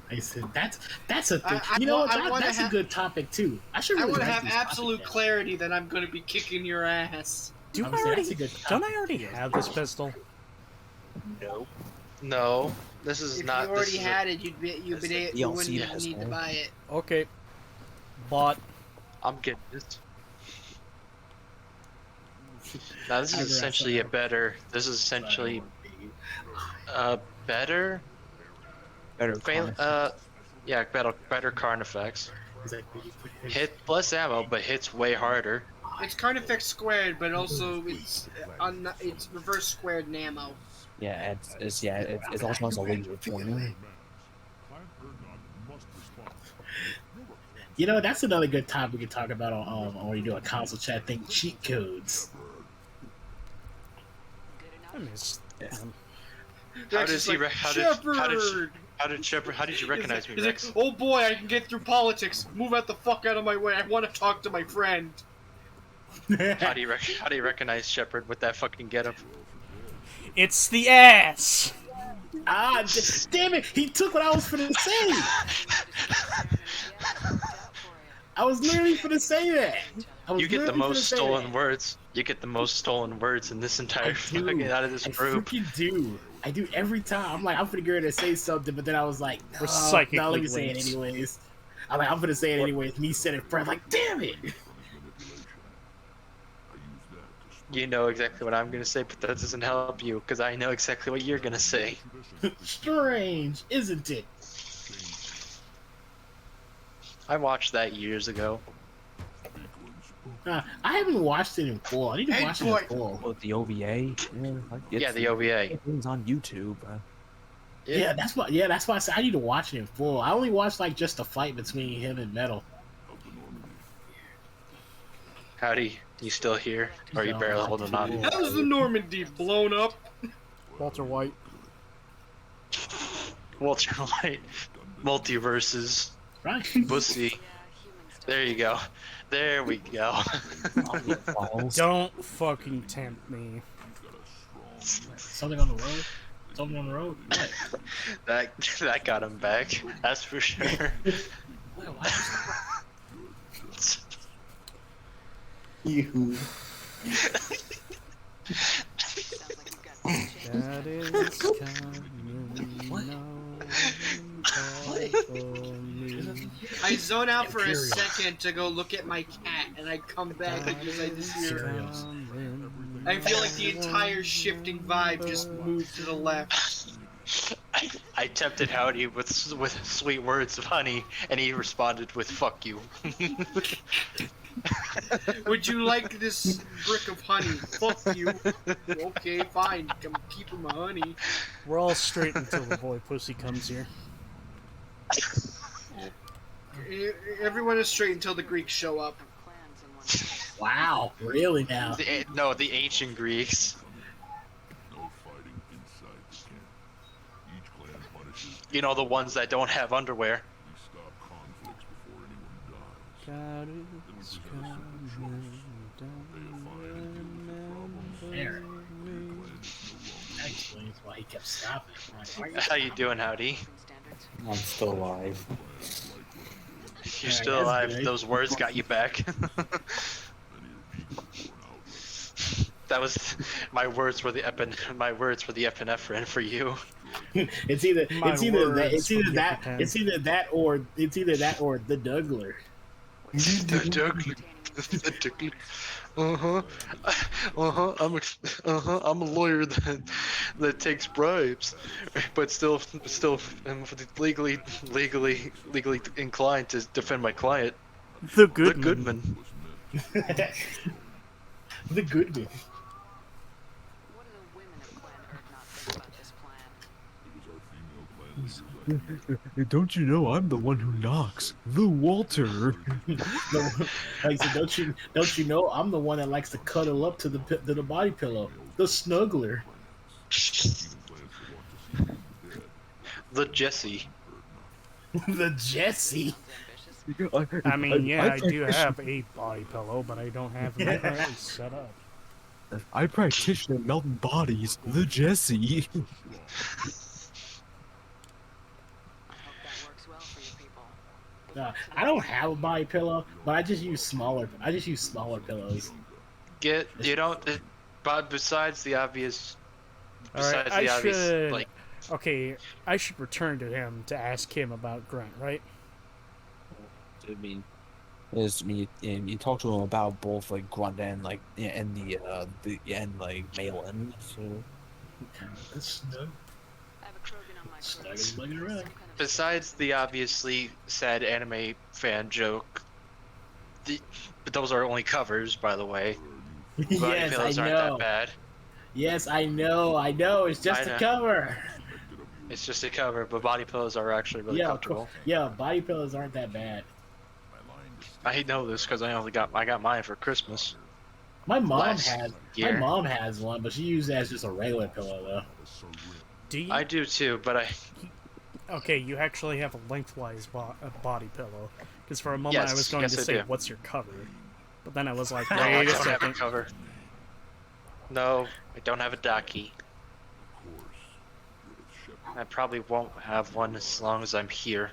I said that's a thing. You know what? That's a good topic too. I should. Really I want to have absolute clarity that I'm going to be kicking your ass. Don't I already have this pistol? No. This is not. If you already had it, you wouldn't need to buy it. Okay. Bought. I'm getting this. Now this is essentially better better Carnifex. Hit less ammo, but hits way harder. It's Carnifex squared, but also it's reverse squared in ammo. Yeah, it's also has a laser pointer. You know, that's another good topic we could talk about on when you do a console chat thing. Cheat codes. I missed. How does How did you recognize me, He's Rex? like, oh boy, I can get through politics. Move out the fuck out of my way. I want to talk to my friend. How do you recognize Shepard with that fucking getup? It's the ass. Ah, damn it! He took what I was finna say. I was literally finna say that. You get the most stolen words. You get the most stolen words in this entire fucking out of this group. I freaking do. I do every time. I'm like, I'm finna get ready to say something, but then I was like, We're no, psychically let me say it linked. anyways. I'm like, I'm finna say it anyways. And he said it first. Like, damn it! You know exactly what I'm gonna say, but that doesn't help you because I know exactly what you're gonna say. Strange, isn't it? I watched that years ago. I haven't watched it in full. I need to watch it in full. Oh, the OVA. Yeah, the OVA. It's on YouTube. Yeah, that's why. Yeah, that's why I said I need to watch it in full. I only watched like just the fight between him and Metal. Howdy, you still here? Or are you barely holding on? How's the Normandy blown up? Walter White. Walter White. Multiverses. Right. Pussy. There you go. There we go. Don't fucking tempt me. Something on the road? Something on the road? What? That got him back. That's for sure. You. That is I zone out for a second to go look at my cat, and I come back because I just hear. I feel like the entire shifting vibe just moved to the left. I tempted Howdy with sweet words of honey, and he responded with "fuck you." Would you like this brick of honey? Fuck you. Okay, fine. I'm keeping my honey. We're all straight until the boy pussy comes here. Everyone is straight until the Greeks show up. Wow, really now? The ancient Greeks. You know, the ones that don't have underwear. There. That explains why he kept stopping. How you doing, Howdy? I'm still alive. You're still alive. Those words got you back. That was my words were the epinephrine for you. It's either that or the Dougler. The Dougler. I'm a lawyer that takes bribes, but still legally inclined to defend my client. The Goodman. The Goodman. Don't you know I'm the one who knocks? The Walter. Like, so don't you know I'm the one that likes to cuddle up to the body pillow? The Snuggler. The Jesse. The Jesse. I mean, yeah, I do have a body pillow, but I don't have it currently set up. I practitioner in melting bodies. The Jesse. I don't have a body pillow, but I just use smaller pillows. But besides the obvious, Alright, okay, I should return to him to ask him about Grunt, right? I mean, you talk to him about both like Grunt and like Malin. So. Besides the obviously sad anime fan joke, but those are only covers, by the way. Yes, pillows I aren't know. that bad. Yes, I know. It's just a cover. It's just a cover, but body pillows are actually really comfortable. Yeah, body pillows aren't that bad. I know this because I got mine for Christmas. My mom has one, but she uses it as just a regular pillow though. I do too, but Okay, you actually have a lengthwise body pillow. Because for a moment I was going to say, what's your cover? But then I was like, No, I wait a don't have a second. cover. No, I don't have a docky. I probably won't have one as long as I'm here.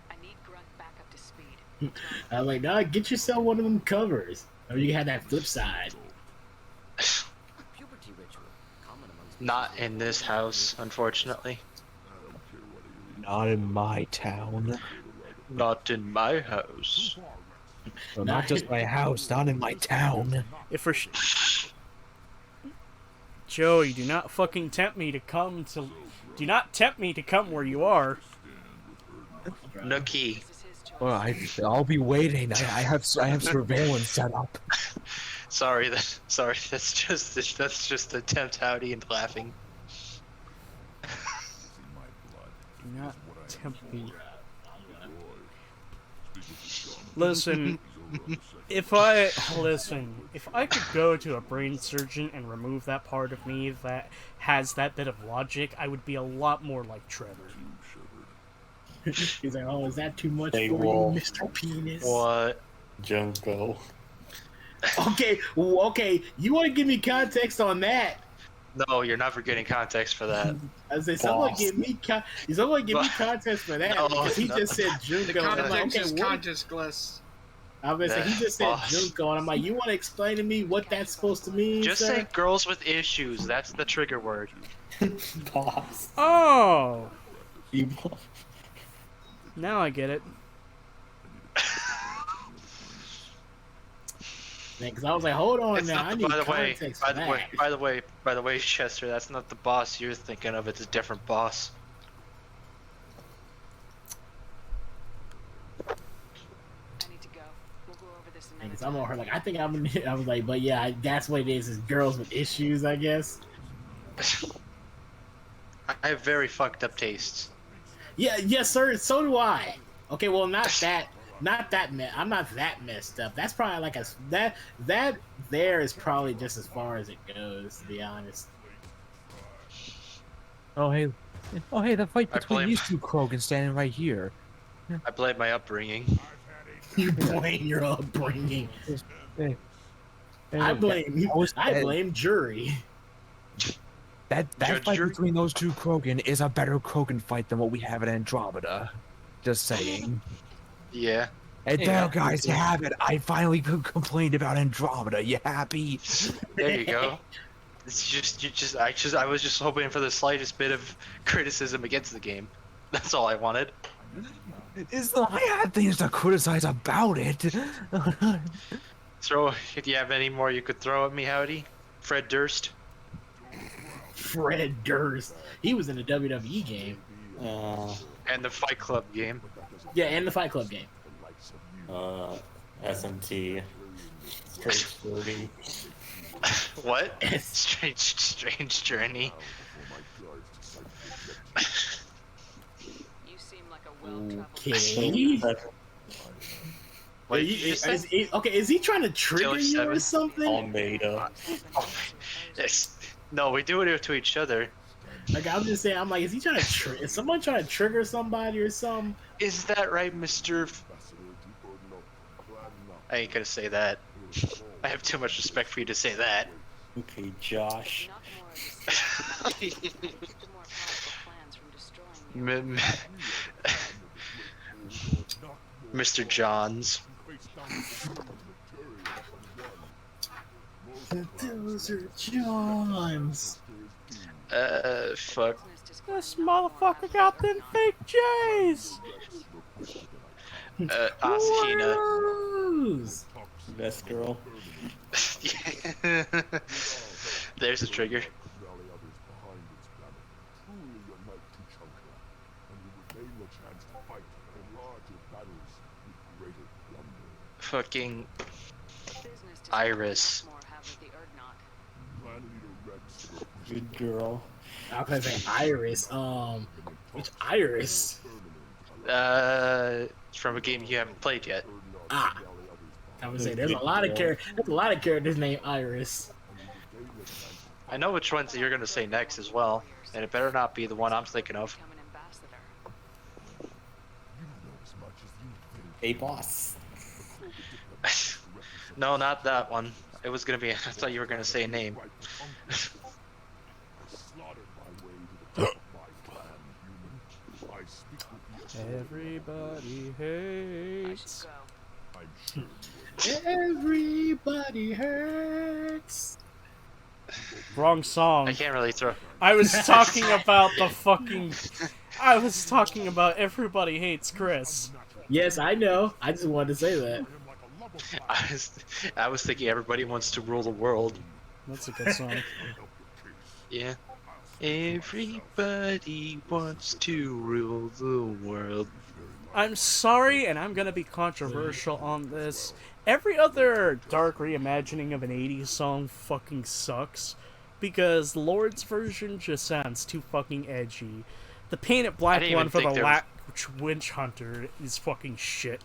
I need Grunt back up to speed. I'm like, nah, get yourself one of them covers. Or you had that flip side. Puberty ritual, common amongst Not in this house, unfortunately. Not in my town. Not in my house. Well, not just my house, not in my town. If we're Joey, do not fucking tempt me to come to... Do not tempt me to come where you are. Nookie. Well, I'll be waiting. I have surveillance set up. Sorry, that's just a tempt howdy and laughing. Do not tempt me. Listen, if I could go to a brain surgeon and remove that part of me that has that bit of logic, I would be a lot more like Trevor. He's like, oh, is that too much Hey, for Wolf. you, Mr. Penis? What? Junko. Okay, you want to give me context on that? No, you're never getting context for that. I say, someone give me context for that. No, because he no. just said The Junko. And I'm like, context okay, is what? contextless. I was like, he just said Boss. Junko, and I'm like, you want to explain to me what that's supposed to mean? Just sir? say girls with issues. That's the trigger word. Boss. Oh! You Now I get it. Because I was like, hold on It's now, not I the, need by the way, context by for the that. way, by the way, Chester, that's not the boss you're thinking of. It's a different boss. I need to go. We'll go over this another Because I'm on her like, I think I was like, but yeah, that's what it is girls with issues, I guess. I have very fucked up tastes. Yeah, yes, sir. So do I. Okay, well, not that. I'm not that messed up. That's probably like that there is probably just as far as it goes, to be honest. Oh hey, the fight I between blame- these two Krogan standing right here. I blame my upbringing. You blame your upbringing. Hey, I blame that blame jury. fight Jury? between those two Krogan is a better Krogan fight than what we have at Andromeda. Just saying. Yeah. And Yeah. there, guys, you have it. I finally complained about Andromeda. You happy? There you go. I was just hoping for the slightest bit of criticism against the game. That's all I wanted. I had things to criticize about it. If you have any more you could throw at me, Howdy? Fred Durst? Fred Durst. He was in the WWE game. And the Fight Club game. Yeah, and the Fight Club game. SMT. Strange Journey. What? Strange Journey. You seem like a well-traveled Okay. What did you just say? Is he trying to trigger Joey you or Seven? something? Almeida. Yes. No, we do it to each other. Like, I'm just saying, I'm like, is he trying to is someone trying to trigger somebody or something? Is that right, Mr. I ain't gonna say that. I have too much respect for you to say that. Okay, Josh. not more of the same. Keep the more powerful plans from destroying you. Mr. Johns. Those are Johns. Fuck. This motherfucker got them fake J's! Asahina. Rose. Best girl. There's a trigger. Fucking Iris. Good girl. I was gonna say Iris. Which Iris? From a game you haven't played yet. Ah. I would say there's a lot of characters named Iris. I know which ones you're gonna say next as well, and it better not be the one I'm thinking of. Hey, boss. No, not that one. It was gonna be. I thought you were gonna say a name. Everybody hates. Everybody hurts. Wrong song. I can't really throw. I was talking about the fucking. I was talking about Everybody Hates Chris. Yes, I know. I just wanted to say that. I was thinking everybody wants to rule the world. That's a good song. Yeah. Everybody wants to rule the world. I'm sorry, and I'm gonna be controversial on this. Every other dark reimagining of an 80s song fucking sucks, because Lord's version just sounds too fucking edgy. The painted black one for the Latch Witch Hunter is fucking shit.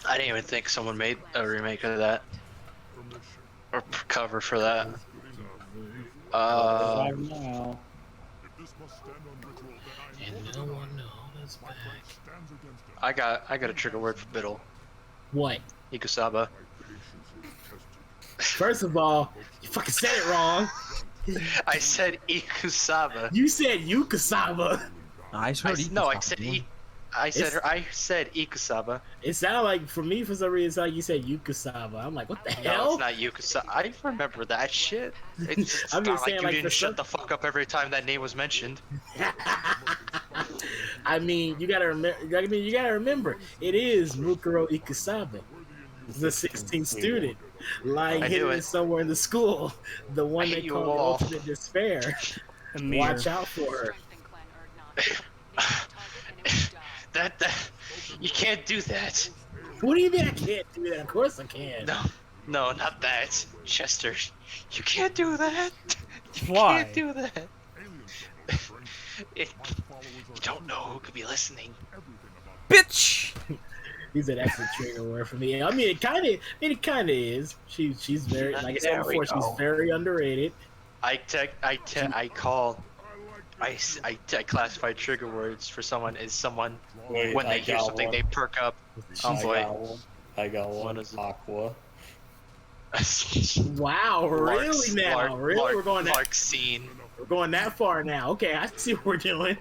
I didn't even think someone made a remake of that. Or cover for that. And no one knows back. I got a trigger word for Biddle. What? Ikusaba. First of all, you fucking said it wrong. I said Ikusaba. You said Yukasaba. I heard No, I said I said Ikusaba. It sounded like, for me, for some reason, like you said Yukasaba. I'm like, what the No, hell? it's not Yukasaba. I remember that shit. It's I'm not just saying, like like, you for didn't shut some- the fuck up every time that name was mentioned. I mean, you gotta remember, it is Mukuro Ikusaba, the 16th student, lying I knew hidden it. somewhere in the school, the one I they hate you call all. Ultimate Despair. Amir. Watch out for her. That you can't do that. What do you mean I can't do that? Of course I can. No, not that, Chester. You can't do that. You Why? can't do that. You don't know who could be listening. Bitch! He's an excellent trigger word for me. I mean, it kind of is. She's very, like I said There we before, she's go. very underrated. I classify trigger words for someone as someone Wait, when I they hear got something one. they perk up. Oh boy. I got one. What is it? Aqua. Wow, really now? Really? We're going that far now. Okay, I see what we're doing.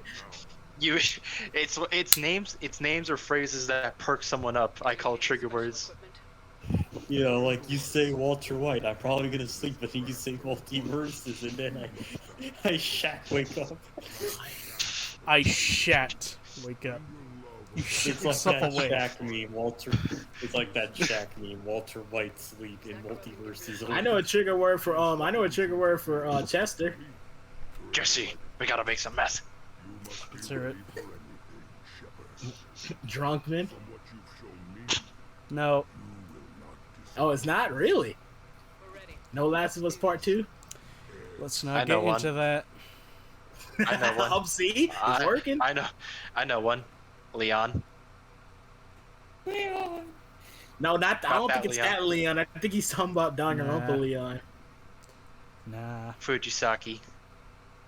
It's names or phrases that perk someone up. I call trigger words. You know, like you say Walter White, I'm probably gonna sleep, but then you say multiverses, and then I wake up. I shat. Wake up. You shit It's like yourself that away. Shaq meme, Walter. It's like that Shaq meme, Walter White sleep in multiverses. I know a trigger word for Chester. Jesse, we gotta make some mess. Let's hear it. Drunkman. No. Oh, it's not really. No Last of Us Part 2. Let's I not know get one. into that. I know one. See, it's working. I know one. Leon. No, not. I don't Not think that it's Leon. that Leon. I think he's talking about Danganronpa Nah. Leon. Nah. Fujisaki.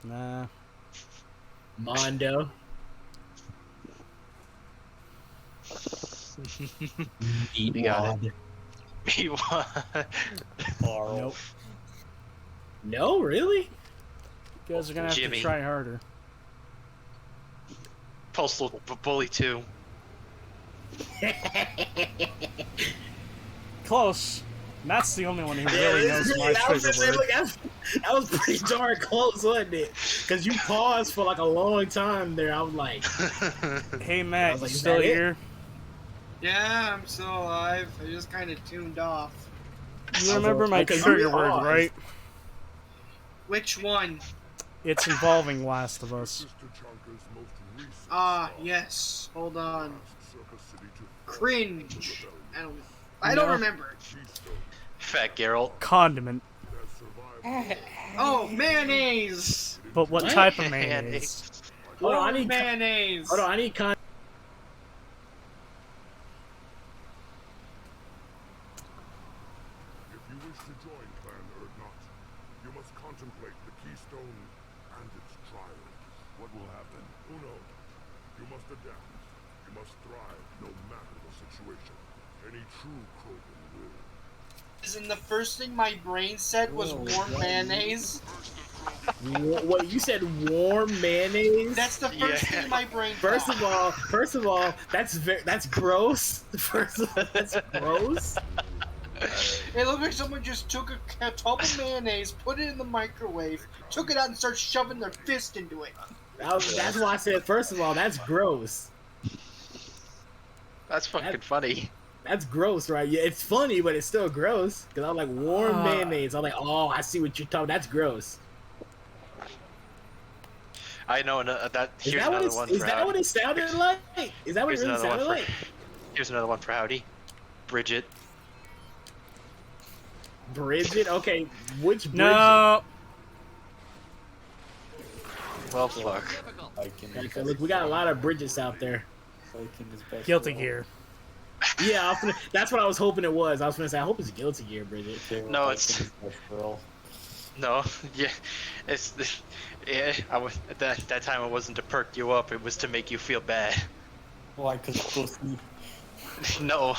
Nah. Mondo. You got it. He won. Nope. No, really? You guys are gonna have Jimmy. to try harder. Postal Bully 2. Close. Matt's the only one who really knows my I was trigger just saying, word. look, that was pretty darn close, wasn't it? Because you paused for like a long time there. I was like, Hey I Matt, was like, you is still that it? here? Yeah, I'm still alive. I just kind of tuned off. You remember my Because you trigger word, paused. right? Which one? It's involving Last of Us. Ah, yes. Hold on. Cringe. I don't No. remember. Fat Geralt. Condiment. Oh, mayonnaise. But what type of mayonnaise? hold on, I need mayonnaise. Hold on, I need If you wish to join Clan Erdnot, you must contemplate the keystone and its trial. What will happen? Who knows? You must adapt. You must thrive no matter the situation. Any true Krogan will. And the first thing my brain said was warm mayonnaise. What you said? Warm mayonnaise? That's the first thing my brain. First of all, that's gross. First of all, that's gross. It looked like someone just took a tub of mayonnaise, put it in the microwave, took it out, and started shoving their fist into it. That's why I said. First of all, that's gross. That's fucking funny. That's gross, right? Yeah, it's funny, but it's still gross. Cause I'm like warm mayonnaise. I'm like, oh, I see what you're talking. That's gross. I know that. Is Here's that another one. Is that what it sounded like? Is that what it Here's really another sounded one like? Here's another one for Howdy. Bridget. Bridget? Okay, which Bridget? No. Well, fuck. Okay, look, we got a lot of Bridgets out there. Guilty Gear. Yeah, that's what I was hoping it was. I was gonna say, I hope it's Guilty Gear, Bridget. No, it's. No, yeah, it's. Yeah, at that time it wasn't to perk you up. It was to make you feel bad. Why? Cause pussy. No,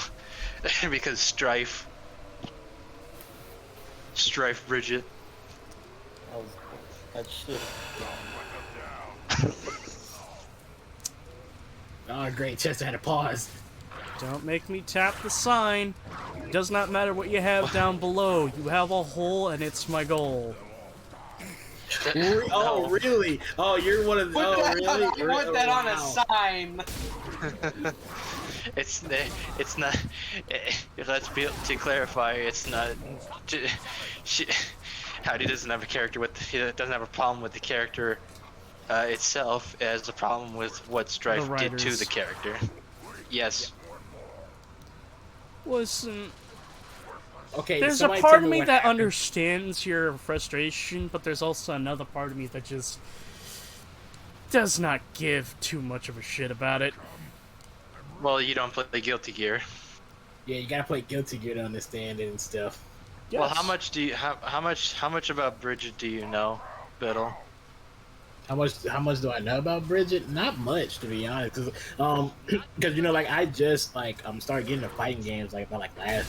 because Strife. Strife Bridget. That shit. Oh, great. Chester had to pause. Don't make me tap the sign. Does not matter what you have down below. You have a hole, and it's my goal. Oh, really? Oh, you're one of the. Oh, really? Put that on a sign. It's not. Let's be to clarify. It's not. Howdy doesn't have a character with. He doesn't have a problem with the character itself. It has a problem with what Strife did to the character. Yes. Listen. Okay. There's a part of me that understands your frustration, but there's also another part of me that just does not give too much of a shit about it. Well, you don't play Guilty Gear. Yeah, you gotta play Guilty Gear to understand it and stuff. Yes. Well, how much do you how much about Bridget do you know, Biddle? How much do I know about Bridget? Not much, to be honest. Cause you know, like I just started getting into fighting games like last,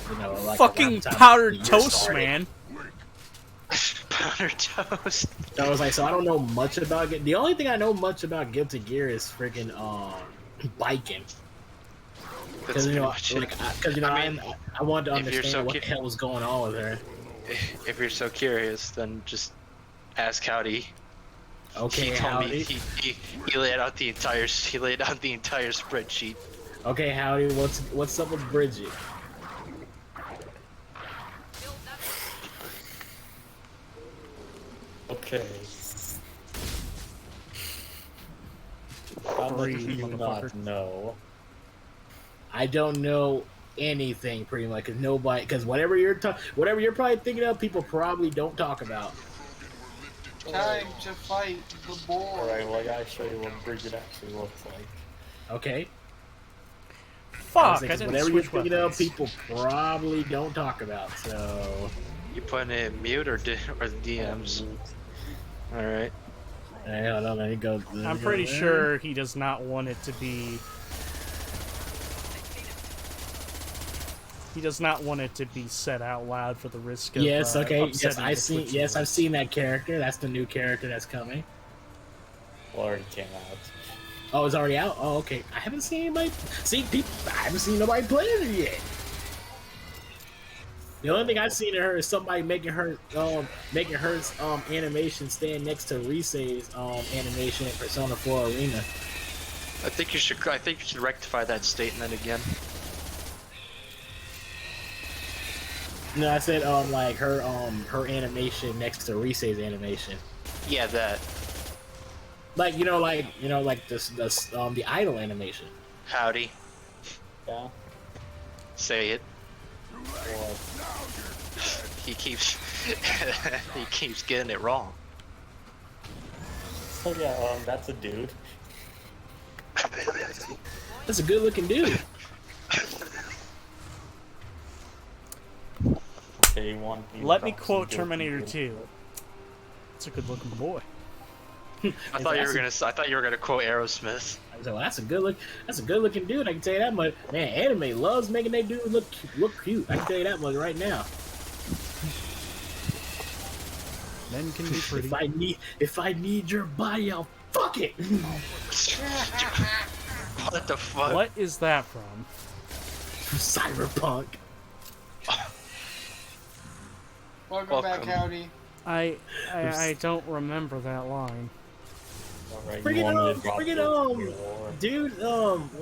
fucking powdered toast, man. Powdered toast. So I was like, so I don't know much about it. The only thing I know much about Guilty Gear is freaking biking. Because I wanted to understand what the hell was going on with her. If you're so curious, then just ask Howdy. Okay, he told Howdy. me he laid out the entire spreadsheet. Okay, Howdy, what's up with Bridget? Okay. How much do you not know? I don't know anything pretty much because whatever you're probably thinking of, people probably don't talk about. Time to fight the boar. Alright, well I gotta show you what Bridget actually looks like. Okay. Fuck, I whatever you're thinking of, people probably don't talk about, so... You putting it in mute or DMs? Alright. Hey, hold on, let me go. I'm pretty sure he does not want it to be... He does not want it to be said out loud for the risk of yes, okay. upsetting Yes, I've seen that character. That's the new character that's coming. Well, already came out. Oh, it's already out? Oh, okay. I haven't seen anybody... I haven't seen nobody playing it yet. The only thing I've seen of her is somebody making her animation stand next to Risei's animation in Persona 4 Arena. I think you should rectify that statement again. No, I said like her animation next to Risei's animation. Yeah, that. Like the idol animation. Howdy. Yeah. Say it. What? He keeps getting it wrong. So yeah, that's a dude. That's a good looking dude. Let me quote Terminator 2. It's a good looking boy. I thought you were gonna quote Aerosmith. So that's a good look. That's a good looking dude. I can tell you that much. Man, anime loves making their dudes look cute. I can tell you that much right now. Men can be pretty. If I need your body, I'll fuck it. What the fuck? What is that from? Cyberpunk. Welcome back, Howdy. I don't remember that line. Bring it on, dude.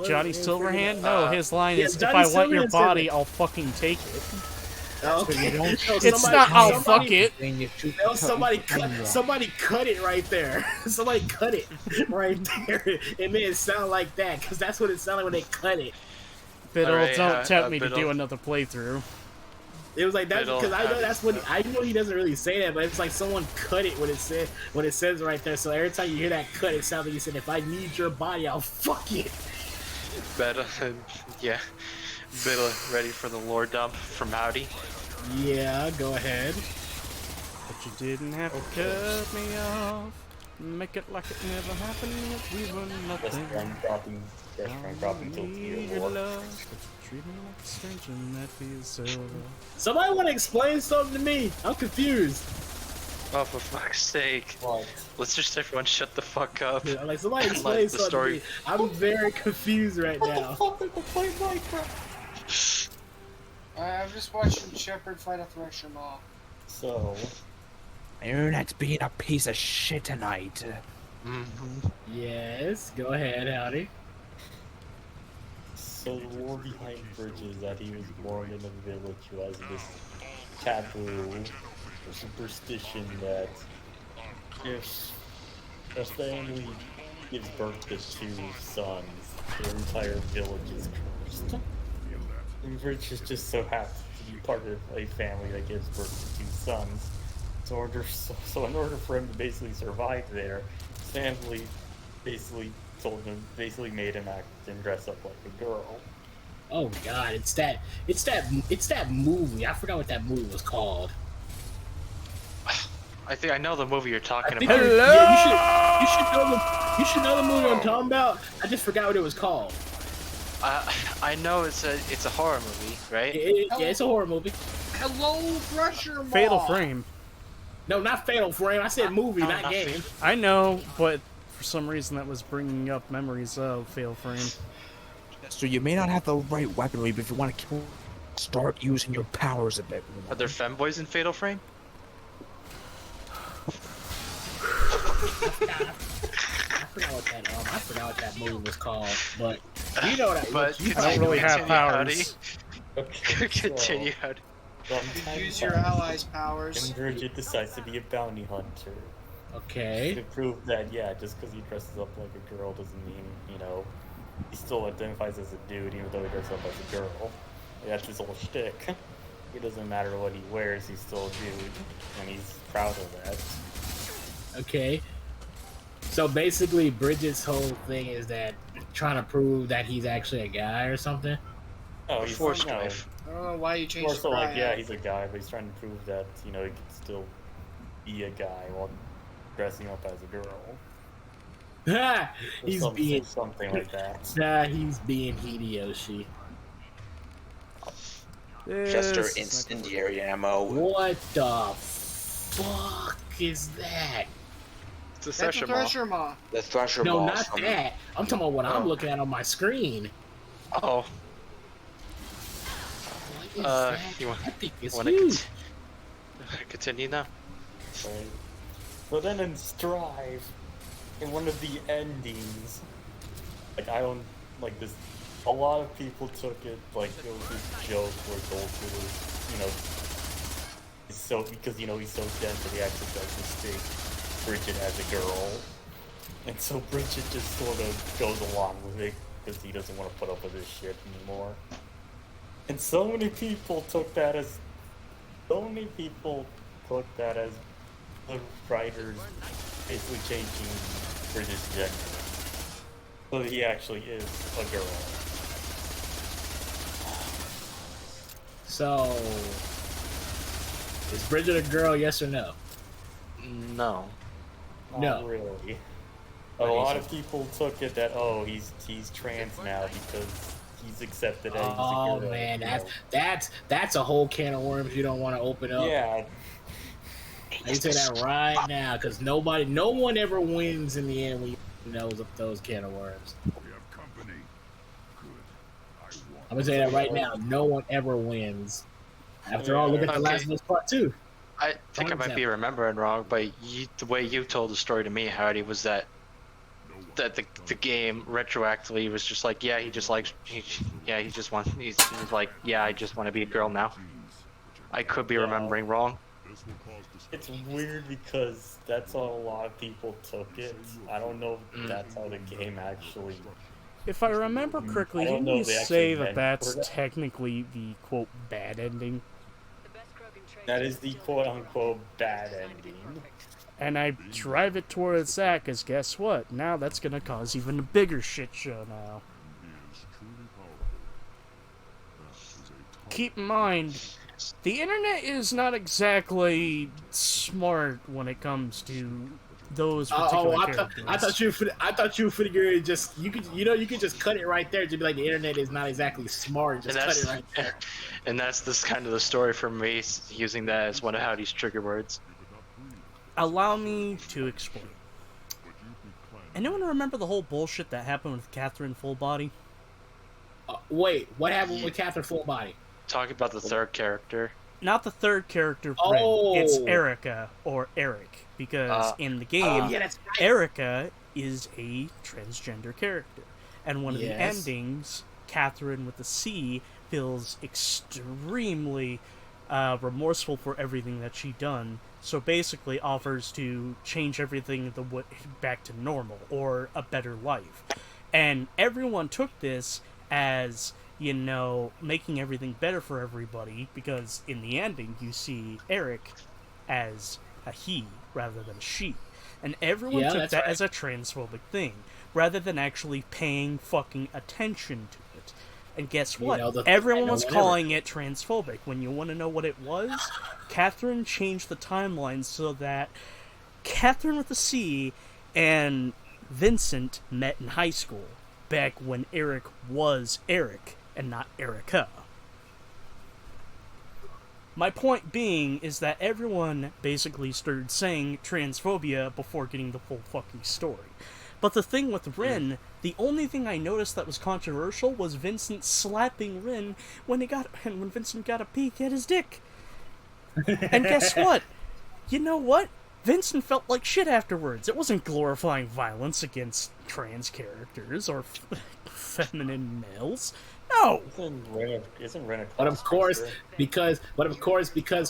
Johnny Silverhand? No, his line yeah, is, Johnny if I want your Silverhand said body, it. I'll fucking take it. Okay. It's not, I'll fuck it. No, somebody cut it right there. Somebody cut it right there. It made it sound like that, because that's what it sounded like when they cut it. Biddle, Alright, don't tempt me to Biddle. do another playthrough. It was like that Biddle, because I know Howdy. that's what I know he doesn't really say that, but it's like someone cut it when it says right there. So every time you hear that cut, it sounds like he said, "If I need your body, I'll fuck it." Better, yeah. Biddle, ready for the lore dump from Howdy? Yeah, go ahead. But you didn't have to cut me off. Make it like it never happened. We were nothing. Restaurant dropping till Your love. Treat me like a stranger and that feels so wrong. Somebody want to explain something to me? I'm confused. Oh, for fuck's sake. Let's just everyone shut the fuck up. Yeah, like somebody and explain let the something story. to me. I'm very confused right now. I'm just watching Shepard fight a Thresher Maw. So, Internet's being a piece of shit tonight. Yes, go ahead, Howdy. So the lore behind Bridge is that he was born in a village who has this taboo or superstition that if a family gives birth to 2 sons, their entire village is cursed. And Bridge is just so happy to be part of a family that gives birth to 2 sons. So in order for him to basically survive there, his family basically made him act and dress up like a girl. Oh God, it's that movie. I forgot what that movie was called. I think I know the movie you're talking think about. yeah, you should know the movie I'm talking about. I just forgot what it was called. I know it's a horror movie, right? Yeah, it's a horror movie. Hello, Thresher Maw. Fatal Frame. No, not Fatal Frame. I said movie, not game. I know, but for some reason that was bringing up memories of Fatal Frame. So you may not have the right weaponry, but if you want to kill, start using your powers a bit more. Are there femboys in Fatal Frame? I forgot what that movie was called, but you know what But you I don't really have continue, powers. Howdy. Continue, Howdy. Use your allies' powers. And Bridget decides to be a bounty hunter. Okay. To prove that, yeah, just because he dresses up like a girl doesn't mean, he still identifies as a dude even though he dresses up as a girl. That's his whole shtick. It doesn't matter what he wears, he's still a dude, and he's proud of that. Okay. So basically, Bridget's whole thing is that trying to prove that he's actually a guy or something. Oh, he's Force no. knife. I don't know why you changed More so the like, yeah, he's a guy, but he's trying to prove that, he can still be a guy while dressing up as a girl. He's being something like that. he's being Hideyoshi. Jester incendiary ammo. What the fuck is that? It's a That's a Thresher Maw. The Thresher No, Maw. not that. I'm talking about what I'm looking at on my screen. Oh. What is that? You want That thing is to huge. continue now? But then in Strive, in one of the endings, a lot of people took it like it was this joke where Goldie was, he's so dense that he actually does mistake Bridget as a girl. And so Bridget just sort of goes along with it because he doesn't want to put up with this shit anymore. And so many people took that as the writers basically changing Bridget's gender. So he actually is a girl. So, is Bridget a girl? Yes or no? No. No. Not really. A lot of people took it that he's trans now because he's accepted as Oh a hero, man, you know. that's a whole can of worms you don't want to open up. Yeah. I can say that right now because no one ever wins in the end when you knows of those can of worms. We have company. Good. I'm gonna say that right now. No one ever wins. After all, look at The Last of Us Part 2. I think I might be remembering wrong, but the way you told the story to me, Hardy, was that the game retroactively was just like, yeah, he just likes, he's like, yeah, I just want to be a girl now. I could be remembering wrong. It's weird because that's how a lot of people took it. I don't know if that's how the game actually. If I remember correctly, didn't you say that that's technically the quote bad ending? That is the quote unquote bad ending. And I drive it towards that, because guess what? Now that's gonna cause even a bigger shit show now. Keep in mind, the internet is not exactly smart when it comes to those particular characters. I thought you figured just you could just cut it right there to be like the internet is not exactly smart. Just cut it right there. And that's this kind of the story for me, using that as one of Howdy's trigger words. Allow me to explain. Anyone remember the whole bullshit that happened with Catherine Fullbody? Wait, what happened with Catherine Fullbody? Talking about the third character. Not the third character, Ren. It's Erica, or Eric, because in the game, yeah, that's right. Erica is a transgender character. And one of the endings, Catherine with the C, feels extremely remorseful for everything that she done, so basically offers to change everything back to normal, or a better life. And everyone took this as, you know, making everything better for everybody, because in the ending you see Eric as a he rather than a she. And everyone took that as a transphobic thing, rather than actually paying fucking attention to it. And guess what? Everyone was calling it transphobic. When you want to know what it was, Catherine changed the timeline so that Catherine with a C and Vincent met in high school, back when Eric was Eric and not Erica. My point being is that everyone basically started saying transphobia before getting the full fucking story. But the thing with Ren, the only thing I noticed that was controversial was Vincent slapping Ren when Vincent got a peek at his dick. And guess what? You know what? Vincent felt like shit afterwards. It wasn't glorifying violence against trans characters or feminine males. No. Isn't Ren a But of course, because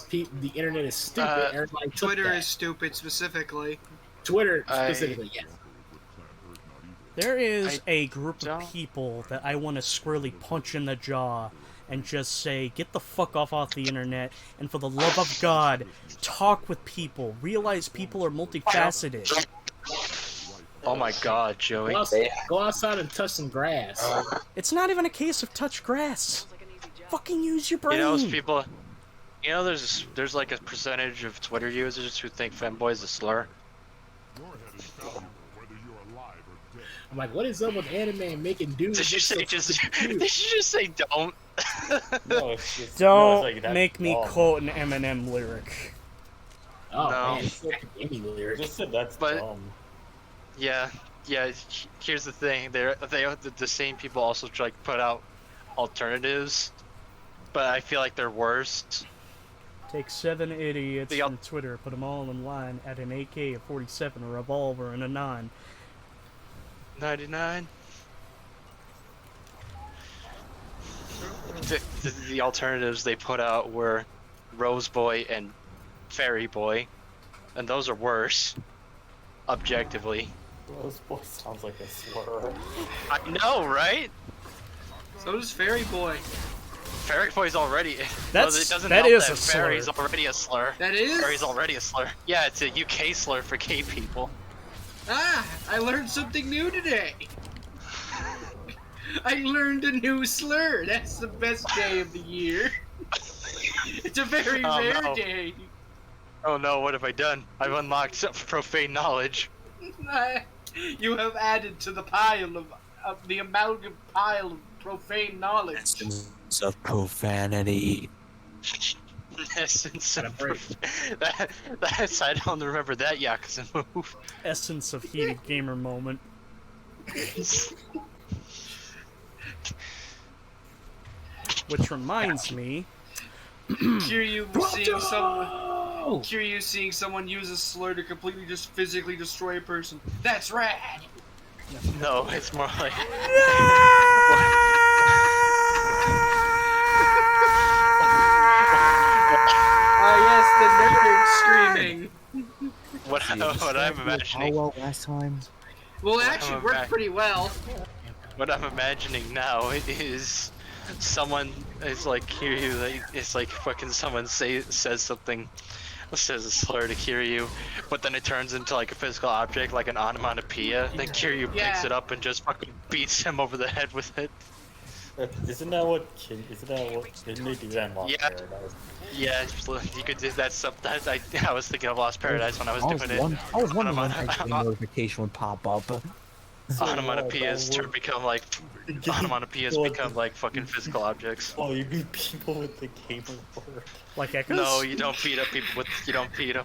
the internet is stupid. Everybody took Twitter that. is stupid specifically. Twitter specifically, yes. There is a group of people that I want to squarely punch in the jaw and just say, get the fuck off the internet, and for the love of God, talk with people. Realize people are multifaceted. Oh my God, Joey. Go outside and touch some grass. It's not even a case of touch grass. Fucking use your brain. You know, people. You know, there's like a percentage of Twitter users who think femboy is a slur. I'm like, what is up with anime making dudes? Did you just say don't? No, it's just, don't make me quote an Eminem lyric. Oh No. man, any lyric. Just said that's dumb. Yeah. Here's the thing: the same people also try to put out alternatives, but I feel like they're worse. Take 7 idiots from Twitter, put them all in line, add an AK, a 47, a revolver, and a 9. 99. The alternatives they put out were Rose Boy and Fairy Boy, and those are worse, objectively. Rose Boy sounds like a slur. I know, right? So does Fairy Boy. Fairy Boy's already. That is a slur. Fairy's already a slur. That is? Fairy's already a slur. Yeah, it's a UK slur for gay people. Ah, I learned something new today. I learned a new slur. That's the best day of the year. It's a very rare day. Oh no, what have I done? I've unlocked some profane knowledge. You have added to the pile of the amalgam pile of profane knowledge. Essence of profanity. Essence of that's I don't remember that Yakuza move. Essence of heated gamer moment. Which reminds me, Kiryu seeing someone use a slur to completely just physically destroy a person. That's rad. No, it's more like. Oh yes, the nerd screaming. What I'm imagining. Well, last time. Well, it actually worked pretty well. What I'm imagining now is someone is like Kiryu. It's like fucking someone says something, says a slur to Kiryu, but then it turns into like a physical object, like an onomatopoeia. Then Kiryu picks it up and just fucking beats him over the head with it. Isn't that what? Didn't they do that in Lost Paradise? Yeah, you could do that. I was thinking of Lost Paradise when I was doing it. I was wondering when a notification would pop up. Onomatopoeias become like fucking physical objects. Oh, you beat people with the gamer board. Like echoes? No, you don't beat up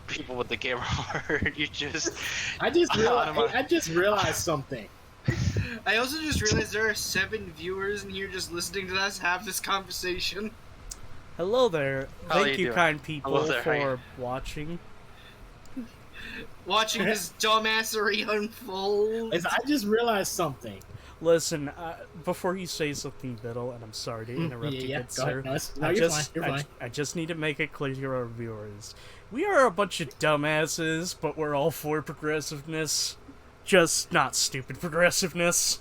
people with the gamer board. You just. I just realized something. I also just realized there are 7 viewers in here just listening to us have this conversation. Hello there. How Thank you, doing? kind people, Hello there, for watching. Watching this dumbassery unfold. I just realized something. Listen, before you say something, Biddle, and I'm sorry to interrupt you, good sir. No, you're fine. You're fine. I just need to make it clear to our viewers. We are a bunch of dumbasses, but we're all for progressiveness. Just not stupid progressiveness.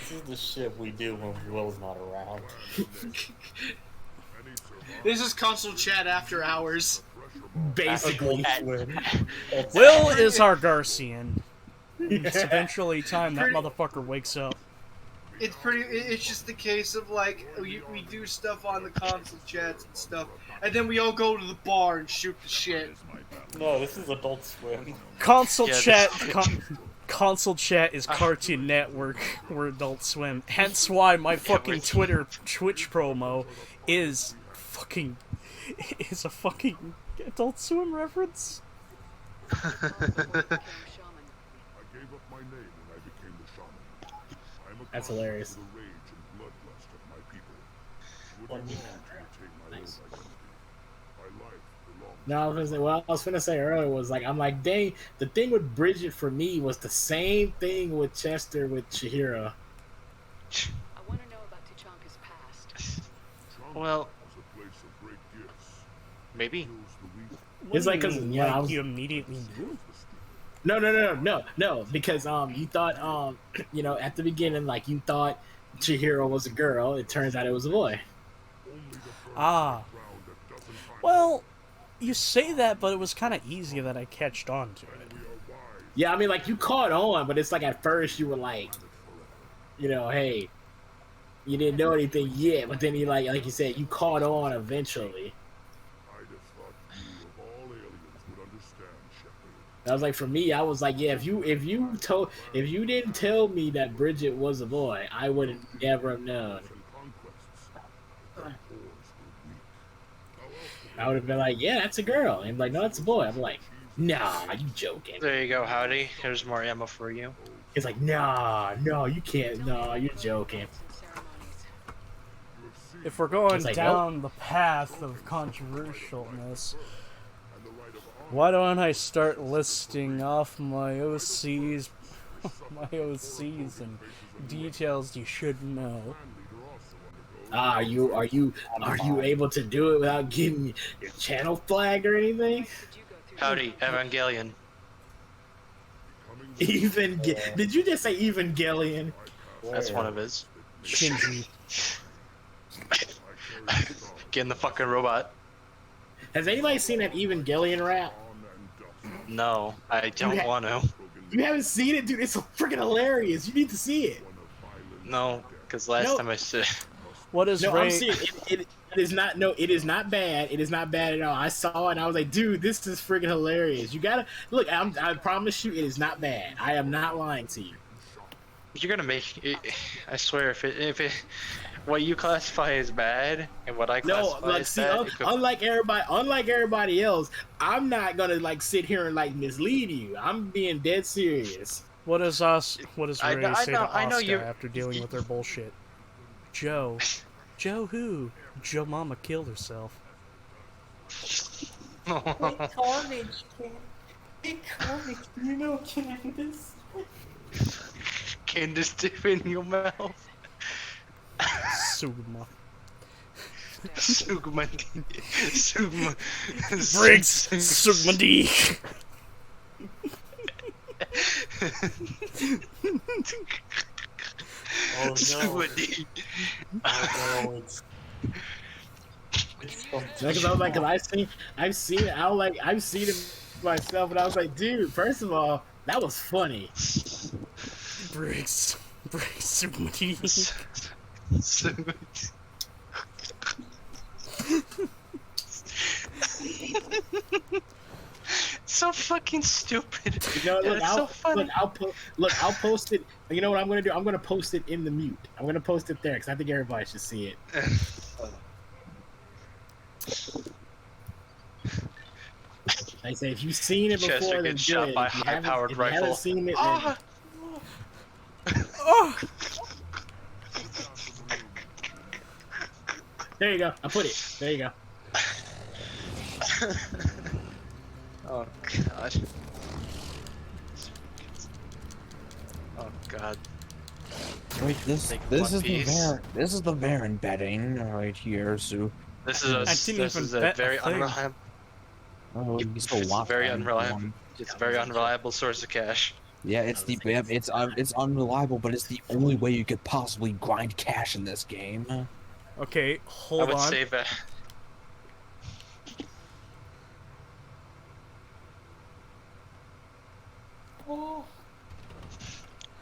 This is the shit we do when Will's not around. This is console chat after hours. Basically. Will is our Garcian. It's eventually time that motherfucker wakes up. It's just the case of like we do stuff on the console chats and stuff, and then we all go to the bar and shoot the shit. No, this is Adult Swim. Console Console chat is Cartoon Network or Adult Swim. Hence why my fucking Twitch promo is a fucking Adult Swim reference. I gave up my name when I became the shaman. I'm a That's hilarious. to the rage and bloodlust of my people. Would you want to take my old identity? My life belongs. No, I was gonna say, what I was gonna say earlier was like, I'm like, dang, the thing with Bridget for me was the same thing with Chester with Chihiro. I want to know about Tuchanka's past. Well, It's a place of great gifts. maybe. Heals the weak. It's like, cause yeah, I was, you immediately knew. No, because you thought at the beginning, like, you thought Chihiro was a girl. It turns out it was a boy. Ah. Well, you say that, but it was kind of easy that I catched on to it. Yeah, I mean, like, you caught on, but it's like at first you were like, hey, you didn't know anything yet, but then you like you said, you caught on eventually. I just thought you of all aliens would understand, Shepard. I was like, for me, I was like, yeah, if you didn't tell me that Bridget was a boy, I would never have known. I would have been like, yeah, that's a girl. And like, no, that's a boy. I'm like, nah, you joking. There you go, Howdy. Here's more ammo for you. It's like, nah, no, you can't. No, you're joking. If we're going It's like, down the path of controversialness, why don't I start listing off my OCs, and details you should know? Are you able to do it without getting your channel flagged or anything? Howdy, Evangelion. Did you just say Evangelion? That's one of his. Shinji. Getting the fucking robot. Has anybody seen that Evangelion rap? No, I don't want to. You haven't seen it, dude? It's freaking hilarious. You need to see it. No, because last time I said. What is No, Ray? I'm serious. It is not. No, it is not bad. It is not bad at all. I saw it and I was like, dude, this is freaking hilarious. You gotta look. I promise you, it is not bad. I am not lying to you. You're gonna make it, I swear, if it what you classify as bad and what I classify as bad, unlike everybody else, I'm not gonna like sit here and like mislead you. I'm being dead serious. What does Ray say to Asta you after dealing with her bullshit? Joe who? Joe Mama killed herself. Carnage, Carnage, you know Candace? Candace dip in your mouth. Sugma. Sugma. Sugma. Briggs. Sugma D. Oh no. Sugma D. Oh no, it's Because I was like, I've seen it myself, and I was like, dude, first of all, that was funny. Briggs, Sugma D. Sugma D. So fucking stupid. You know, look, so funny. I'll post it. You know what I'm gonna do? I'm gonna post it in the mute. I'm gonna post it there because I think everybody should see it. I say, if you've seen it before, Chester then gets shot good. by a If you high-powered rifle. haven't seen it, then... There you go. I put it. There you go. Oh god. Oh god. Wait, this is the Baron betting right here, so This is a very unreliable. Oh, you still It's want very that. unreliable. It's a very unreliable source of cash. Yeah, it's unreliable, but it's the only way you could possibly grind cash in this game. Okay, hold on. I would say that.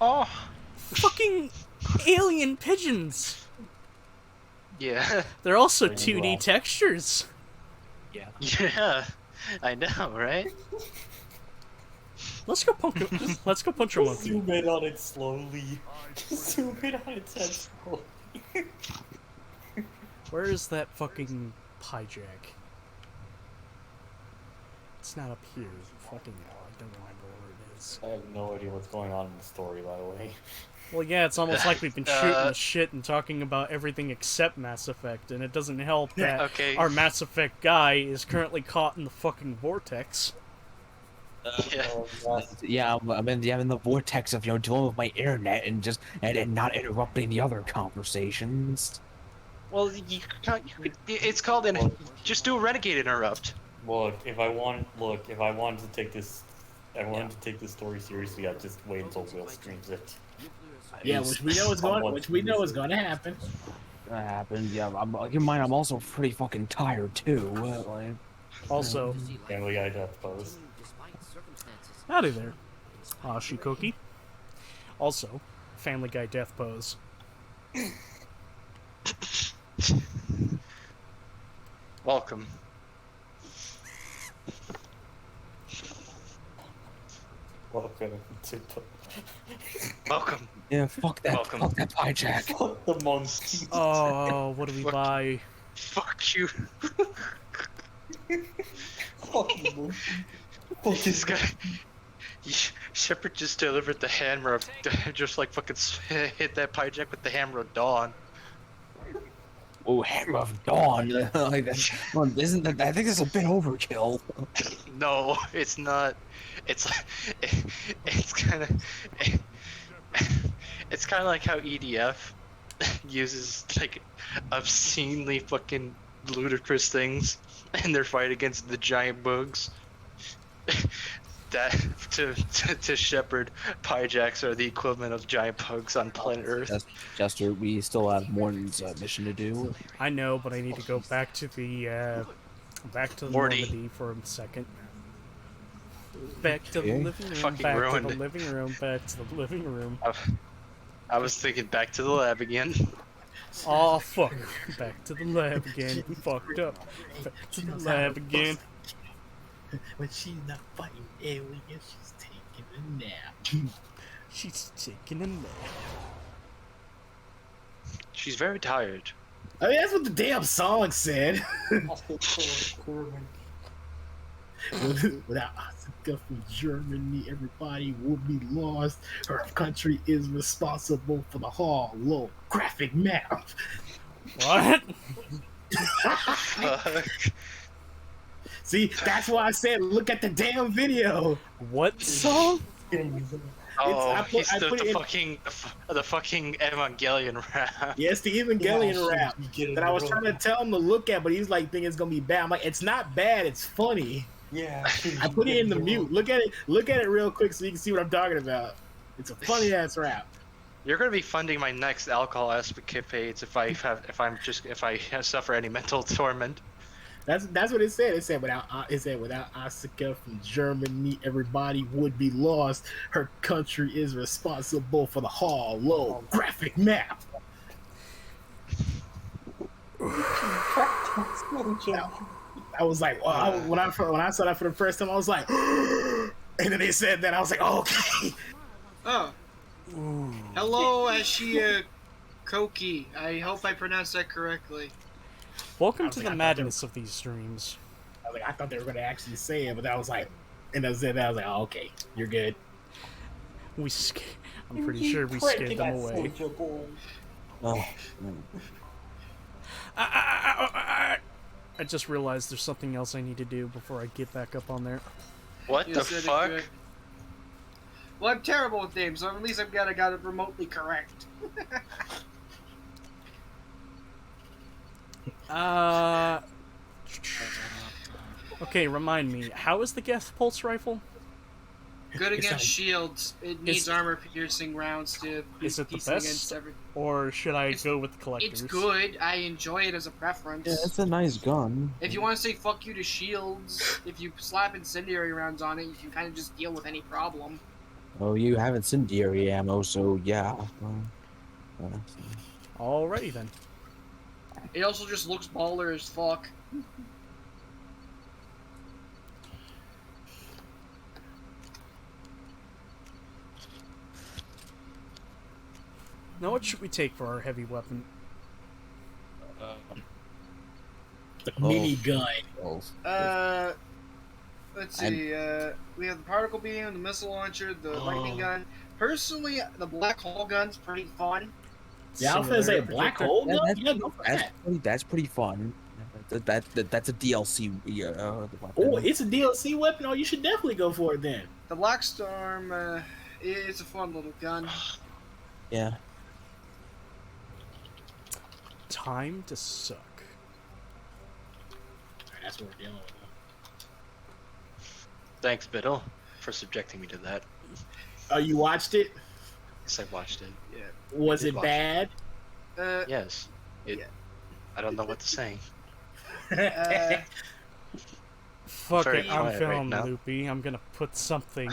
Oh. Fucking alien pigeons. Yeah. They're also 2D textures. Yeah. Yeah. I know, right? Let's go punch him. Let's go punch a monkey. Zoom in on it slowly. Zoom in on its head slowly. Where is that fucking pie jack? It's not up here. Fucking hell, I don't remember where it is. I have no idea what's going on in the story, by the way. Well, yeah, it's almost like we've been shooting the shit and talking about everything except Mass Effect, and it doesn't help that our Mass Effect guy is currently caught in the fucking vortex. Yeah, I'm in the vortex of dealing with my internet and not interrupting the other conversations. Well, it's called just do a renegade interrupt. Look, if I wanted to take this, to take this story seriously, I'd just wait until Will streams it. Yeah, which we know is going to happen. That happened. Yeah, keep in mind I'm also pretty fucking tired too. Also, Family Guy Death Pose. Howdy there, Shikoki. Also, Family Guy Death Pose. Welcome. Welcome to Welcome. Yeah, fuck that. Welcome. Fuck that pie jack. Fuck the monkeys. Oh, what do we buy? Fuck you. Fuck the monkey. This guy. Shepard just delivered the hammer of just like fucking hit that pie jack with the hammer of dawn. Oh, Hammer of Dawn. Like that. Isn't that? I think that's a bit overkill. No, it's not. It's kind of it's kind of like how EDF uses like obscenely fucking ludicrous things in their fight against the giant bugs. That to Shepard, pie jacks are the equivalent of giant bugs on planet Earth. Jester, we still have Morton's mission to do. I know, but I need to go back to the Morty. Normandy for a second. Back to the living room. Fucking Back ruined to the it. living room. Back to the living room. I was thinking back to the lab again. Oh fuck! Back to the lab again. Fucked up. Back to the lab again. When she's not fighting aliens, she's taking a nap. She's taking a nap. She's very tired. I mean, that's what the damn song said. Without Asuka from Germany, everybody would be lost. Her country is responsible for the holographic map. What? See, that's why I said look at the damn video. What song? Oh, he's the fucking Evangelion rap. Yeah, it's the Evangelion rap that I was trying to tell him to look at, but he's like thinking it's gonna be bad. I'm like, it's not bad, it's funny. Yeah. I put it in the mute. Look at it real quick so you can see what I'm talking about. It's a funny ass rap. You're gonna be funding my next alcohol escapades if I suffer any mental torment. That's what it said. It said without Asuka from Germany, everybody would be lost. Her country is responsible for the holographic map. I was like, wow. When I saw that for the first time, I was like, and then they said that, I was like, oh, okay. Oh. Ooh. Hello, Ashia Koki. I hope I pronounced that correctly. Welcome to the madness of these streams. I thought they were going to actually say it, but I was like, and I said that, I was like, oh, okay, you're good. I'm pretty sure we scared them away. Oh. I just realized there's something else I need to do before I get back up on there. What the fuck? Well, I'm terrible with names, so at least I've got it remotely correct. Okay, remind me, how is the gas pulse rifle? Good against shields. It needs armor-piercing rounds to be Is it the decent best, against every... or should I go with the collectors? It's good. I enjoy it as a preference. Yeah, it's a nice gun. If you want to say fuck you to shields, if you slap incendiary rounds on it, you can kind of just deal with any problem. Oh, you have incendiary ammo, so yeah. Alrighty then. It also just looks baller as fuck. Now, what should we take for our heavy weapon? The mini gun. Let's see. We have the particle beam, the missile launcher, the lightning gun. Personally, the black hole gun's pretty fun. Yeah, I was gonna say black hole gun. That's pretty fun. That's a DLC. Oh, it's a DLC weapon. Oh, you should definitely go for it then. The Black Storm, it's a fun little gun. Yeah. Time to suck. That's what we're dealing with. Thanks, Biddle, for subjecting me to that. Oh, you watched it? Yes, I watched it. Yeah. Was it bad? Yes. I don't know what to say. Fuck Very it, I'm quiet feeling right now. loopy. I'm gonna put something.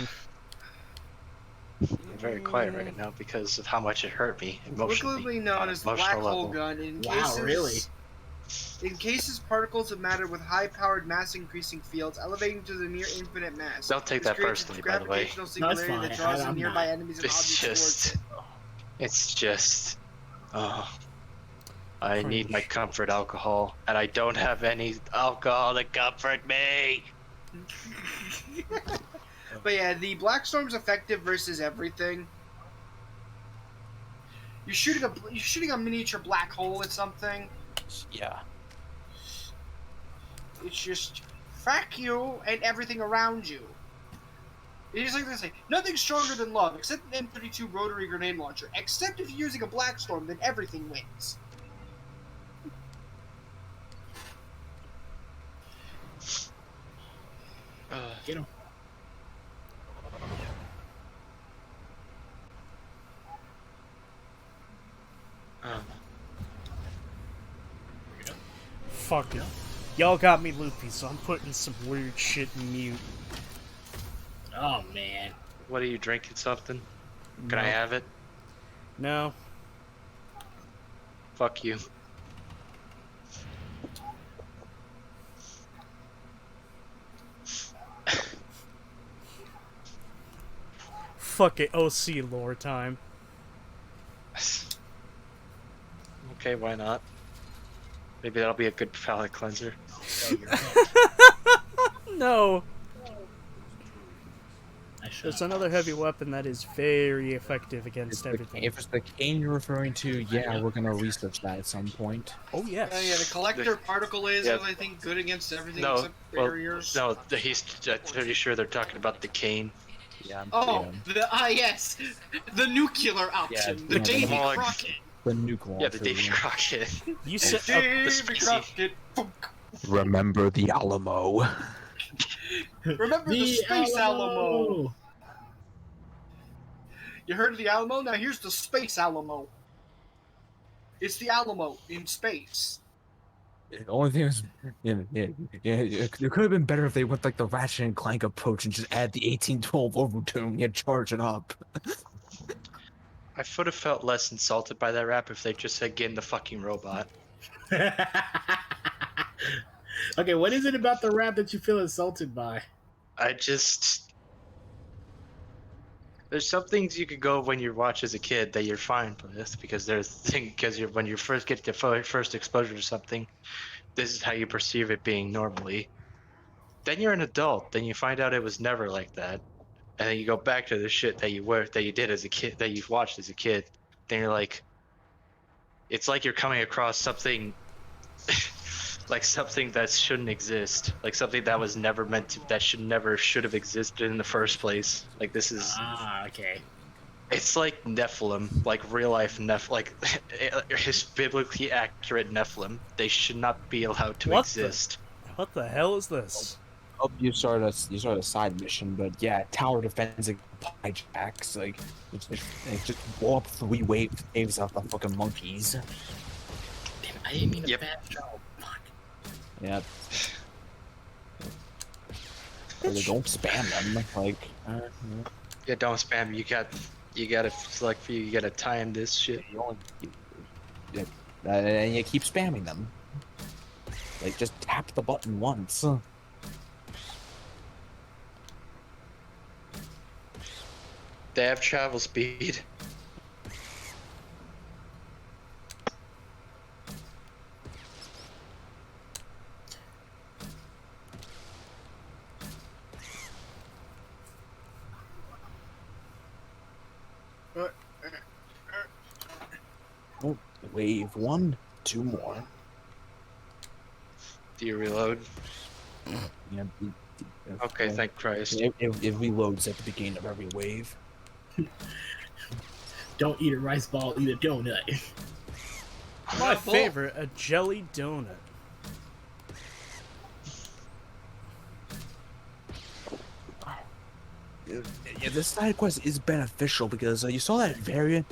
I'm very quiet right now because of how much it hurt me emotionally. Colloquially known as the black hole gun. In cases particles of matter with high-powered mass-increasing fields elevating to the near infinite mass. Don't take This that creates a personally, by the way. gravitational singularity that draws in nearby enemies and objects towards it. It's just... Oh. I need my comfort alcohol, and I don't have any alcohol to comfort me! But yeah, the Black Storm's effective versus everything. You're shooting a miniature black hole at something. Yeah. It's just frack you and everything around you. It's like they say, nothing's stronger than love, except an M32 rotary grenade launcher. Except if you're using a Black Storm, then everything wins. Get him. Fuck it. Y'all got me loopy, so I'm putting some weird shit in mute. Oh man. What are you drinking? Something? Can I have it? No. Fuck you. Fuck it, OC lore time. Okay, why not? Maybe that'll be a good palate cleanser. No. There's another heavy weapon that is very effective against everything. If it's the cane you're referring to, yeah, we're gonna research that at some point. Oh yes. Yeah, the collector particle lasers, Yeah. I think, good against everything No, except well, barriers. no, he's pretty sure they're talking about the cane. Yeah. Oh, yes, the nuclear option, the yeah, Davy more like- Crockett. The nuclear. Yeah, the Davy Crockett. You said Davy spacey- Crockett. Remember the Alamo. Remember the Space Alamo. You heard of the Alamo? Now here's the Space Alamo. It's the Alamo in space. The only thing is, it could have been better if they went like the Ratchet and Clank approach and just add the 1812 overtune and charge it up. I would have felt less insulted by that rap if they just said get in the fucking robot. Okay, what is it about the rap that you feel insulted by? There's some things you could go when you watch as a kid that you're fine with because when you first get the first exposure to something, this is how you perceive it being normally. Then you're an adult, then you find out it was never like that, and then you go back to the shit that you did as a kid, that you've watched as a kid. Then you're like, it's like you're coming across something. Like something that shouldn't exist, like something that was never meant to, that should have existed in the first place. Like this is okay. It's like Nephilim, like real life like his biblically accurate Nephilim. They should not be allowed to exist. What the hell is this? Oh, you started a side mission, but yeah, tower defense hijacks, like it just blow up 3 waves of the fucking monkeys. Damn, I didn't mean to bad job. Yeah. Don't spam them. Like. Yeah, don't spam. You gotta select for you gotta time this shit. And you keep spamming them. Like just tap the button once. They have travel speed. Oh, wave 1, 2 more. Do you reload? Yeah. Okay, thank Christ. It reloads at the beginning of every wave. Don't eat a rice ball, eat a donut. My favorite, a jelly donut. Yeah, this side quest is beneficial because you saw that variant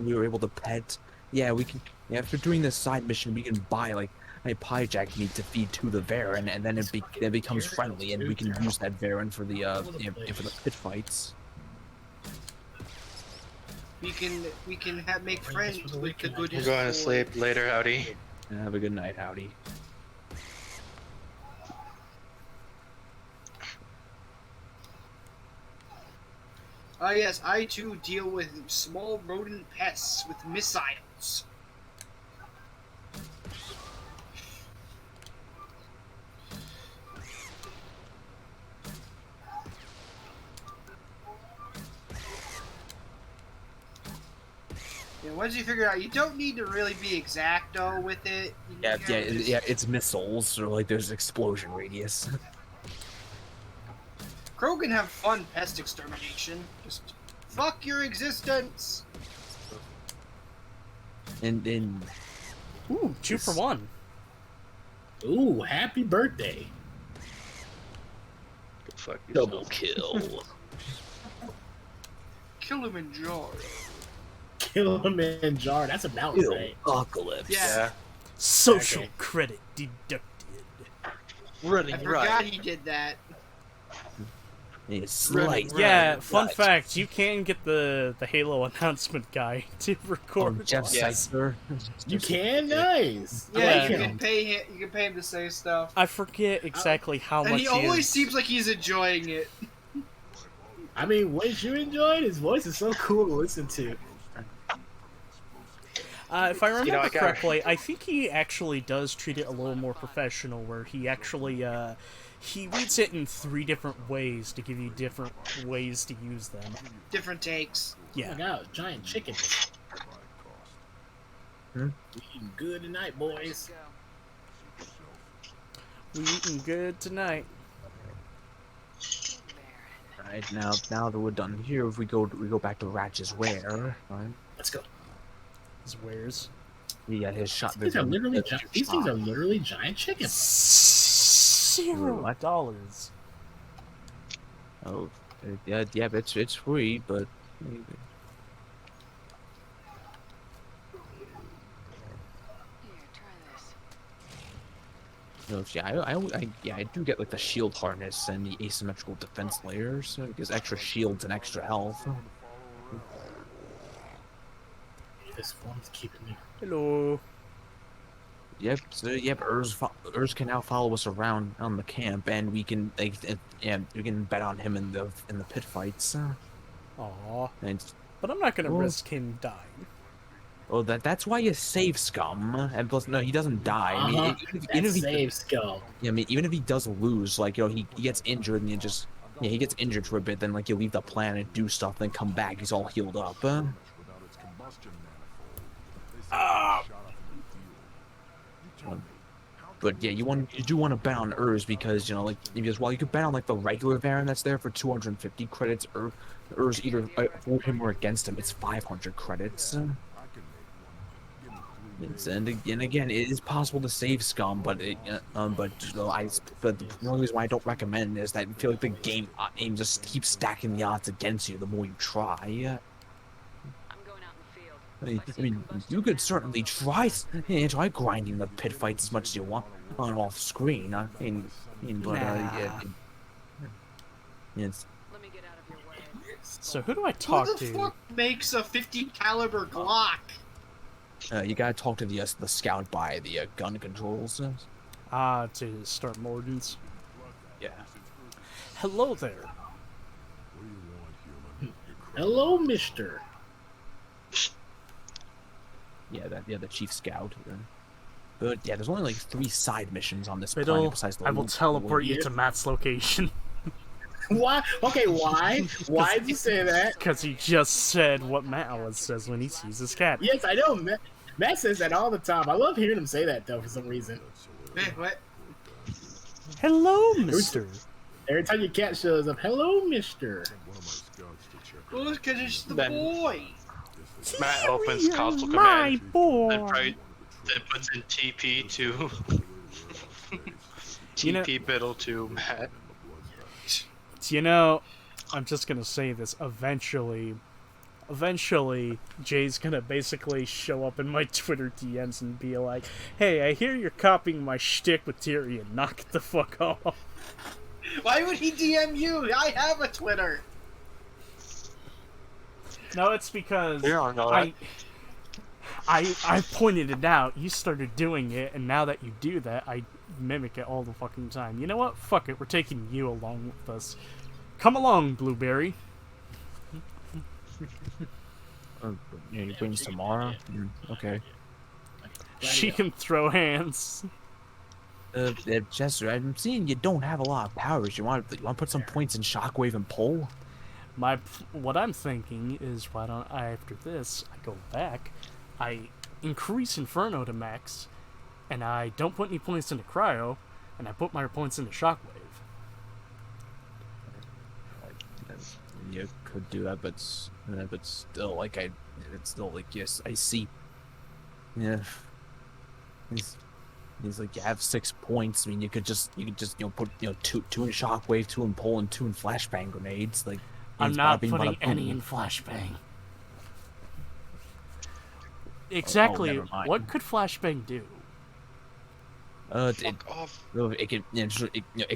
we were able to pet. Yeah, we can. Yeah, after doing this side mission, we can buy like a Pyjack meat to feed to the Varen, and then it becomes friendly, and we can use that Varen for the for the pit fights. We can make friends with the good. We're going to sleep later, Howdy. Have a good night, Howdy. Yes, I too deal with small rodent pests with missiles. Yeah, once you figure out, you don't need to really be exacto with it. Yeah, it's missiles, or like there's explosion radius. Crow can have fun pest extermination. Just fuck your existence. And ooh, 2 for 1. Ooh, happy birthday. Fuck double kill. Kilimanjaro. Kilimanjaro. That's a mountain, right? Apocalypse. Yeah. Social Okay. credit deducted. I forgot he did that. It's slight. Yeah, fun fact, you can get the Halo announcement guy to record. Oh, Jeff Seitzer. You can? Nice. Yeah, Yeah. you can pay him. You can pay him to say stuff. I forget exactly how And much he always is. seems like he's enjoying it. I mean, once you enjoy it, his voice is so cool to listen to. If I remember I got- correctly, I think he actually does treat it a little more professional, where he actually, he reads it in 3 different ways to give you different ways to use them. Different takes. Yeah. Oh my god, giant chicken. We eating good tonight, boys. We eating good tonight. Right now that we're done here, if we go back to Ratch's Ware, right? Let's go. His wares. Yeah, his shot. These are literally these things are literally giant chickens. $0. Oh, yeah, but it's free, but. No, yeah, I do get like the shield harness and the asymmetrical defense layers. So it gives extra shields and extra health. This one's keeping me. Hello. Yep. So yep, Urs can now follow us around on the camp, and we can we can bet on him in the pit fights. Aw. And But I'm not gonna Well- risk him dying. oh, that's why you save Scum. And plus, no, he doesn't die. I mean, even if he save Scum. Yeah, I mean, even if he does lose, like, he gets injured and he gets injured for a bit, then like you leave the planet, do stuff, then come back, he's all healed up. But yeah, you do want to bet on Urs because while you could bet on like the regular Baron that's there for 250 credits, Urs either for him or against him, it's 500 credits. And again, it is possible to save Scum, but the only reason why I don't recommend it is that I feel like the game aim just keeps stacking the odds against you the more you try. I mean, you could certainly try grinding the pit fights as much as you want on off screen. Yes. So who do I talk Who the to? fuck makes a 50 caliber Glock? You gotta talk to the scout by the gun controls. To start Mordens. Yeah. Hello there. Hello, Mister. Yeah, the chief scout. But yeah, there's only like 3 side missions on this Fiddle, planet besides the I will loot. teleport you to Matt's location. Why? Okay, why? Why did you say that? Because he just said what Matt always says when he sees his cat. Yes, I know. Matt says that all the time. I love hearing him say that though for some reason. Hey, what? Hello, Mister. Every time your cat shows up, hello, Mister. Well, it's because it's the Then- boy. Matt opens console my command boy. and puts in TP to You know- TP Biddle to Matt. I'm just gonna say this. Eventually, Jay's gonna basically show up in my Twitter DMs and be like, "Hey, I hear you're copying my shtick with Tyrion. Knock it the fuck off." Why would he DM you? I have a Twitter. No, it's because You don't know that. I pointed it out. You started doing it, and now that you do that, I mimic it all the fucking time. You know what? Fuck it. We're taking you along with us. Come along, Blueberry. You bring Samara? Okay. She can throw hands. Chester, I'm seeing you don't have a lot of powers. You want to put some points in Shockwave and Pull? What I'm thinking is, why don't I, after this, I go back, I increase Inferno to max, and I don't put any points into Cryo, and I put my points into Shockwave. You could do that, but still, yes, I see. Yeah. He's like, you have 6 points. I mean, you could just put 2 in Shockwave, 2 in Pull, and 2 in Flashbang grenades. Like, I'm it's not bada bing, putting bada boom. any in Flashbang. Exactly. never mind. What could Flashbang do? It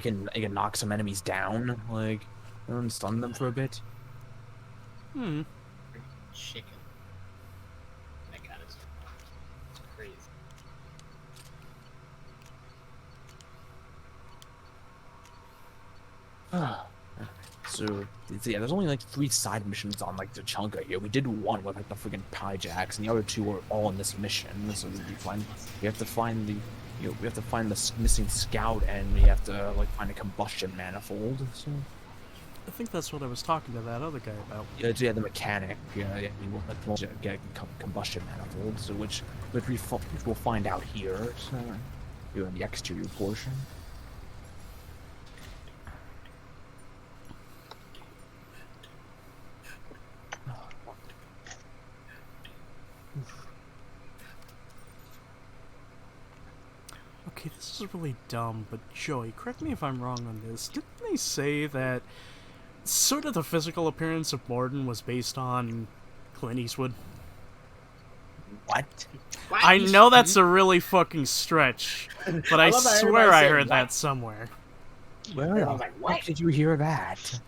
can knock some enemies down. Like, and stun them for a bit. Hmm. Chicken. That guy is crazy. So yeah, there's only like 3 side missions on like the Chunka here. We did one with like the freaking Pyjacks, and the other 2 are all in this mission. So we have to find the missing scout, and we have to like find a combustion manifold. So I think that's what I was talking to that other guy about. yeah, the mechanic. Yeah, we will get combustion manifold. So which we'll find out here. So you're in the exterior portion. Okay, this is really dumb, but Joey, correct me if I'm wrong on this. Didn't they say that sort of the physical appearance of Morden was based on Clint Eastwood? What? I know that's a really fucking stretch, but I love how swear everybody I said heard that what? somewhere. Where the fuck did you hear that?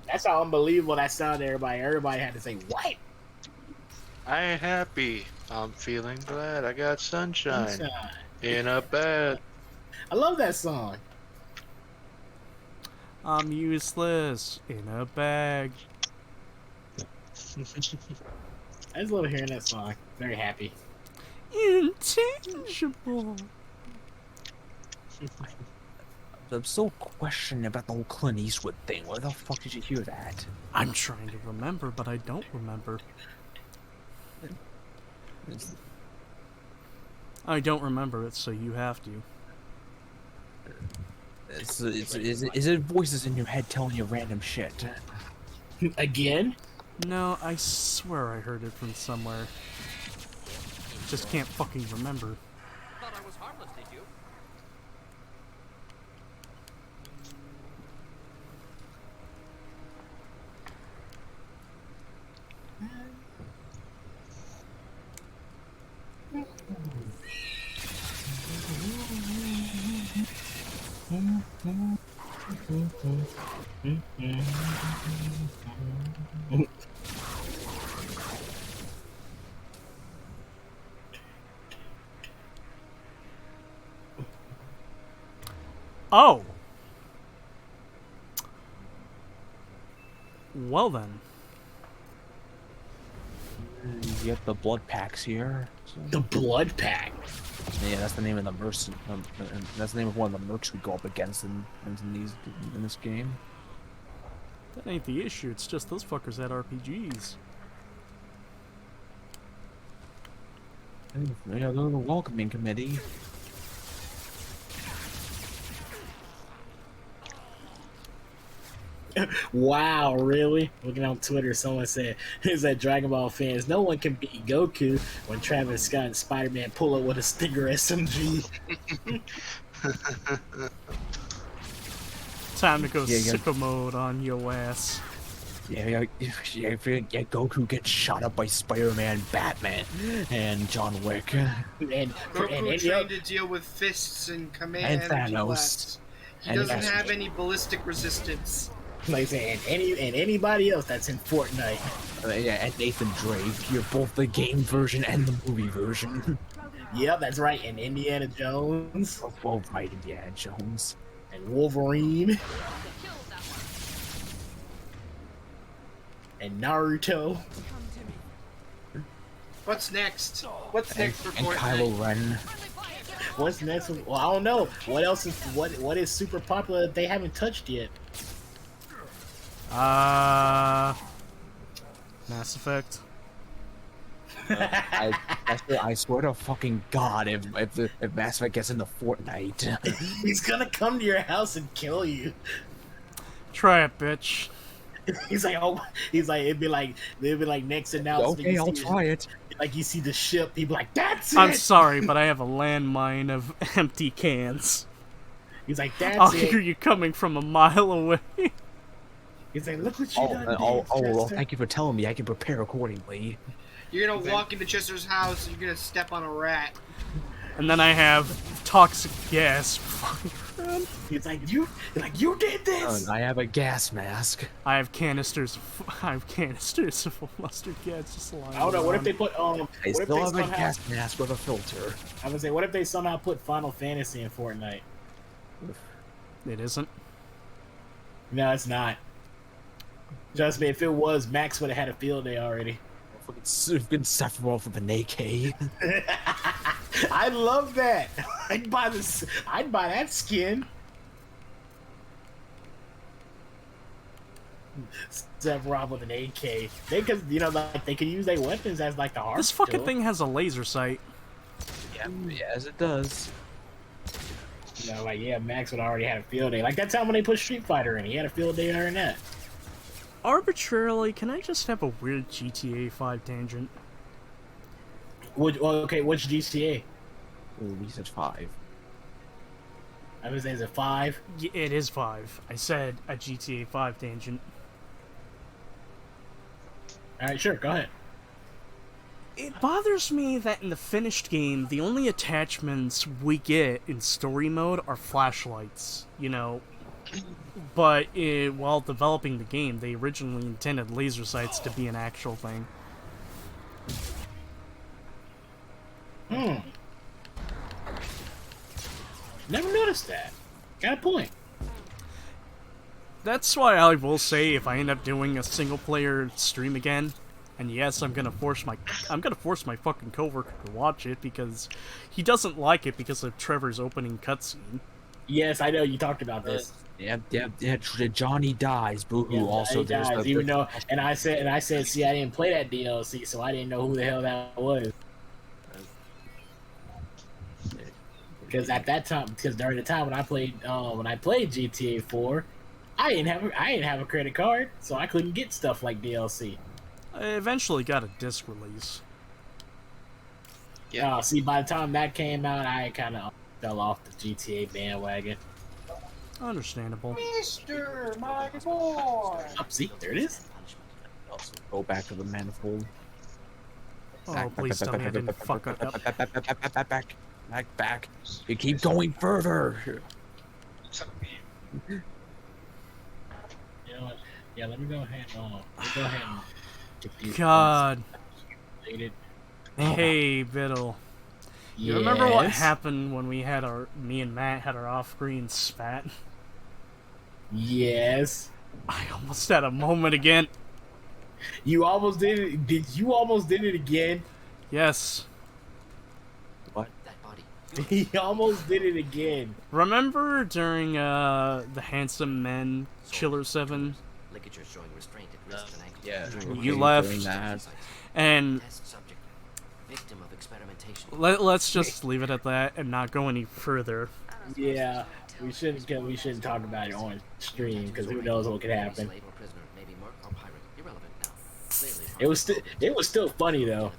That's how unbelievable that sounded to everybody. Everybody had to say, what? I ain't happy. I'm feeling glad I got sunshine, Sunshine. in a bed. I love that song. I'm useless in a bag. I just love hearing that song. Very happy. Intangible. I'm still questioning about the whole Clint Eastwood thing. Where the fuck did you hear that? I'm trying to remember, but I don't remember. I don't remember it, so you have to. Is it voices in your head telling you random shit? Again? No, I swear I heard it from somewhere. Just can't fucking remember. Thought I was harmless, did you? Oh! Well then. You have the blood packs here. So. The blood pack? Yeah, that's the name of the merc. That's the name of one of the mercs we go up against in this game. That ain't the issue, it's just those fuckers had RPGs. Yeah, they're the welcoming committee. Wow, really? Looking on Twitter, someone said, "Is that Dragon Ball fans? No one can beat Goku when Travis Scott and Spider-Man pull up with a Stinger SMG." Time to go sicko mode on your ass. Yeah, Goku gets shot up by Spider-Man, Batman, and John Wick. And Goku trained to deal with fists and command and energy Thanos. blasts. He And doesn't Thanos. have any ballistic resistance. Like saying, and anybody else that's in Fortnite. Yeah, and Nathan Drake. You're both the game version and the movie version. Yep, that's right. And Indiana Jones. Oh, right, Indiana Jones. And Wolverine. And Naruto. What's next? What's next for And Fortnite? Kylo Ren. What's next? Well, I don't know. What else is what is super popular that they haven't touched yet? Mass Effect. I swear to fucking God, if Mass Effect gets into Fortnite, He's gonna come to your house and kill you. Try it, bitch. He's like, it'd be like next announcement. okay, I'll try it. Like you see the ship, he'd be like, "That's it." I'm sorry, but I have a landmine of empty cans. He's like, "That's I'll it." hear you coming from a mile away. He's like, "Look what you done, well, Chester." thank you for telling me. I can prepare accordingly. You're gonna walk into Chester's house and you're gonna step on a rat. And then I have toxic gas man. He's like, you did this. I have a gas mask. I have canisters of mustard gas just lying I don't know. What if around. they put I what if still they have a somehow, gas mask with a filter. I would say, what if they somehow put Final Fantasy in Fortnite? It isn't. No, it's not. Trust me, if it was, Max would have had a field day already. Fucking been Sephiroth with an AK. I love that. I'd buy this. I'd buy that skin. Sephiroth with an AK. They could, like they could use their weapons as like the hard. This fucking thing has a laser sight. Yeah, as it does. Max would already had a field day. Like that time when they put Street Fighter in, he had a field day during that. Arbitrarily, can I just have a weird GTA 5 tangent? Which GTA? Ooh, we said 5. I was saying, is it 5? Yeah, it is 5. I said a GTA 5 tangent. Alright, sure, go ahead. It bothers me that in the finished game, the only attachments we get in story mode are flashlights, But while developing the game, they originally intended laser sights to be an actual thing. Never noticed that. Got a point. That's why I will say if I end up doing a single player stream again, and yes, I'm gonna force my fucking coworker to watch it because he doesn't like it because of Trevor's opening cutscene. Yes, I know you talked about this. Yeah. Johnny dies. Boo-hoo. Also, he dies, even though, and I said, see, I didn't play that DLC, so I didn't know who the hell that was. Because at that time, during the time when I played GTA 4, I didn't have a credit card, so I couldn't get stuff like DLC. I eventually got a disc release. Yeah. See, by the time that came out, I kind of fell off the GTA bandwagon. Understandable. Mr. My boy. Oh, see, there it is. Also, go back to the manifold. Oh, please tell me I didn't fuck it up. Back. You keep going further. You know what? Yeah, let me go ahead. And get these God. Completed. Hey, Biddle. You remember what happened when me and Matt had our off-screen spat? Yes. I almost had a moment again. You almost did it. Did you almost did it again? Yes. What? He almost did it again. Remember during the Handsome Men Chiller 7? Yeah. You left, and let's just leave it at that and not go any further. Yeah, we shouldn't talk about it on stream because who knows what could happen. It was still funny though.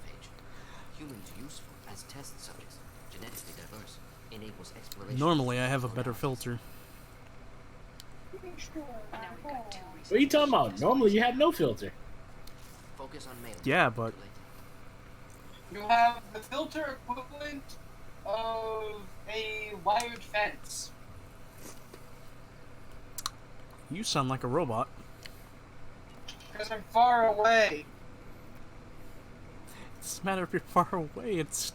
Normally, I have a better filter. What are you talking about? Normally, you have no filter. Yeah, but You have the filter equivalent of a wired fence. you sound like a robot. Because I'm far away. It doesn't matter if you're far away. It's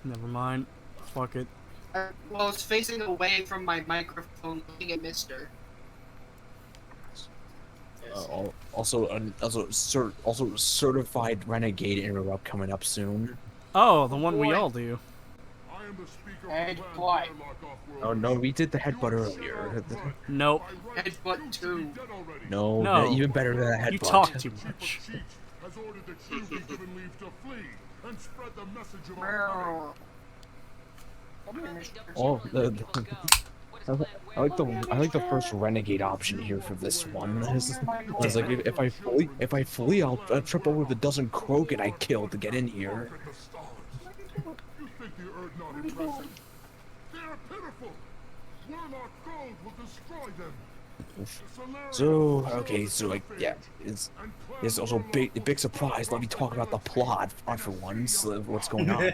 never mind. Fuck it. Well, it's facing away from my microphone, looking at Mister. Also certified renegade interrupt coming up soon. Oh, the one we all do. And what? Oh no, we did the headbutt earlier. Nope. Headbutt 2. No, even better than a headbutt. You talk too much. Oh, I like the first renegade option here for this one. It's like if I flee, I'll trip over the dozen Krogan I killed to get in here. So like yeah, it's also big surprise. Let me talk about the plot for once. What's going on?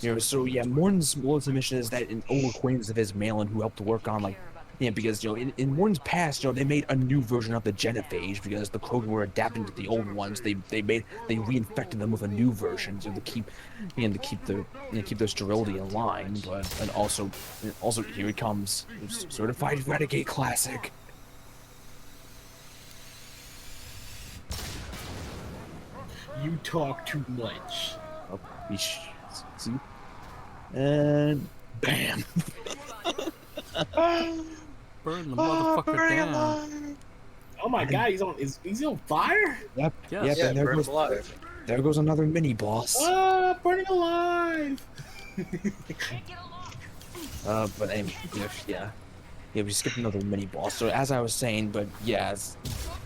You know, so yeah, Morton's mission is that an old acquaintance of his, Malin, who helped to work on like, yeah, because in Morton's past, they made a new version of the genophage because the Krogan were adapting to the old ones. They reinfected them with a new version to keep their sterility in line. But and also here it comes, certified renegade classic. You talk too much. Oh, see, and bam. Burn the motherfucker down. Oh my god, he's on fire? Yep. Yes. Yep. And there goes another mini boss. Ah, burning alive. But anyway, yeah, we skipped another mini boss. So as I was saying, but yeah,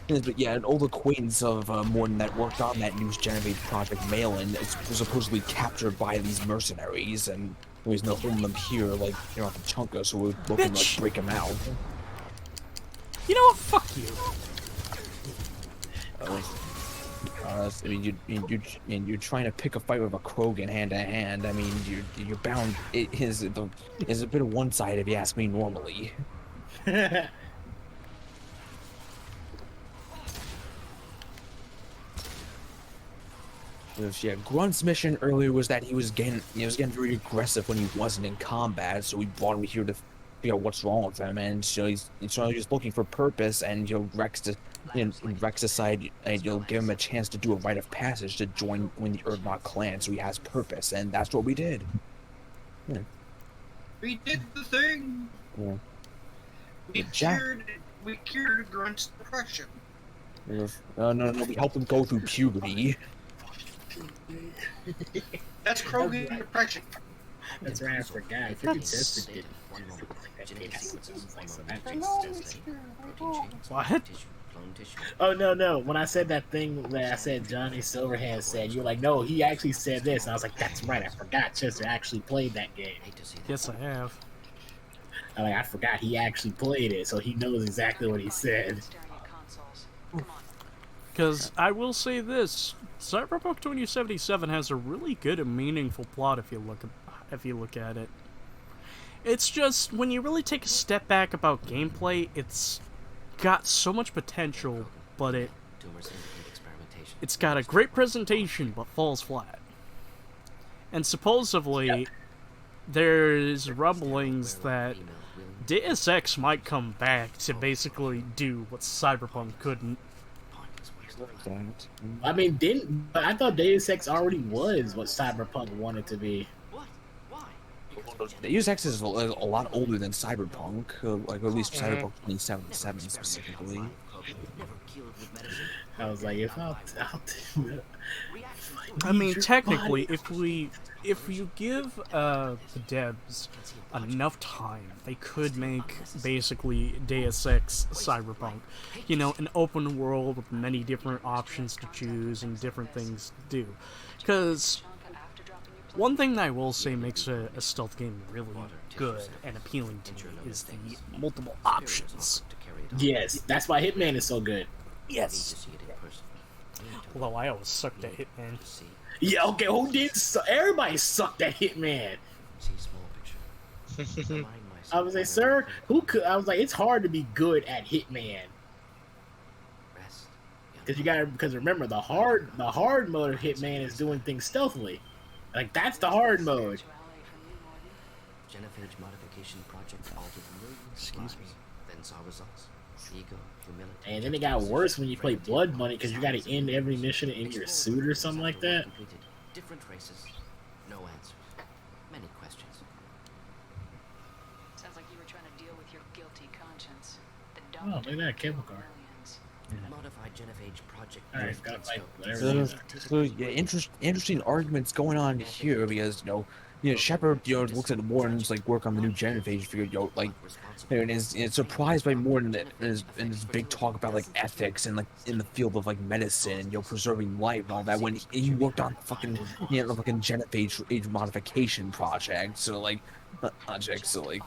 an old acquaintance of Morton that worked on that news generate project, Malin, was supposedly captured by these mercenaries, and there was no holding them here, like off the Chunka, so we're looking to like break them out. You know what? Fuck you. I mean, you're trying to pick a fight with a Krogan hand to hand. I mean, you're bound. It is a bit of one side if you ask me. Normally. Yeah, Grunt's mission earlier was that he was getting very aggressive when he wasn't in combat, so we brought him here to figure out what's wrong with him, and so he's just looking for purpose, and Rex decided you'll give him a chance to do a rite of passage to join the Urdnot clan, so he has purpose, and that's what we did. Yeah. We did the thing. Yeah. We cured Grunt's depression. No, we helped him go through puberty. That's Krogan depression. That's right, I forgot. I freaking tested it. What? Oh no! When I said that thing that I said Johnny Silverhand said, you were like, no, he actually said this, and I was like, that's right, I forgot Chester actually played that game. Yes, I have. I forgot he actually played it, so he knows exactly what he said. Because I will say this, Cyberpunk 2077 has a really good and meaningful plot if you look at it. It's just, when you really take a step back about gameplay, it's got so much potential, but it's got a great presentation, but falls flat. And supposedly, there's rumblings that Deus Ex might come back to basically do what Cyberpunk couldn't. I mean, I thought Deus Ex already was what Cyberpunk wanted to be. Deus Ex is a lot older than Cyberpunk, like at least Cyberpunk 2077 specifically. I was like, I mean, technically, if you give the devs enough time, they could make basically Deus Ex Cyberpunk. You know, an open world with many different options to choose and different things to do. Because one thing that I will say makes a stealth game really good and appealing to me is the multiple options. Yes, that's why Hitman is so good. Yes. Although I always sucked at Hitman. Yeah, okay, who did? Everybody sucked at Hitman. I was like, sir, who could? I was like, it's hard to be good at Hitman. Because remember, the hard mode of Hitman is doing things stealthily. Like, that's the hard mode. Genophage modification project altered millions of lives, then saw results. Ego, humility. And then it got worse when you play Blood Money because you got to end every mission in your suit or something like that. Different races, no answers, many questions. Sounds like you were trying to deal with your guilty conscience. The Oh, look at that cable car. Modified Genophage project. Alright, gotta fight whatever. So yeah, interesting arguments going on here because Shepard looks at Morton's work on the new Genophage, figured and is surprised by Morton and his big talk about ethics and in the field of medicine and preserving life and all that when he worked on fucking Genophage modification project. So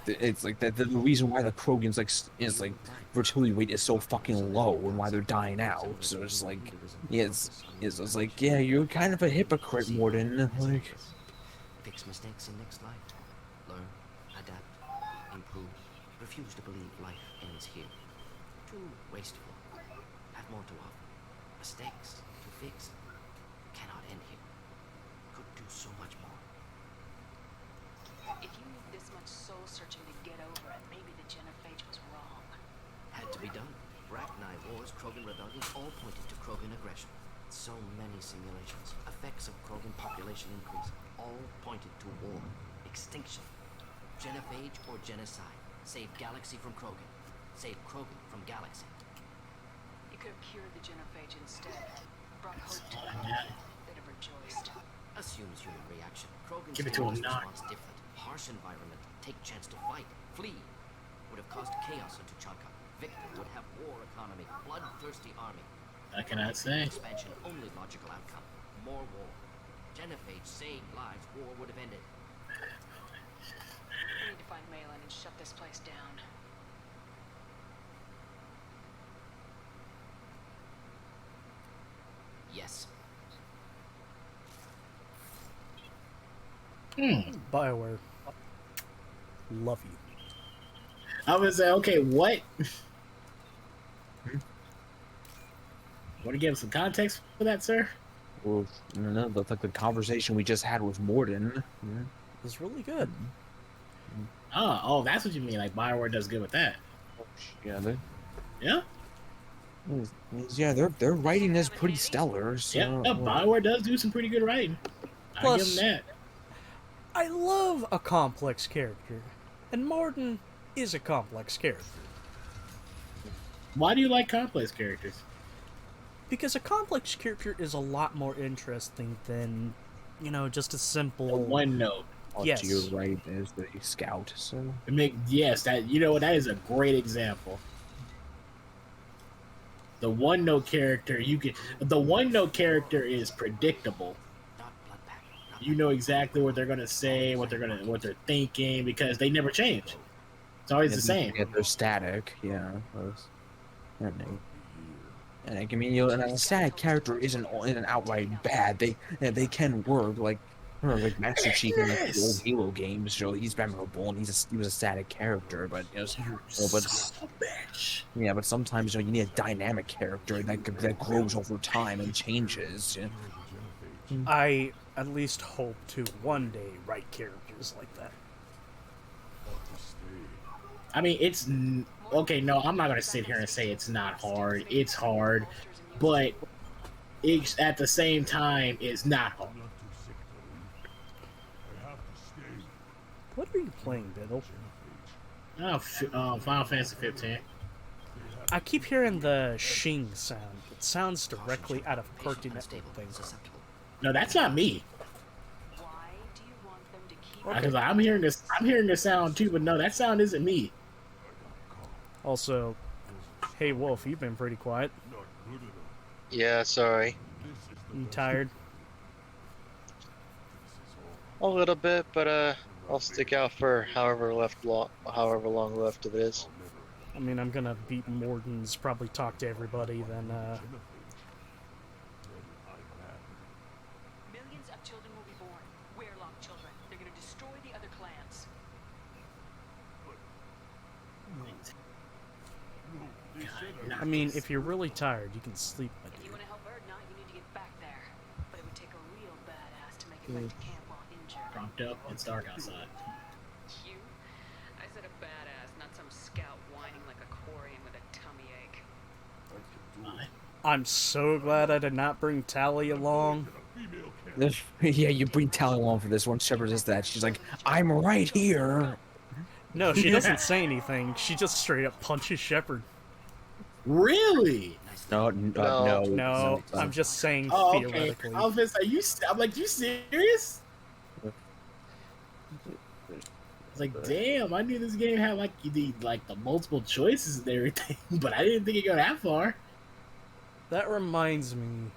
it's the reason why the Krogan's fertility rate is so fucking low and why they're dying out. So it's you're kind of a hypocrite, Morton. fix mistakes in next life. Learn, adapt, improve. Refuse to believe life ends here. Too wasteful. Have more to offer. Mistakes to fix. Cannot end here. Could do so much more. If you need this much soul searching to get over it, maybe the genophage was wrong. Had to be done. Rachni Wars, Krogan rebellions, all pointed to Krogan aggression. So many simulations, effects of Krogan population increase, all pointed to war, extinction, genophage or genocide. Save galaxy from Krogan. Save Krogan from galaxy. You could have cured the genophage instead. Brought hope to them. They'd have rejoiced. Assumes human reaction. Krogan's Give it to him, response different. Harsh environment. Take chance to fight. Flee. Would have caused chaos into Tuchanka. Victor would have war economy. Bloodthirsty army. I cannot say. Expansion only logical outcome. More war. Genophage saved lives. War would have ended. We need to find Malin and shut this place down. Yes. BioWare. Love you. I was say, okay, what? Want to give some context for that, sir? Well, I don't know. That's like the conversation we just had with Morden. It was really good. Oh, that's what you mean. Like BioWare does good with that. Yeah, Yeah. Yeah, their writing is pretty stellar. So, Yeah, BioWare does do some pretty good writing. I give Plus, them that. I love a complex character, and Morden is a complex character. Why do you like complex characters? Because a complex character is a lot more interesting than, just a simple one note. Yes. To your right is the scout. So Yes, that that is a great example. The one note character the one note character is predictable. You know exactly what they're gonna say, what they're thinking, because they never change. It's always the same. Yeah, they're static. Yeah. And I mean, and a static character isn't outright bad. They can work like Master Chief in like, the old Halo games. He's memorable and he was a static character, but but sometimes you need a dynamic character that grows over time and changes. I at least hope to one day write characters like that. I mean, it's okay. No, I'm not gonna sit here and say it's not hard. It's hard, but at the same time, it's not hard. What are you playing, Biddle? Final Fantasy 15. I keep hearing the shing sound. It sounds directly out of Cartoon Network things. No, that's not me. Okay. Because I'm hearing the sound too, but no, that sound isn't me. Also, hey Wolf, you've been pretty quiet. Yeah, sorry. You tired? A little bit, but I'll stick out for however long left of it is. I mean, I'm gonna beat Morden's, probably talk to everybody, then Millions of children will be born. Werelock children. They're gonna destroy the other clans. I mean, if you're really tired, you can sleep. If you want to help Erdnot, you need to get back there. But it would take a real badass to make it back to camp while injured. Pumped up. It's dark outside. You? I said a badass, not some scout whining like a Quarian with a tummy ache. I'm so glad I did not bring Tally along. Yeah, you bring Tally along for this one. Shepard does that. She's like, I'm right here. No, she doesn't say anything. She just straight up punches Shepard. Really? No, I'm just saying theoretically. I was gonna say, I'm like, you serious? It's like, damn, I knew this game had like the multiple choices and everything, but I didn't think it go that far. That reminds me,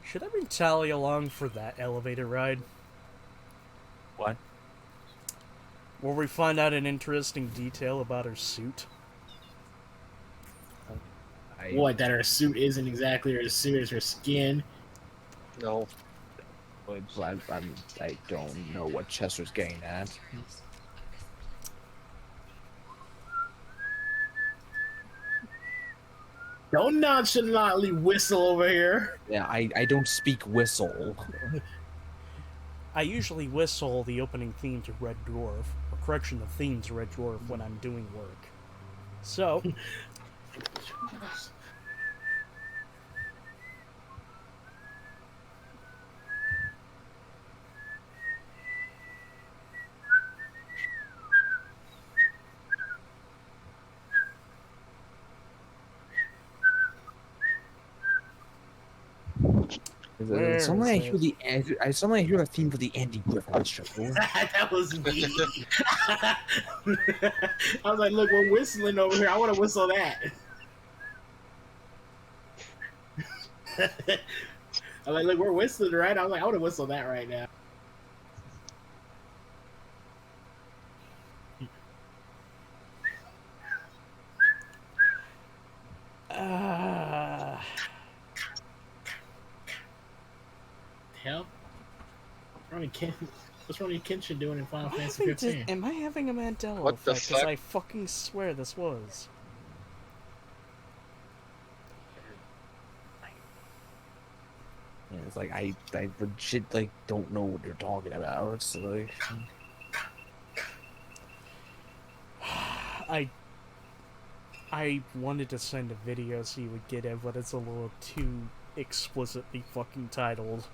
should I bring Tally along for that elevator ride? What? Where we find out an interesting detail about her suit. What, that her suit isn't exactly her suit, it's her skin? No. I don't know what Chester's getting at. Don't nonchalantly whistle over here. Yeah, I don't speak whistle. I usually whistle the opening theme to Red Dwarf, or correction, the theme to Red Dwarf when I'm doing work. So... Suddenly I hear a theme for the Andy Griffith show. That was me. I was like, look, we're whistling over here. I want to whistle that. I'm like, look, we're whistling, right? I was like, I want to whistle that right now. Hell, what's Ronnie Kenshin doing in Final Fantasy 15? Am I having a Mandela What the effect? Because fuck? I fucking swear this was. Yeah, it's like I legit like don't know what you're talking about. It's like I wanted to send a video so you would get it, but it's a little too explicitly fucking titled.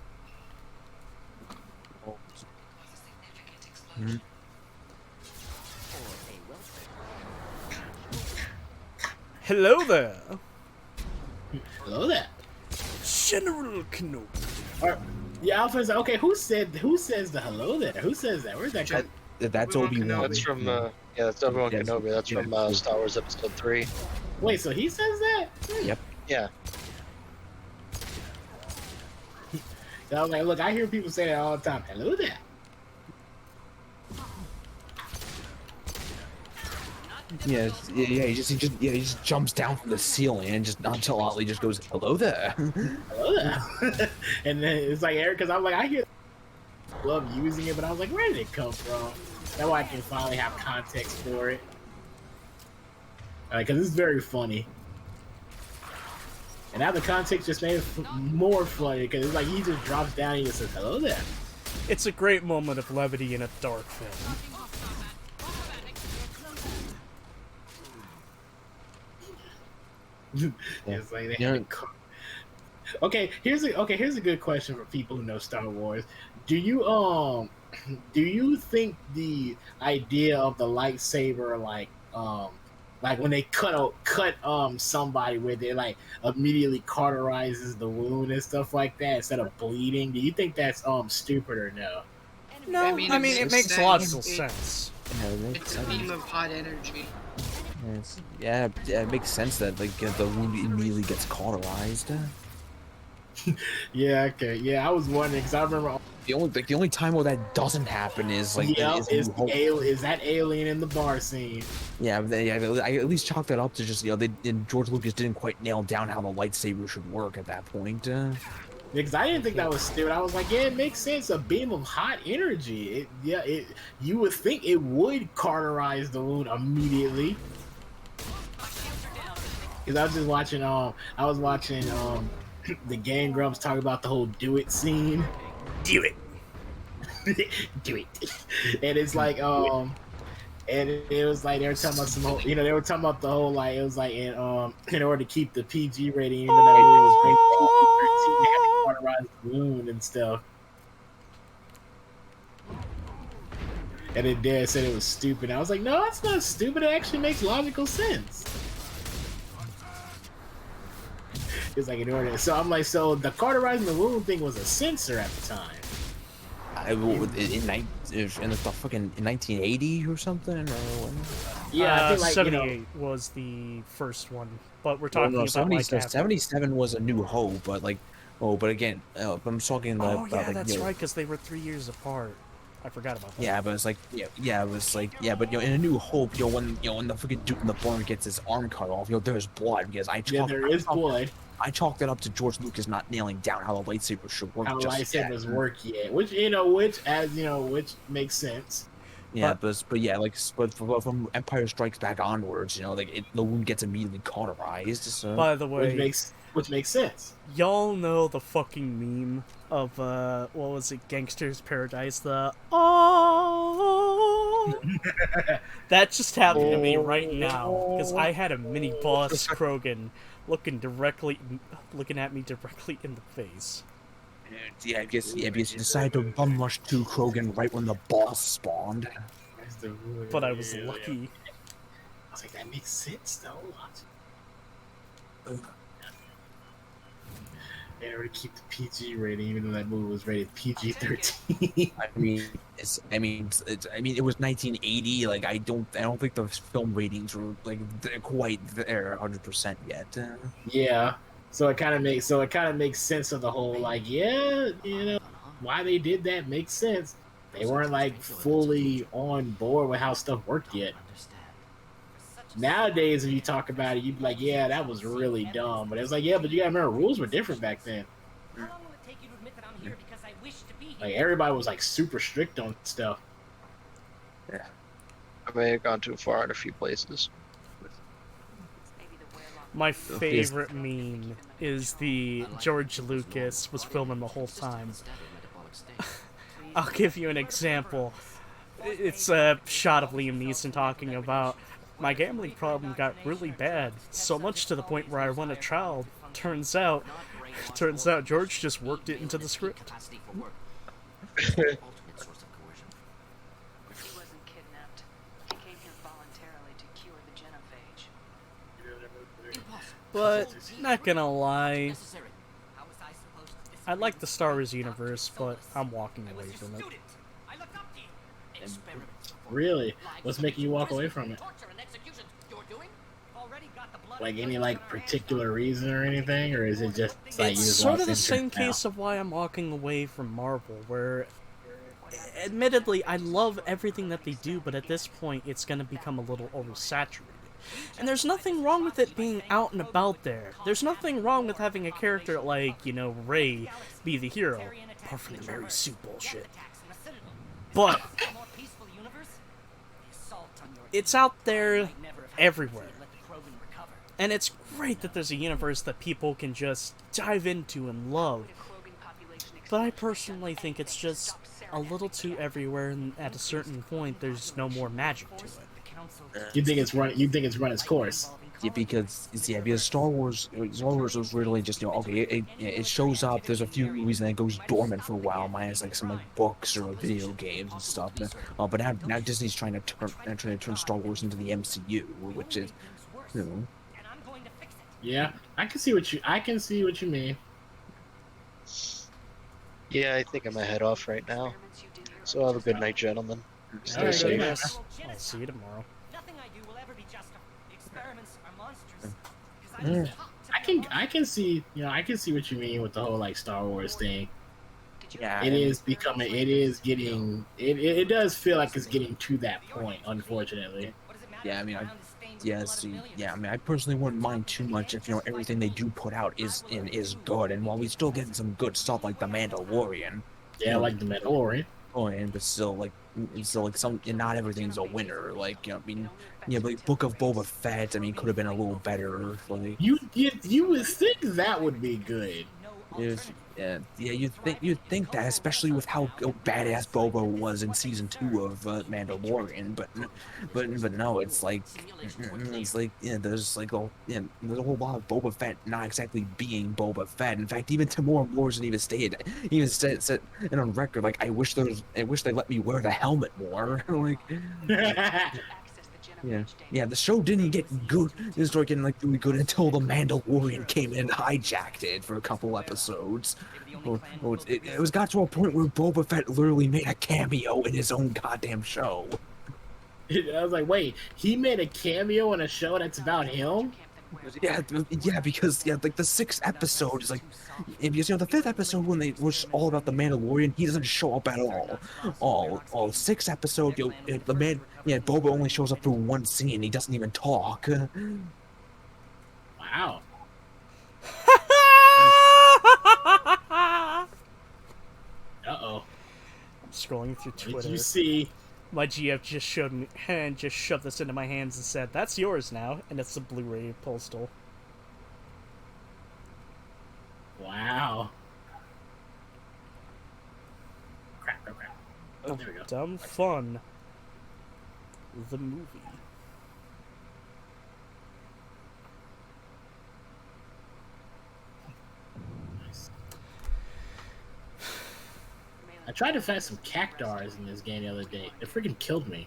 Hello there. Hello there. General Kenobi. Yeah, Alpha's okay. Who says the hello there? Who says that? Where's that come? that's Obi-Wan. That's from that's Obi-Wan Kenobi. That's from Star Wars Episode 3. Wait, so he says that? Yep. Yeah. I was like, look, I hear people say that all the time. Hello there. Yeah, he just jumps down from the ceiling and just nonchalantly just goes, "Hello there." Hello there. And then it's like Eric, because I'm like, I hear love using it, but I was like, where did it come from? That way I can finally have context for it. Because it's very funny. And now the context just made it more funny because it's like he just drops down and he just says, "Hello there." It's a great moment of levity in a dark film. It's like they have okay, here's a good question for people who know Star Wars. Do you think the idea of the lightsaber like when they cut somebody where they like immediately cauterizes the wound and stuff like that instead of bleeding, do you think that's stupid or no? No, I mean it makes logical sense. It's a beam of hot energy. It makes sense that like the wound immediately gets cauterized. Yeah, okay. Yeah, I was wondering because I remember the only time where that doesn't happen is like is that alien in the bar scene. Yeah, I at least chalk that up to just George Lucas didn't quite nail down how the lightsaber should work at that point. Because I didn't think that was stupid. I was like, yeah, it makes sense. A beam of hot energy. You would think it would cauterize the wound immediately. Because I was just watching. I was watching the Game Grumps talk about the whole "do it" scene. Do it. Do it. And it's like and it was like they were talking about some whole, they were talking about the whole like it was like in order to keep the PG rating, even though that movie was rated PG-13, they had to cauterize the wound and stuff. And then Dad said it was stupid. I was like, no, it's not stupid. It actually makes logical sense. It's like in order. So I'm like, so the cauterizing the wound thing was a censor at the time. In 1980 or something, or yeah, I think like 78 was the first one, but we're talking about 77 was A New Hope, but like, but again, I'm talking about. Yeah, that's right, because they were 3 years apart. I forgot about that. Yeah, but it's like, it was like, but in A New Hope, when the freaking dude in the barn gets his arm cut off, there's blood because there is blood. I chalked it up to George Lucas not nailing down how the lightsaber should work. How just lightsabers yet. work yet, which which makes sense. Yeah, but yeah, like but from Empire Strikes Back onwards, like the wound gets immediately cauterized. So. By the way, which makes sense. Y'all know the fucking meme of what was it, Gangster's Paradise? The oh, that just happened to me right now because I had a mini boss Krogan looking at me directly in the face. Yeah, because you decided to bum rush to Krogan right when the boss spawned. But I was lucky. I was like, that makes sense though. They already keep the PG rating, even though that movie was rated PG-13. I mean, it was 1980. Like, I don't think the film ratings were like they're quite there 100% yet. Yeah. So it kind of makes sense of the whole, like, yeah, why they did that makes sense. They weren't like fully on board with how stuff worked yet. Nowadays, if you talk about it, you'd be like, yeah, that was really dumb. But it's like, yeah, but you gotta remember, rules were different back then. Like, everybody was like super strict on stuff. Yeah. I may have gone too far in a few places. My favorite meme is the George Lucas was filming the whole time. I'll give you an example. It's a shot of Liam Neeson talking about, my gambling problem got really bad, so much to the point where I won a trial. Turns out George just worked it into the script. He wasn't kidnapped. He came here voluntarily to cure the genophage. But, not gonna lie, I like the Star Wars universe, but I'm walking away from it. Really? What's making you walk away from it? Like any particular reason or anything, or is it just like It's you just sort lost of the interest same now? case of why I'm walking away from Marvel, where, admittedly, I love everything that they do, but at this point, it's gonna become a little oversaturated. And there's nothing wrong with it being out and about there. There's nothing wrong with having a character like, Rey be the hero, apart from the Mary Sue bullshit. But it's out there everywhere. And it's great that there's a universe that people can just dive into and love. But I personally think it's just a little too everywhere, and at a certain point, there's no more magic to it. You think it's run its course? Yeah, because Star Wars was really just okay. It shows up. There's a few movies and it goes dormant for a while, minus like some books or video games and stuff. But now Disney's trying to turn Star Wars into the MCU, which is, Yeah, I can see what you mean. Yeah, I think I'm gonna head off right now. So have a good night, gentlemen. Stay Alright, safe. yes. I'll see you tomorrow. I can see what you mean with the whole Star Wars thing. Yeah, it does feel like it's getting to that point, unfortunately. Yeah, I personally wouldn't mind too much if everything they do put out is good, and while we still getting some good stuff like The Mandalorian. Yeah, like The Mandalorian. But still not everything's a winner. Like Book of Boba Fett, could have been a little better. Like You would think that would be good. You'd think that, especially with how badass Boba was in season 2 of Mandalorian, but no, there's there's a whole lot of Boba Fett not exactly being Boba Fett. In fact, even Tamora Morrison even said on record, like, I wish they let me wear the helmet more. Like, yeah, the show didn't get good. It started getting really good until the Mandalorian came in and hijacked it for a couple episodes. It was got to a point where Boba Fett literally made a cameo in his own goddamn show. I was like, wait, he made a cameo in a show that's about him? Yeah, because the 6th episode is because the 5th episode when they was all about the Mandalorian, he doesn't show up at all. All 6th episode, Boba only shows up for one scene. He doesn't even talk. Wow. through What did Twitter. you see? My GF just showed me and just shoved this into my hands and said, "That's yours now," and it's a Blu-ray postal. Wow. Crap. Oh, there we go. Dumb Fun. The movie. I tried to find some cactars in this game the other day. They freaking killed me.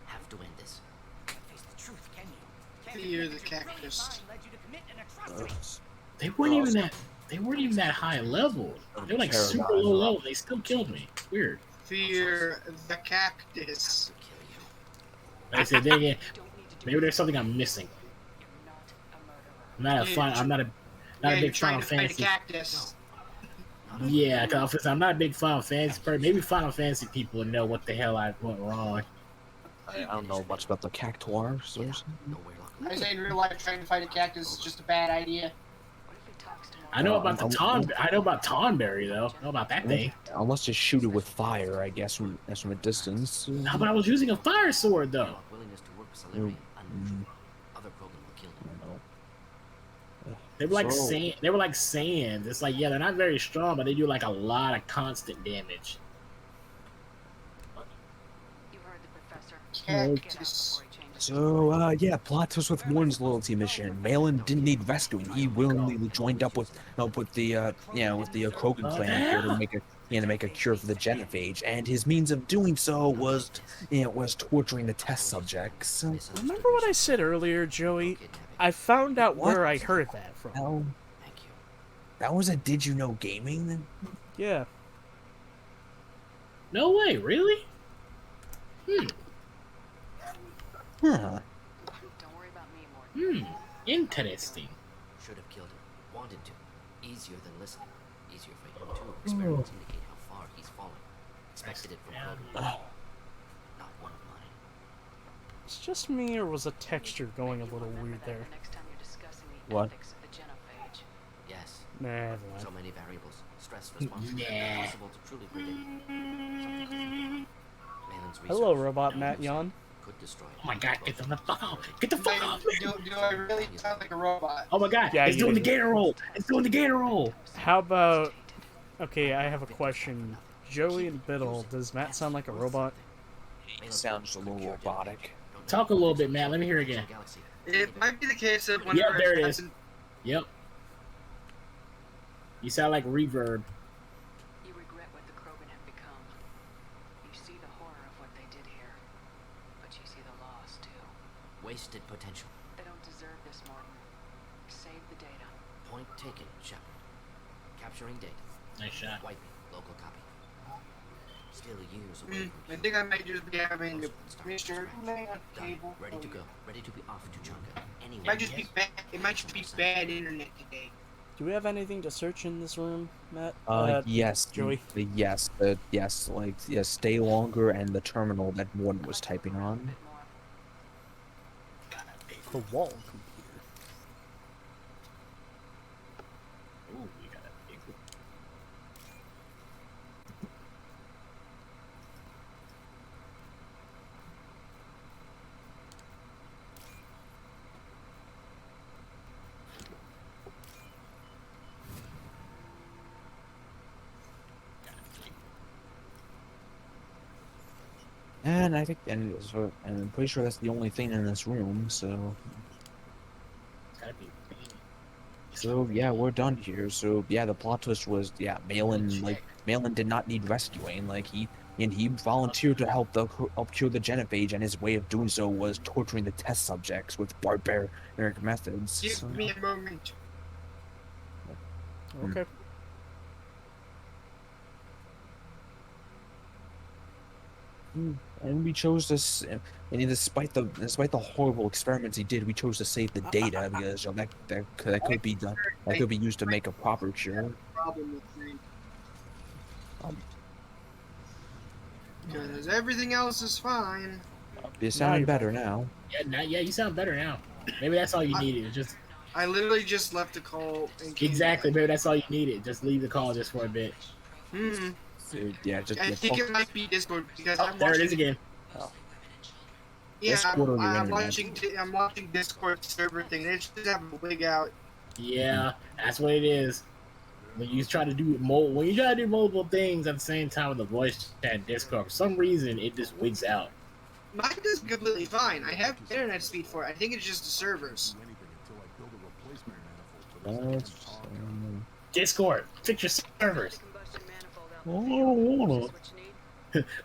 Have to end this. Face the truth, can you? Fear the cactus. They weren't even that. They weren't even that high level. They were like super low level. They still killed me. Weird. Fear the cactus. Like I said, then again, maybe there's something I'm missing. I'm not a big Final Fantasy. Cactus. Yeah, cause I'm not a big Final Fantasy person. Maybe Final Fantasy people would know what the hell I went wrong. I don't know much about the cactuars or something. I say in real life, trying to fight a cactus is just a bad idea. I know about the I know about Tonberry though. I know about that thing. Unless you shoot it with fire, I guess from a distance. No, but I was using a fire sword though. They were like sand. They were like sand. It's like, yeah, they're not very strong, but they do like a lot of constant damage. You heard the professor. So, yeah, plot twist with Warren's loyalty mission. Malin didn't need rescuing. He willingly joined up with the Krogan clan here to make a cure for the genophage, and his means of doing so was torturing the test subjects. Remember what I said earlier, Joey? I found out where I heard that from. Oh, thank you. That was a Did You Know Gaming then? Yeah. No way, really? Huh. Don't worry about me, Morton. Interesting. Should have killed him. Wanted to. Easier than listening. Easier for him too. Experiments indicate how far he's fallen. Expected it from Krogan. Not one of mine. It's just me, or was the texture going a little weird there? What? Yes. Nah, never mind. So many variables. Stress response. Yeah. Impossible to truly predict. Malin's Hello, research robot Matt Yon. could destroy. Oh my god, get the fuck off! Get the fuck off! Do I really sound like a robot? Oh my god, Yeah, it's you doing the do. gator roll! It's doing the gator roll! How about... Okay, I have a question. Joey and Biddle, does Matt sound like a robot? He sounds a little robotic. Talk a little bit, Matt. Let me hear again. It might be the case that Yep, whenever there it happens- is. Yep. You sound like reverb. You regret what the Krogan have become. You see the horror of what they did here. But you see the loss, too. Wasted potential. They don't deserve this, Morton. Save the data. Point taken, Shepard. Capturing data. Nice shot. Wiping. Local copy. Still years away I from think I might just be having a Mr. Done. Ready to go. Ready to be off to Chunga. Anyway. It might just be bad. It might just be bad internet today. Do we have anything to search in this room, Matt? Yes. Joey? Yes, stay longer and the terminal that Warren was typing on. The wall. Ooh, we got a big one. And I think, and I'm pretty sure that's the only thing in this room. So, It's gotta be. so yeah, we're done here. So yeah, the plot twist was Malin did not need rescuing. He volunteered to help cure the genophage, and his way of doing so was torturing the test subjects with barbaric methods. Give So- me a moment. Okay. And we chose this, and despite the horrible experiments he did, we chose to save the data because that could be done. That could be used to make a proper cure. Problem with me. Because everything else is fine. You're sounding better now. Yeah, you sound better now. Maybe that's all you needed. Just I literally just left a call and came exactly. Maybe that's all you needed. Just leave the call just for a bit. back. Yeah, just I think it might be Discord because I'm There it watching. is again. Yeah, Discord on your I'm internet. watching. I'm watching Discord server thing. They just have a wig out. Yeah, that's what it is. When you try to do multiple things at the same time with the voice chat Discord, for some reason it just wigs out. Mine is completely fine. I have internet speed for it. I think it's just the servers. Discord, fix your servers.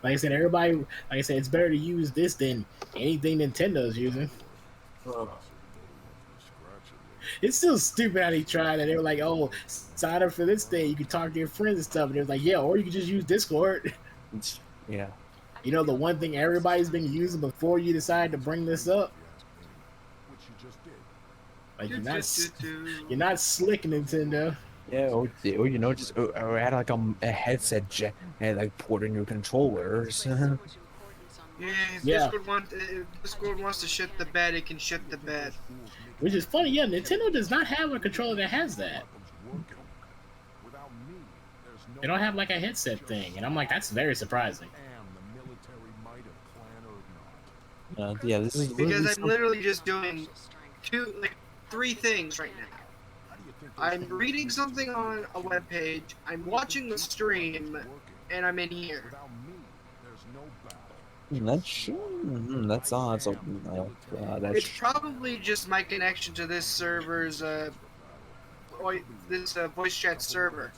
Like I said, it's better to use this than anything Nintendo's using. It's still stupid how they tried that. They were like, "Oh, sign up for this thing. You can talk to your friends and stuff." And it was like, "Yeah, or you can just use Discord." Yeah. You know, the one thing everybody's been using before you decided to bring this up. Like you're not slick, Nintendo. Yeah, or you know, just or add like a headset and like port in your controllers. Yeah, if Yeah. Discord wants to shit the bed, it can shit the bed. Which is funny, yeah. Nintendo does not have a controller that has that. They don't have like a headset thing, and I'm like, that's very surprising. Yeah, this is Because I'm literally just doing three things right now. I'm reading something on a web page, I'm watching the stream, and I'm in here. That's awesome. It's probably just my connection to this server's voice chat server.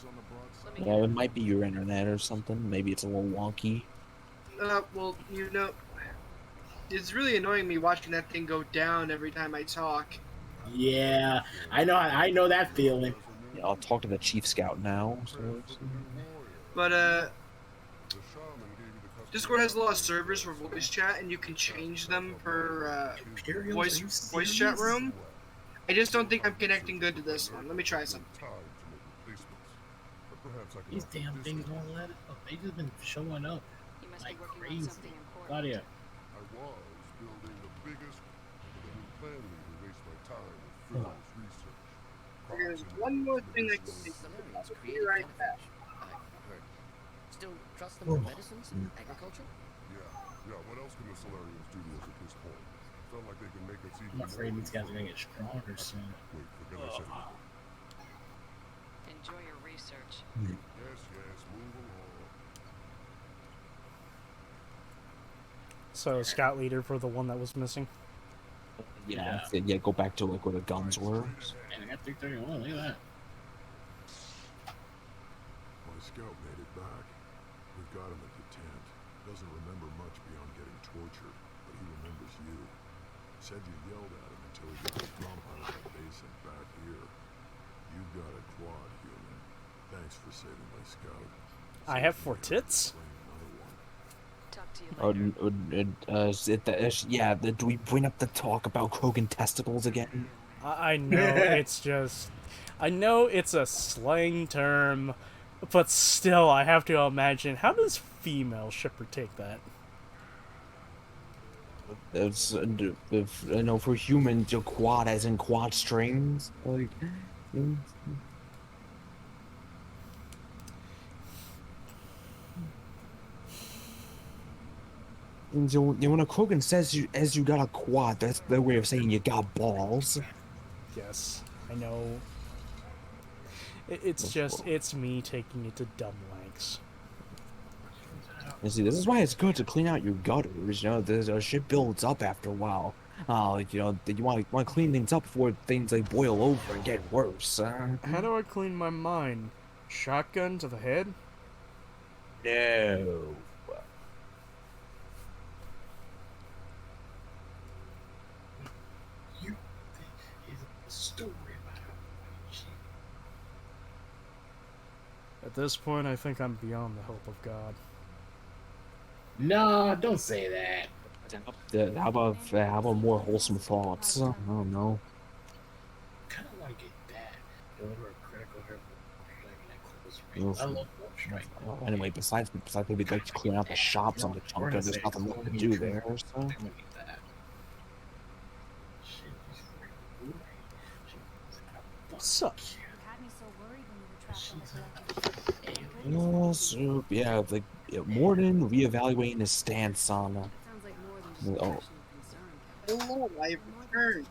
Yeah, it might be your internet or something. Maybe it's a little wonky. Well, you know, it's really annoying me watching that thing go down every time I talk. Yeah, I know that feeling. Yeah, I'll talk to the chief scout now. But Discord has a lot of servers for voice chat, and you can change them per voice chat room. I just don't think I'm connecting good to this one. Let me try something. These damn things won't let it up. They just been showing up like crazy. Claudia. I was building the biggest, but I'm planning to waste my time with frivolous research. There's one more thing I can think of. I'll be right back. Still trust them for medicines and agriculture? Yeah. What else can the Solarians do to us at this point? Felt like they can make us even I'm afraid these guys are gonna get stronger soon. Wait, forget I said anything. Enjoy your research. Yes, move along. So, scout leader for the one that was missing. Yeah, yeah. Go back to like where the guns were. Man, I got 331. Look at that. My scout made it back. We've got him at the tent. Doesn't remember much beyond getting tortured, but he remembers you. Said you yelled at him until he got his rump out of that basin back here. You got a quad, human. Thanks for saving my scout. I have 4 tits? Do we bring up the talk about Krogan testicles again? I know, it's just... I know it's a slang term, but still, I have to imagine, how does female shipper take that? It's, I know for humans, your quad as in quad strings. Like, and so when a Krogan says you got a quad, that's their way of saying you got balls. Yes, I know. It's just, it's me taking it to dumb lengths. You see, this is why it's good to clean out your gutters. You know, the shit builds up after a while. You know, you want to clean things up before things like boil over and get worse. How do I clean my mind? Shotgun to the head? No. Story At this point, I think I'm beyond the help of God. No, don't say that. How about more wholesome thoughts? I don't know. Kind of want to get that. Deliver a critical hit at close range. I love Warp Strike. Anyway, besides maybe like to clean out the shops on the chunk, there's nothing left to do there. So. What's up? You had me so worried when you were trapped on the collective. So yeah, like Morden reevaluating his stance on. Sounds like more than just Oh, passion and concern, Hello, I returned.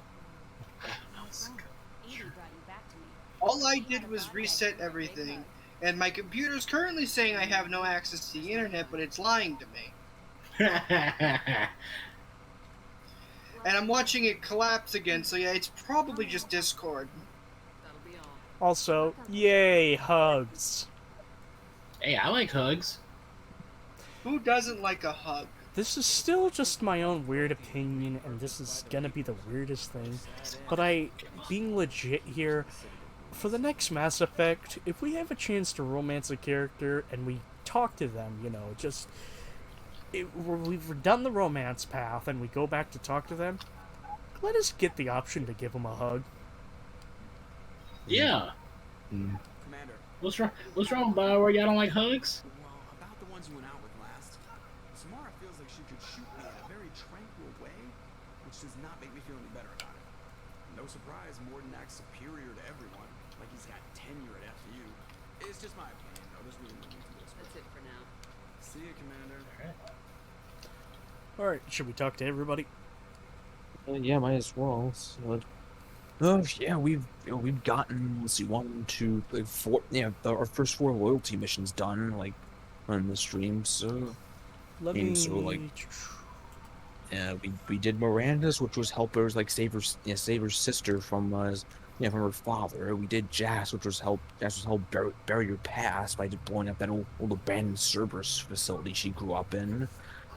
Edie brought you back to me. All I did was reset everything, and my computer's currently saying I have no access to the internet, but it's lying to me. And I'm watching it collapse again, so yeah, it's probably just Discord. That'll be all. Also, yay, hugs. Hey, I like hugs. Who doesn't like a hug? This is still just my own weird opinion, and this is gonna be the weirdest thing. But being legit here, for the next Mass Effect, if we have a chance to romance a character and we talk to them, you know, just... we've done the romance path and we go back to talk to them, let us get the option to give them a hug. Yeah. Commander, What's wrong? What's wrong, Bioware? Y'all don't like hugs? well, about the ones you went out with last, Samara feels like she could shoot me in a very tranquil way, which does not make me feel any better about it. No surprise, Morden acts superior to everyone, like he's got tenure at FU. It's just my opinion, though. There's really no need to this. That's it for now. See you, Commander. Alright, should we talk to everybody? yeah, might as well. So, yeah, we've gotten, let's see, 1, 2, 3, 4. Yeah, our first 4 loyalty missions done, like on the stream. So, Let me... so like, yeah, we did Miranda's, which was help her like save her sister from from her father. We did Jas, which was help bury her past by blowing up that old abandoned Cerberus facility she grew up in.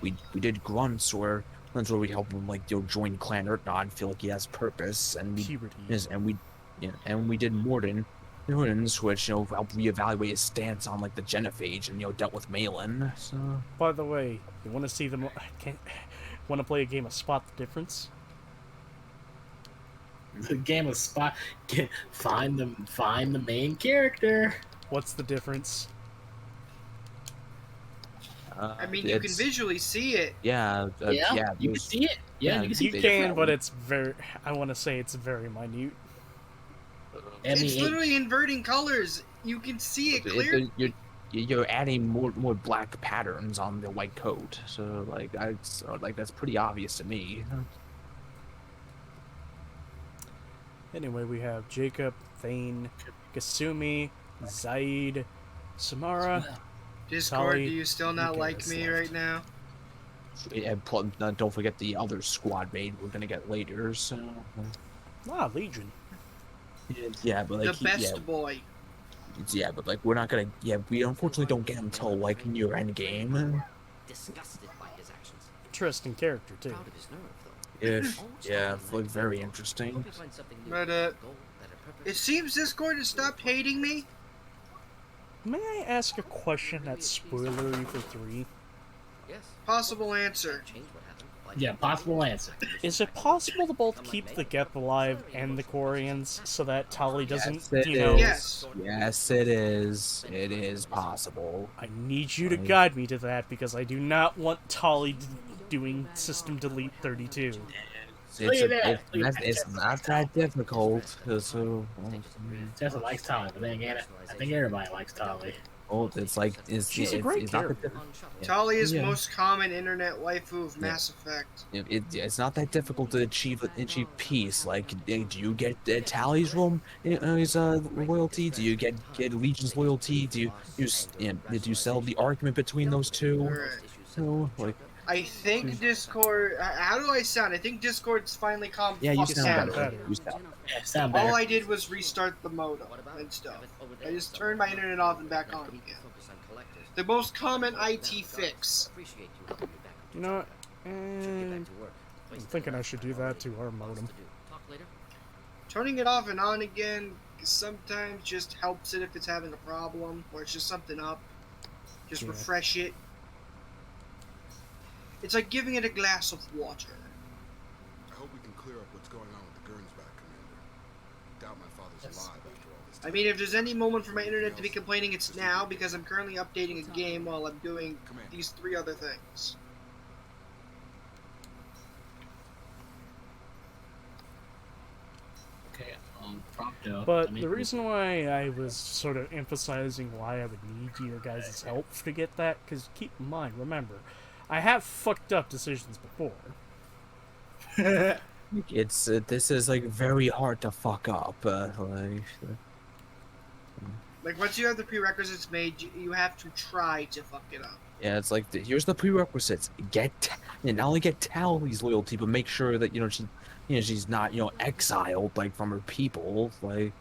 We did Grunts, where we help him join Clan Urtnod and feel like he has purpose, and we did Morden's, which helped reevaluate his stance on the Genophage and dealt with Malin. So By the way, you want to see them? Want to play a game of Spot the Difference? The game of find the main character. What's the difference? I mean, you can visually see it. Yeah, you can see it. Yeah, you can see you can, but it's very. I want to say it's very minute. It's literally inverting colors. You can see it clearly. You're adding more black patterns on the white coat, so that's pretty obvious to me. Anyway, we have Jacob, Thane, Kasumi, Zaid, Samara. Discord, Tali, do you still not like me right now? And don't forget the other squad mate we're gonna get later. So Legion. Yeah, but the best boy. Yeah, but we're not gonna. Yeah, we unfortunately don't get him until near end game. Disgusted by his actions. Interesting character too. Proud of his nerve, though. Yeah, very interesting. But it seems Discord has stopped hating me. May I ask a question that's spoilery for 3? Yes. Possible answer. Yeah, possible answer. Is it possible to both keep the Geth alive and the Quarians so that Tali doesn't, Yes. Yes, it is. It is possible. I need you to guide me to that because I do not want Tali doing system delete 32. It's not that difficult. So Tessa likes Tali, but then again, I think everybody likes Tali. Oh, she's a great character. Tali is most common internet waifu of Mass Effect. It's not that difficult to achieve peace. Do you get Tali's loyalty? Do you get Legion's loyalty? Do you sell the argument between those two? So I think Discord. How do I sound? I think Discord's finally calmed. Yeah, you sound better. Sound better. All I did was restart the modem and stuff. I just turned my internet off and back on again. The most common IT fix. You know what? I'm thinking I should do that to our modem. Turning it off and on again sometimes just helps it if it's having a problem or it's just something up. Just refresh it. It's like giving it a glass of water. I hope we can clear up what's going on with the Gernsback, Commander. Doubt my father's alive after all this time. I mean, if there's any moment for my internet to be complaining, it's now, because I'm currently updating a game while I'm doing these 3 other things. Okay, Prompto. But I mean, the reason why I was sort of emphasizing why I would need your guys' help to get that, because keep in mind, remember, I have fucked up decisions before. It's this is like very hard to fuck up. Like once you have the prerequisites made, you have to try to fuck it up. Yeah, it's like here's the prerequisites: and not only get Tally's loyalty, but make sure that she's not exiled like from her people, like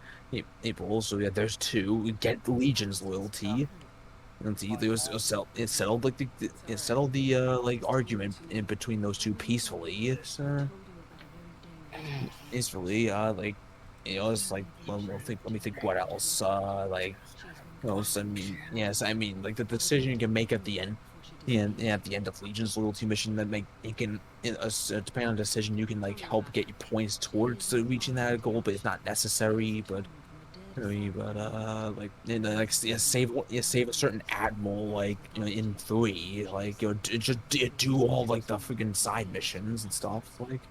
people. So yeah, there's two. We get the Legion's loyalty. And it settled the like argument in between those two peacefully. So peacefully, like it's like let me think what else. Like else. I mean, like the decision you can make at the end. And at the end of Legion's loyalty mission, that depending on the decision, you can like help get your points towards reaching that goal, but it's not necessary. But save a certain admiral like in 3, like just do all like the freaking side missions and stuff like.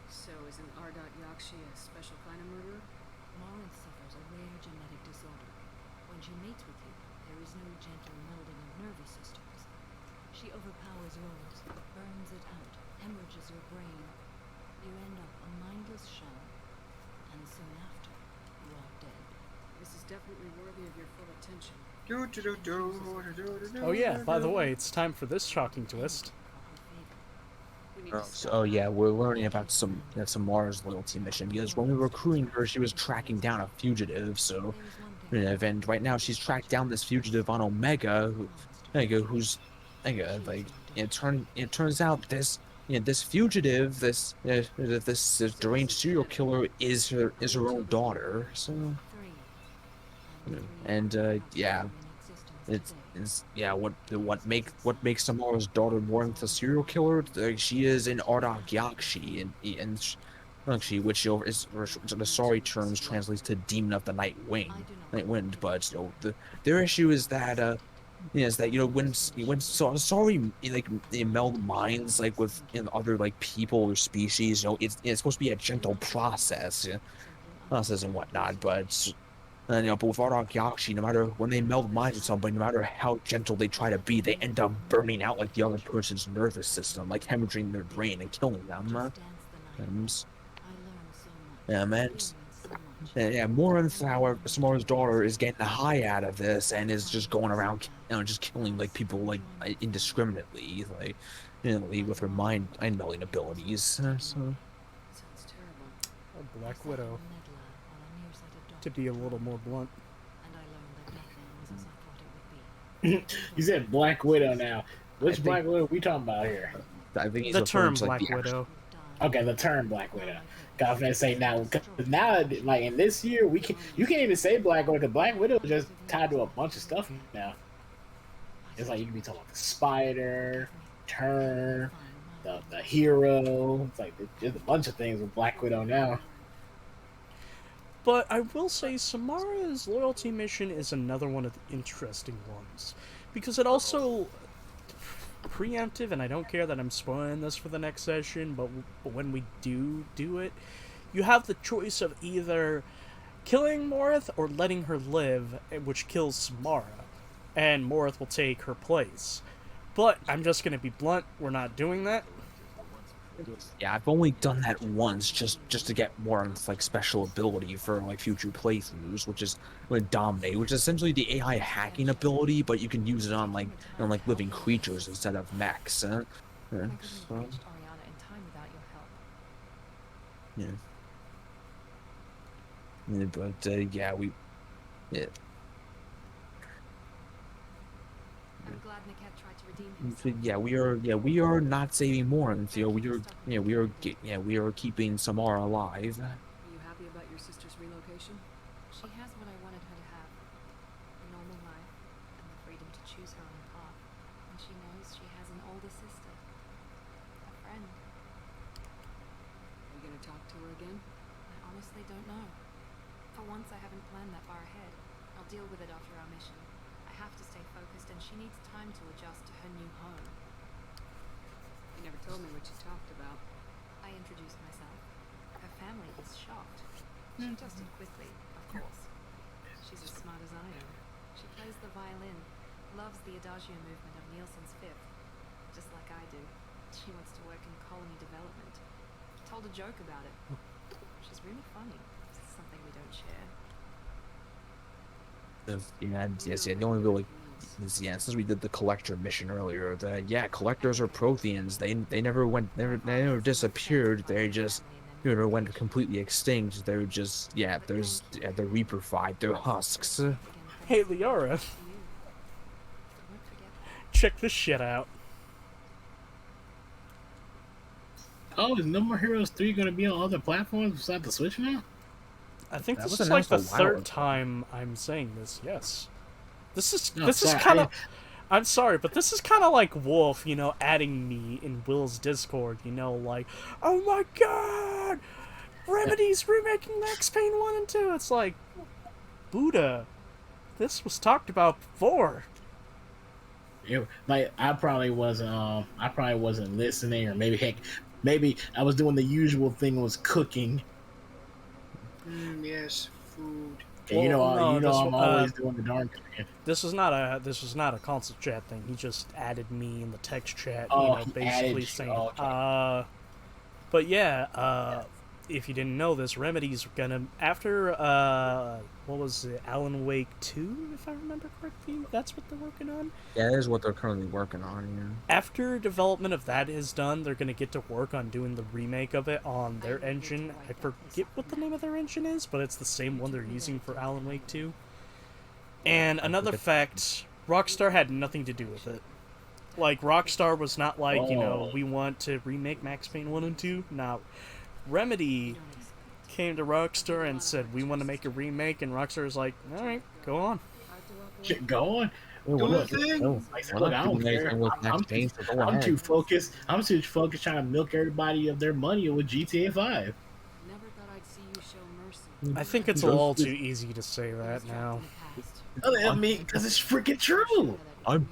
So isn't Ardot Yakshi a special kind of murderer? Morinth suffers a rare genetic disorder. When she mates with you, there is no gentle melding of nervous systems. She overpowers yours, burns it out, hemorrhages your brain. You end up a mindless shell, and soon after, you are dead. This is definitely worthy of your full attention. Oh yeah, by the way, it's time for this shocking twist. Oh yeah, we're learning about Samara's loyalty mission, because when we were recruiting her, she was tracking down a fugitive. So, and right now she's tracked down this fugitive on Omega, who's it turns out this fugitive, this deranged serial killer is her own daughter. So, and yeah. What makes Samara's daughter more than a serial killer? She is an Ardok Yakshi, and which the sorry terms translates to demon of the night wind. But their issue is that when sorry meld minds like with other like people or species, it's supposed to be a gentle process and whatnot, but. But with Ardok Yakshi, no matter when they meld minds with somebody, no matter how gentle they try to be, they end up burning out like the other person's nervous system, like hemorrhaging their brain and killing them. Morinth, Samara's daughter, is getting a high out of this and is just going around, just killing like people like indiscriminately, like with her mind melding abilities. So. Black Widow. To be a little more blunt. You said Black Widow now. Which Black Widow are we talking about here? I think the term Black Widow. Okay, the term Black Widow. I was gonna say now, like in this year, you can't even say Black Widow because Black Widow is just tied to a bunch of stuff now. It's like you can be talking about the Spider, Term, the Hero. It's like there's a bunch of things with Black Widow now. But I will say Samara's loyalty mission is another one of the interesting ones. Because it also preemptive, and I don't care that I'm spoiling this for the next session, but when we do it, you have the choice of either killing Morinth or letting her live, which kills Samara, and Morinth will take her place. But I'm just going to be blunt, we're not doing that. Yeah, I've only done that once, just to get more like special ability for like future playthroughs, which is Dominate, which is essentially the AI hacking ability, but you can use it on like living creatures instead of mechs. So. Yeah. But yeah. I'm glad Niket tried to redeem himself. We are not saving Morinth. We are keeping Samara alive. Are you happy about your sister's relocation? She has what I wanted her to have. A normal life, and the freedom to choose her own path. And she knows she has an older sister. A friend. Are you gonna talk to her again? I honestly don't know. For once, I haven't planned that far ahead. I'll deal with it after our mission. I have to stay focused, and she needs time to adjust to her new home. You never told me what you talked about. I introduced myself. Her family is shocked. She adjusted quickly, of course. She's as smart as I am. She plays the violin, loves the adagio movement of Nielsen's Fifth, just like I do. She wants to work in colony development. Told a joke about it. She's really funny. It's something we don't share. Yeah, the only really, since we did the collector mission earlier, collectors are Protheans. They never disappeared. They just went completely extinct. They're just they're reaper-fied. They're husks. Hey, Liara. Check this shit out. Oh, is No More Heroes 3 going to be on other platforms besides the Switch now? I think this is like the third time I'm saying this. Yes, this is kind of. I'm sorry, but this is kind of like Wolf, adding me in Will's Discord. Like, oh my god, Remedy's remaking Max Payne 1 and 2. It's like, Buddha, this was talked about before. I probably wasn't listening, or maybe I was doing the usual thing, was cooking. Yes, food. Okay, I'm always doing the darn cooking. This was not a console chat thing. He just added me in the text chat. Basically saying. Okay. But yeah, if you didn't know this, Remedy's gonna after what was it, Alan Wake 2, if I remember correctly. That's what they're working on. Yeah, that is what they're currently working on. Yeah. After development of that is done, they're gonna get to work on doing the remake of it on their engine. I forget what the name of their engine is, but it's the same one they're using for Alan Wake 2. And another fact, Rockstar had nothing to do with it. Like, Rockstar was not like, we want to remake Max Payne 1 and 2. Now, Remedy came to Rockstar and said, we want to make a remake, and Rockstar was like, alright, go on. Go on. Look, I don't care. I'm too focused. I'm too focused trying to milk everybody of their money with GTA 5. Never thought I'd see you show mercy. I think it's a little too easy to say that now. Because it's freaking true. I'm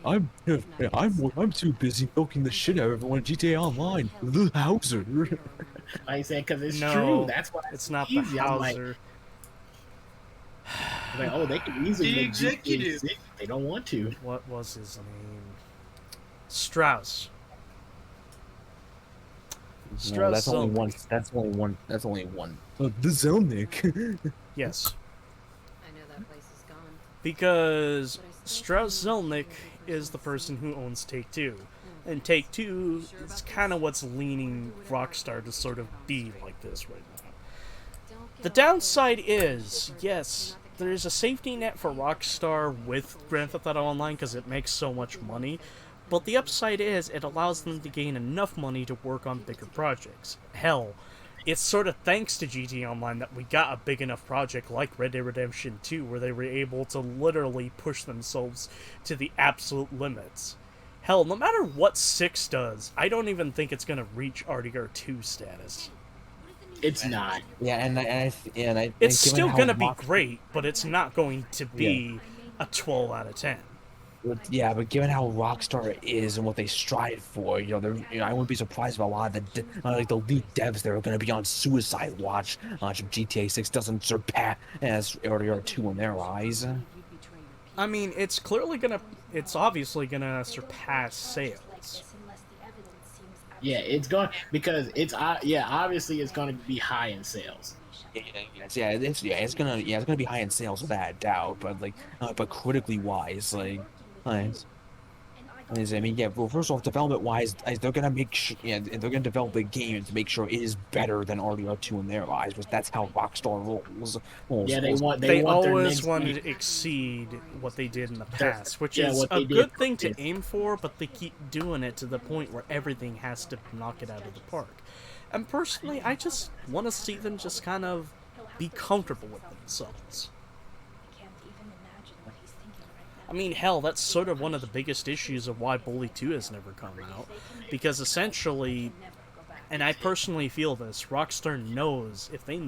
too busy milking the shit out of everyone at GTA Online. The Hauser. I say because it's true. That's why it's not easy. the Hauser. I'm they can easily the make executive. GTA 6. They don't want to. What was his name? Strauss. No, that's only one. That's only one. The Zelnick. Yes. I know that place is gone. Because Strauss Zelnick is the person who owns Take-Two. And Take-Two is kind of what's leaning Rockstar to sort of be like this right now. The downside is, yes, there's a safety net for Rockstar with Grand Theft Auto Online because it makes so much money. But the upside is it allows them to gain enough money to work on bigger projects. Hell, it's sort of thanks to GTA Online that we got a big enough project like Red Dead Redemption 2 where they were able to literally push themselves to the absolute limits. Hell, no matter what 6 does, I don't even think it's going to reach RDR2 status. It's not. Yeah, and it's still going to be great, but it's not going to be a 12 out of 10. Yeah, but given how Rockstar is and what they strive for, I wouldn't be surprised if a lot of the lead devs that are going to be on suicide watch if GTA 6 doesn't surpass RDR2 in their eyes. I mean, it's obviously gonna surpass sales. Yeah, it's going because obviously it's going to be high in sales. It's gonna be high in sales without a doubt, but critically wise, first off, development-wise, they're gonna develop a game to make sure it is better than RDR2 in their eyes, because that's how Rockstar rolls. Yeah, they always want to exceed what they did in the past, which is a good thing to aim for, but they keep doing it to the point where everything has to knock it out of the park. And personally, I just want to see them just kind of be comfortable with themselves. I mean, hell, that's sort of one of the biggest issues of why Bully 2 has never come out. Because essentially, and I personally feel this, Rockstar knows if they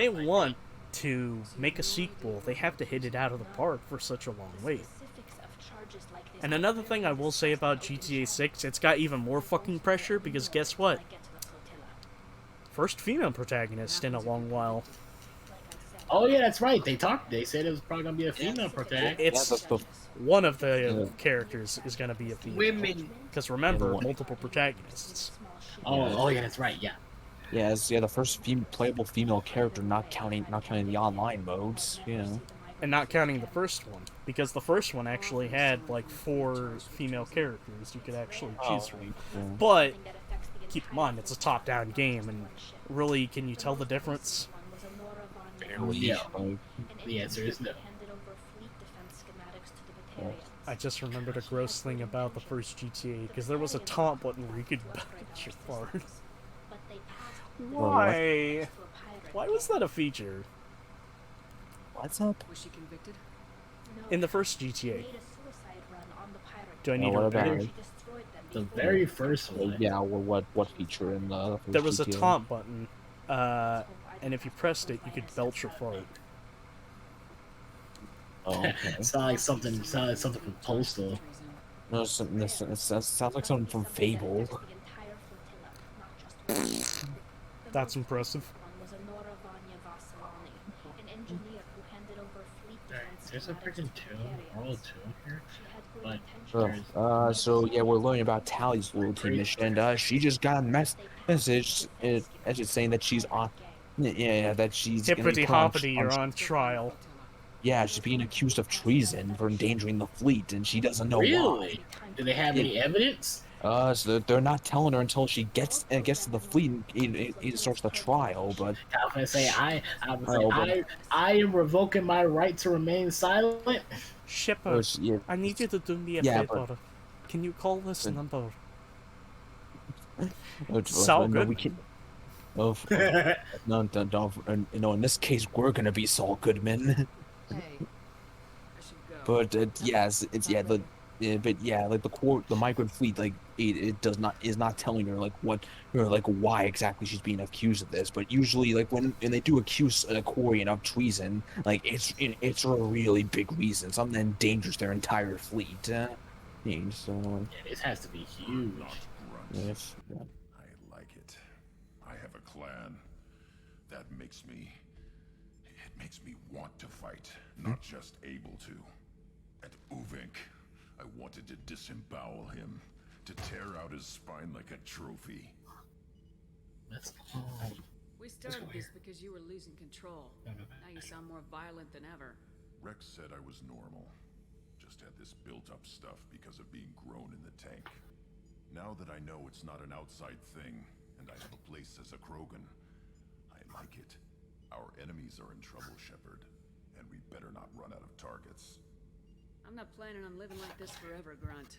want to make a sequel, they have to hit it out of the park for such a long wait. And another thing I will say about GTA 6, it's got even more fucking pressure because guess what? first female protagonist in a long while. Oh yeah, that's right. They said it was probably gonna be a female protagonist. It's one of the characters is gonna be a female. Women. Because remember, multiple protagonists. Oh yeah, that's right. Yeah. Yeah, it's the first playable female character, not counting the online modes. You know. And not counting the first one, because the first one actually had like 4 female characters you could actually choose from. But keep in mind, it's a top-down game, and really, can you tell the difference? Yeah. The answer is no. I just remembered a gross thing about the first GTA, because there was a taunt button where you could bite your fart. Why? Why was that a feature? What's up? Was she convicted? In the first GTA. Do I need Oh, to what about repeat? it? The very first one. Yeah, well, what feature in the first There was a GTA? taunt button, and if you pressed it, you could belch your fart. Oh, okay. Sound like something from Postal. No, it sounds like something from Fable. That's impressive. There's a freaking World 2 here. But So yeah, we're learning about Tally's loyalty mission, and she just got a message saying that she's on, that she's gonna be Hippity put on- hoppity, you're on trial. Yeah, she's being accused of treason for endangering the fleet, and she doesn't know why. Really? Do they have any evidence? So they're not telling her until she gets to the fleet and it starts the trial. But I was gonna say I am revoking my right to remain silent. Shepard, yeah. I need you to do me a Yeah, favor. Can you call this number? No, Saul we can. No, in this case, we're gonna be Saul Goodman. But yes, like the migrant fleet, like it is not telling her like what or like why exactly she's being accused of this. But usually, like when they do accuse a Quarian of treason, like it's for a really big reason, something that endangers their entire fleet. So this has to be huge. Yes. Yeah. I like it. I have a clan. That makes me want to fight, not just able to. At Uvink, I wanted to disembowel him, to tear out his spine like a trophy. That's We started this because you were losing control. Now you sound more violent than ever. Rex said I was normal. Just had this built-up stuff because of being grown in the tank. Now that I know it's not an outside thing, and I have a place as a Krogan, I like it. Our enemies are in trouble, Shepard, and we better not run out of targets. I'm not planning on living like this forever, Grunt.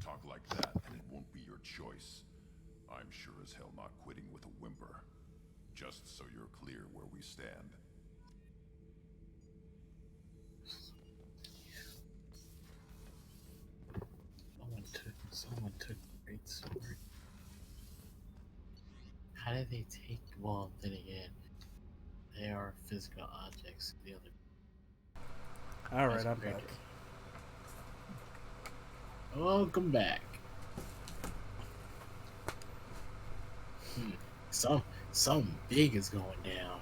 Talk like that, and it won't be your choice. I'm sure as hell not quitting with a whimper. Just so you're clear where we stand. Someone took the great sword. How did they take? Well, then again, they are physical objects. The other. All right, I'm back. Welcome back. Something big is going down.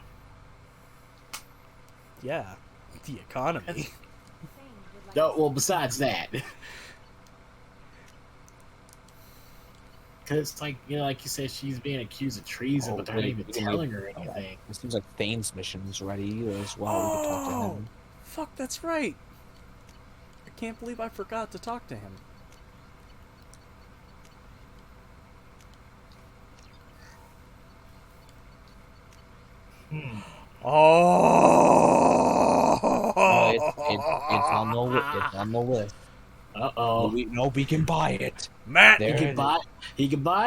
Yeah, the economy. No, well, besides that. Because, like you said, she's being accused of treason, but they're not even telling her anything. It seems like Thane's mission's ready as well. We can talk to him. Fuck, that's right. I can't believe I forgot to talk to him. Oh, it's on the list. Uh-oh. We can buy it. Matt, he can buy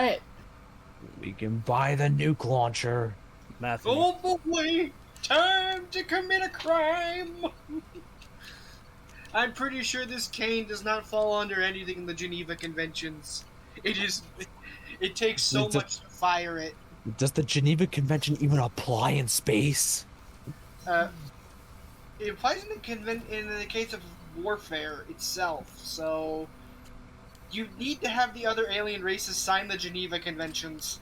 it. We can buy the nuke launcher. Matthew. Oh boy, time to commit a crime. I'm pretty sure this cane does not fall under anything in the Geneva Conventions. It takes so much to fire it. Does the Geneva Convention even apply in space? It applies in the case of warfare itself, so you need to have the other alien races sign the Geneva Conventions.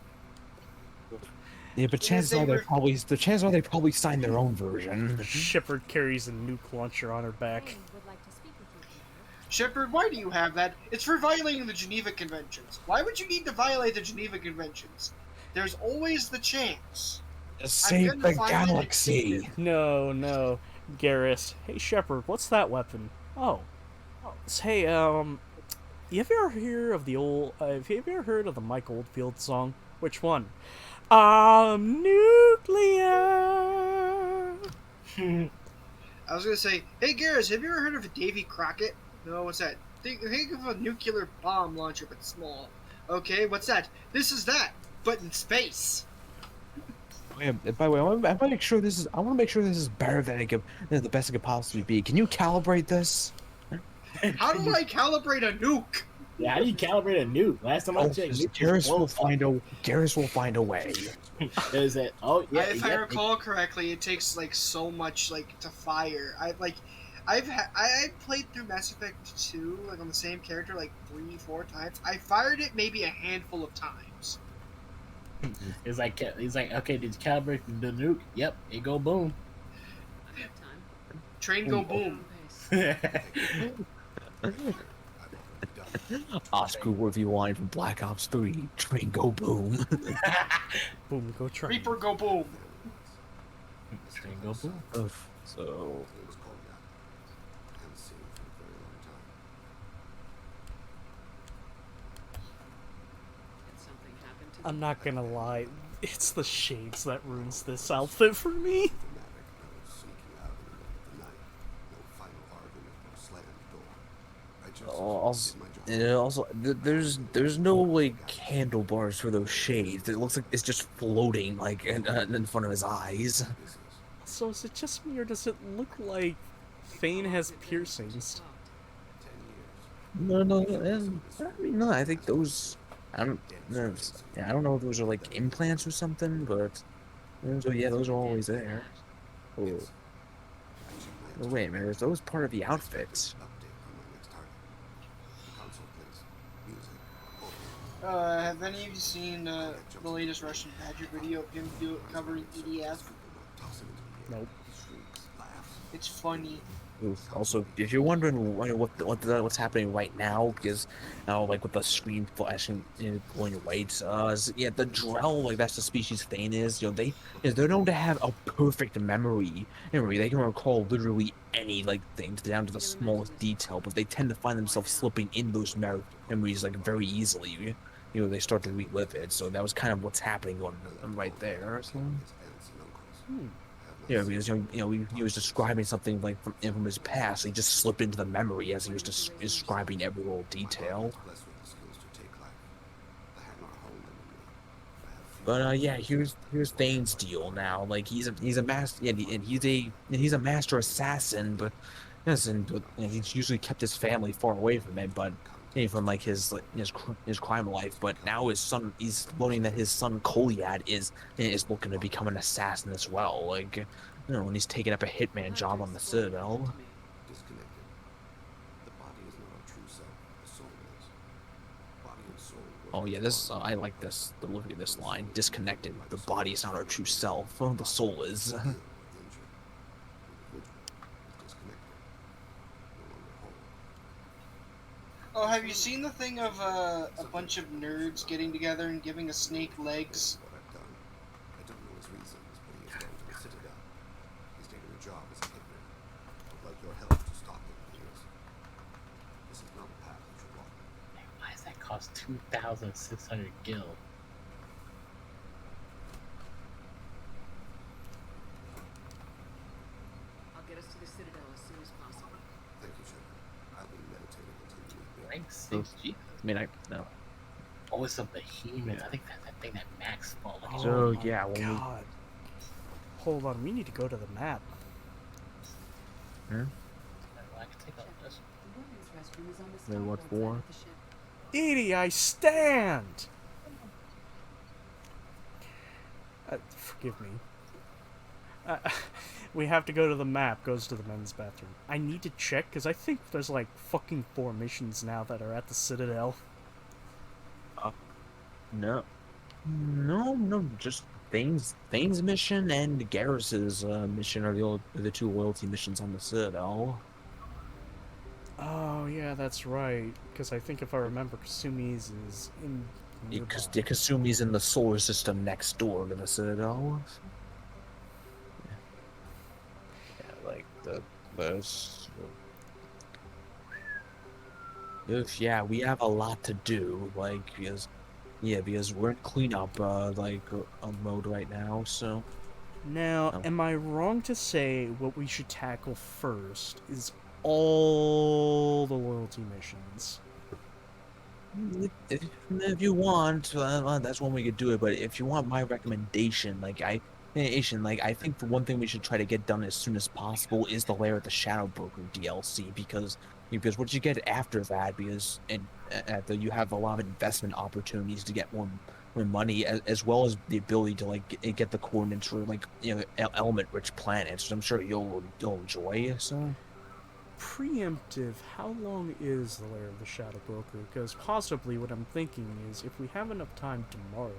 Yeah, but chances are the chances are they probably signed their own version. Shepard carries a nuke launcher on her back. Would like to speak with you, Commander. Shepard, why do you have that? It's for violating the Geneva Conventions. Why would you need to violate the Geneva Conventions? There's always the chance. To save the galaxy. No, Garrus. Hey, Shepard, what's that weapon? Oh. Hey, you ever heard of the old? Have you ever heard of the Mike Oldfield song? Which one? Nuclear. I was gonna say, hey Garrus, have you ever heard of a Davy Crockett? No, what's that? Think of a nuclear bomb launcher, but small. Okay, what's that? This is that, but in space. Yeah, by the way, I want to make sure this is better than the best it could possibly be. Can you calibrate this? How do I calibrate a nuke? Yeah, how do you calibrate a nuke? Last time I checked, Garrus will find a way. Is it? Oh yeah. If I recall correctly, it takes like so much to fire. I played through Mass Effect 2 like on the same character like 3-4 times. I fired it maybe a handful of times. He's like, okay, did you calibrate the nuke? Yep, it go boom. Train go boom. Oscar-worthy line from Black Ops 3. Train go boom. Boom go train. Reaper go boom. Train go boom. So. I'm not gonna lie, it's the shades that ruins this outfit for me. Also, there's no like handlebars for those shades. It looks like it's just floating like in front of his eyes. So is it just me, or does it look like Thane has piercings? No. I mean, no. I think those. I don't know if those are like implants or something, but so yeah, those are always there. Oh, wait a minute. Are those part of the outfits? Have any of you seen the latest Russian Badger video of him covering EDF? Nope. It's funny. Also, if you're wondering what's happening right now, because now like with the screen flashing, going white, yeah, the Drell, like that's the species Thane is. They're known to have a perfect memory. They can recall literally any things down to the smallest detail, but they tend to find themselves slipping in those memories very easily. They start to relive it. So that was kind of what's happening on right there. So. Because he was describing something from his past. He just slipped into the memory as he was describing every little detail. But yeah, here's Thane's deal now. He's a master, and he's a master assassin. But he's usually kept his family far away from it. But from his crime life. But now he's learning that his son Koliad is looking to become an assassin as well. When he's taking up a hitman job on the Citadel. Oh yeah, I like this. The look at this line. Disconnected. The body is not our true self. The soul is. Oh, have you seen the thing of a bunch of nerds getting together and giving a snake legs? I don't know his reasons, but he is going to the Citadel. He's taking a job as a hitman. I'd like your help to stop him, please. This is not a path you should walk. Why does that cost 2,600 gil? I'll get us to the Citadel as soon as possible. Thank you, Shepard. I'll be meditating until you leave me. Thanks. No. Oh, it's a behemoth. I think that's that thing that Max fought. So yeah, God. Hold on, we need to go to the map. I can take out this. Wait, what for? Edie, I stand! Forgive me. We have to go to the map, goes to the men's bathroom. I need to check, because I think there's fucking 4 missions now that are at the Citadel. No, just Thane's mission and Garrus's mission are the two loyalty missions on the Citadel. Oh yeah, that's right. Because I think if I remember, Kasumi's is in. Because Kasumi's in the solar system next door to the Citadel. Yeah, like yeah, we have a lot to do, like, because we're in cleanup, mode right now, so. Now, am I wrong to say what we should tackle first is all the loyalty missions? If you want, that's one way you could do it, but if you want my recommendation, I think for one thing we should try to get done as soon as possible is the Lair of the Shadow Broker DLC, because what you get after that, because you have a lot of investment opportunities to get more money, as well as the ability to get the coordinates for element-rich planets, which I'm sure you'll enjoy. So, preemptive, how long is the Lair of the Shadow Broker? Because possibly what I'm thinking is if we have enough time tomorrow,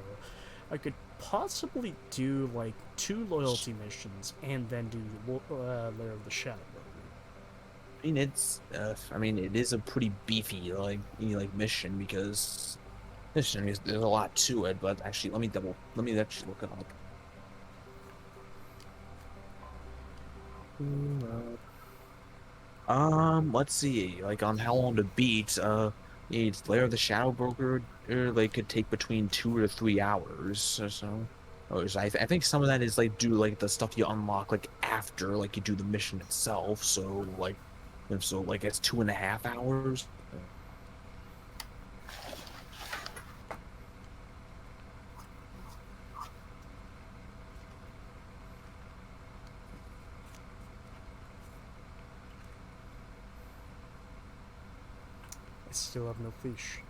I could possibly do 2 loyalty missions and then do Lair of the Shadow Broker. It is a pretty beefy mission, because there's a lot to it. But actually, let me actually look it up. Let's see, on how long to beat. It's Lair of the Shadow Broker, could take between 2 to 3 hours or so. I think some of that is do the stuff you unlock after you do the mission itself. So it's 2.5 hours. I still have no fish.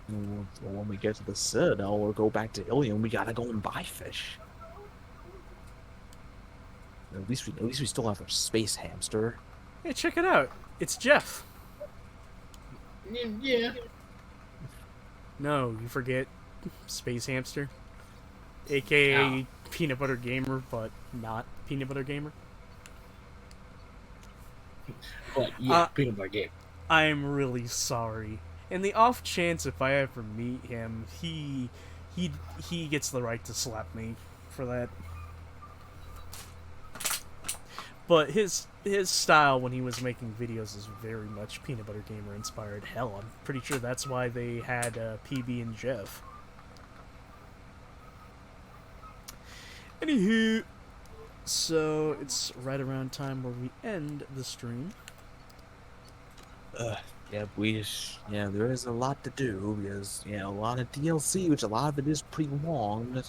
Well, when we get to the Citadel or go back to Ilium, we gotta go and buy fish. At least we still have our space hamster. Hey, check it out! It's Jeff. Yeah. No, you forget Space Hamster, aka Peanut Butter Gamer, but not Peanut Butter Gamer. But yeah, Peanut Butter Gamer. I'm really sorry. In the off chance if I ever meet him, he gets the right to slap me for that. But his style when he was making videos is very much Peanut Butter Gamer inspired. Hell, I'm pretty sure that's why they had PB and Jeff. Anywho, so it's right around time where we end the stream. There is a lot to do, because a lot of DLC, which a lot of it is pretty long.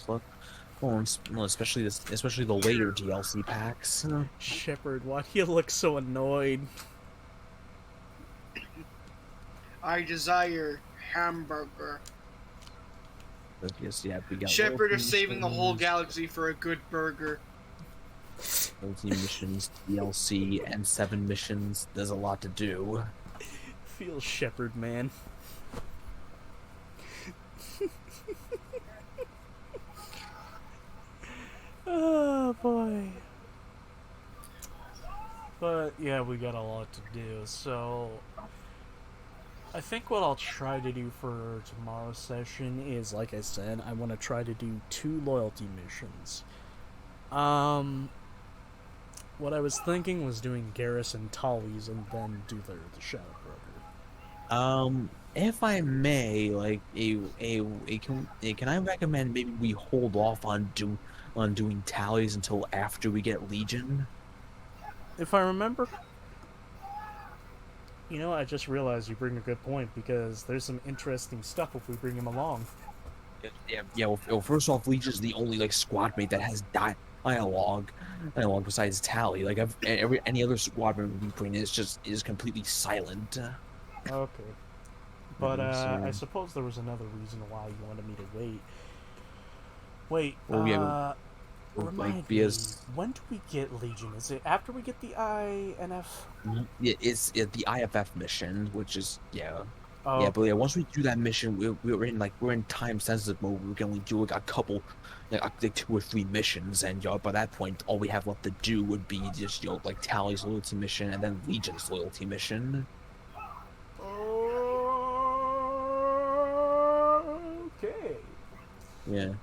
Especially the later DLC packs. Shepard, why do you look so annoyed? I desire hamburger. We got Shepard is saving the whole galaxy for a good burger. Loyalty missions, DLC, and 7 missions. There's a lot to do. Feel Shepard, man. Oh boy. But yeah, we got a lot to do, so I think what I'll try to do for tomorrow's session is, like I said, I want to try to do 2 loyalty missions. What I was thinking was doing Garrus and Tali's and then do the Shadow Broker. If I may, can I recommend maybe we hold off on doing Tallies until after we get Legion? If I remember. You know, I just realized you bring a good point, because there's some interesting stuff if we bring him along. Well, first off, Legion's the only squad mate that has dialogue besides Tali. Any other squad member we bring is completely silent. Okay. But I suppose there was another reason why you wanted me to wait. Remind me, when do we get Legion? Is it after we get the INF? It's the IFF mission, which is Oh. Yeah, but yeah, once we do that mission, we're in time sensitive mode. We can only do like a couple, like 2 or 3 missions, and by that point, all we have left to do would be just like Tally's loyalty mission and then Legion's loyalty mission. Okay. Yeah.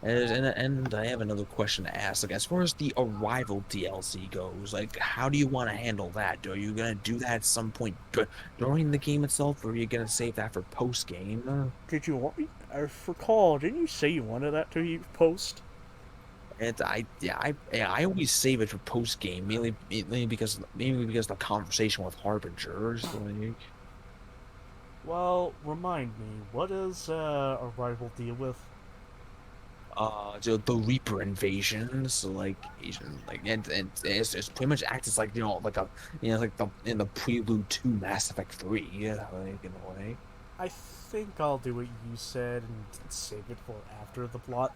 And I have another question to ask. Like, as far as the Arrival DLC goes, like, how do you want to handle that? Are you gonna do that at some point during the game itself, or are you gonna save that for post game? Did you want me? I recall. Didn't you say you wanted that to be post? And I always save it for post game, mainly because the conversation with Harbingers. Like, well, remind me, what does Arrival deal with? The Reaper invasion. So like, and it's pretty much acts as like in the prelude to Mass Effect 3, like in a way. I think I'll do what you said and save it for after the plot.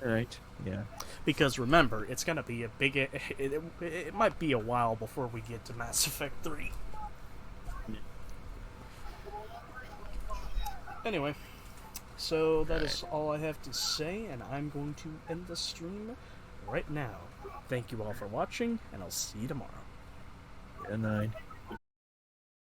Alright, yeah. Because remember, it's gonna be a big. It might be a while before we get to Mass Effect 3. Anyway, so that is all I have to say, and I'm going to end the stream right now. Thank you all for watching, and I'll see you tomorrow. Good night.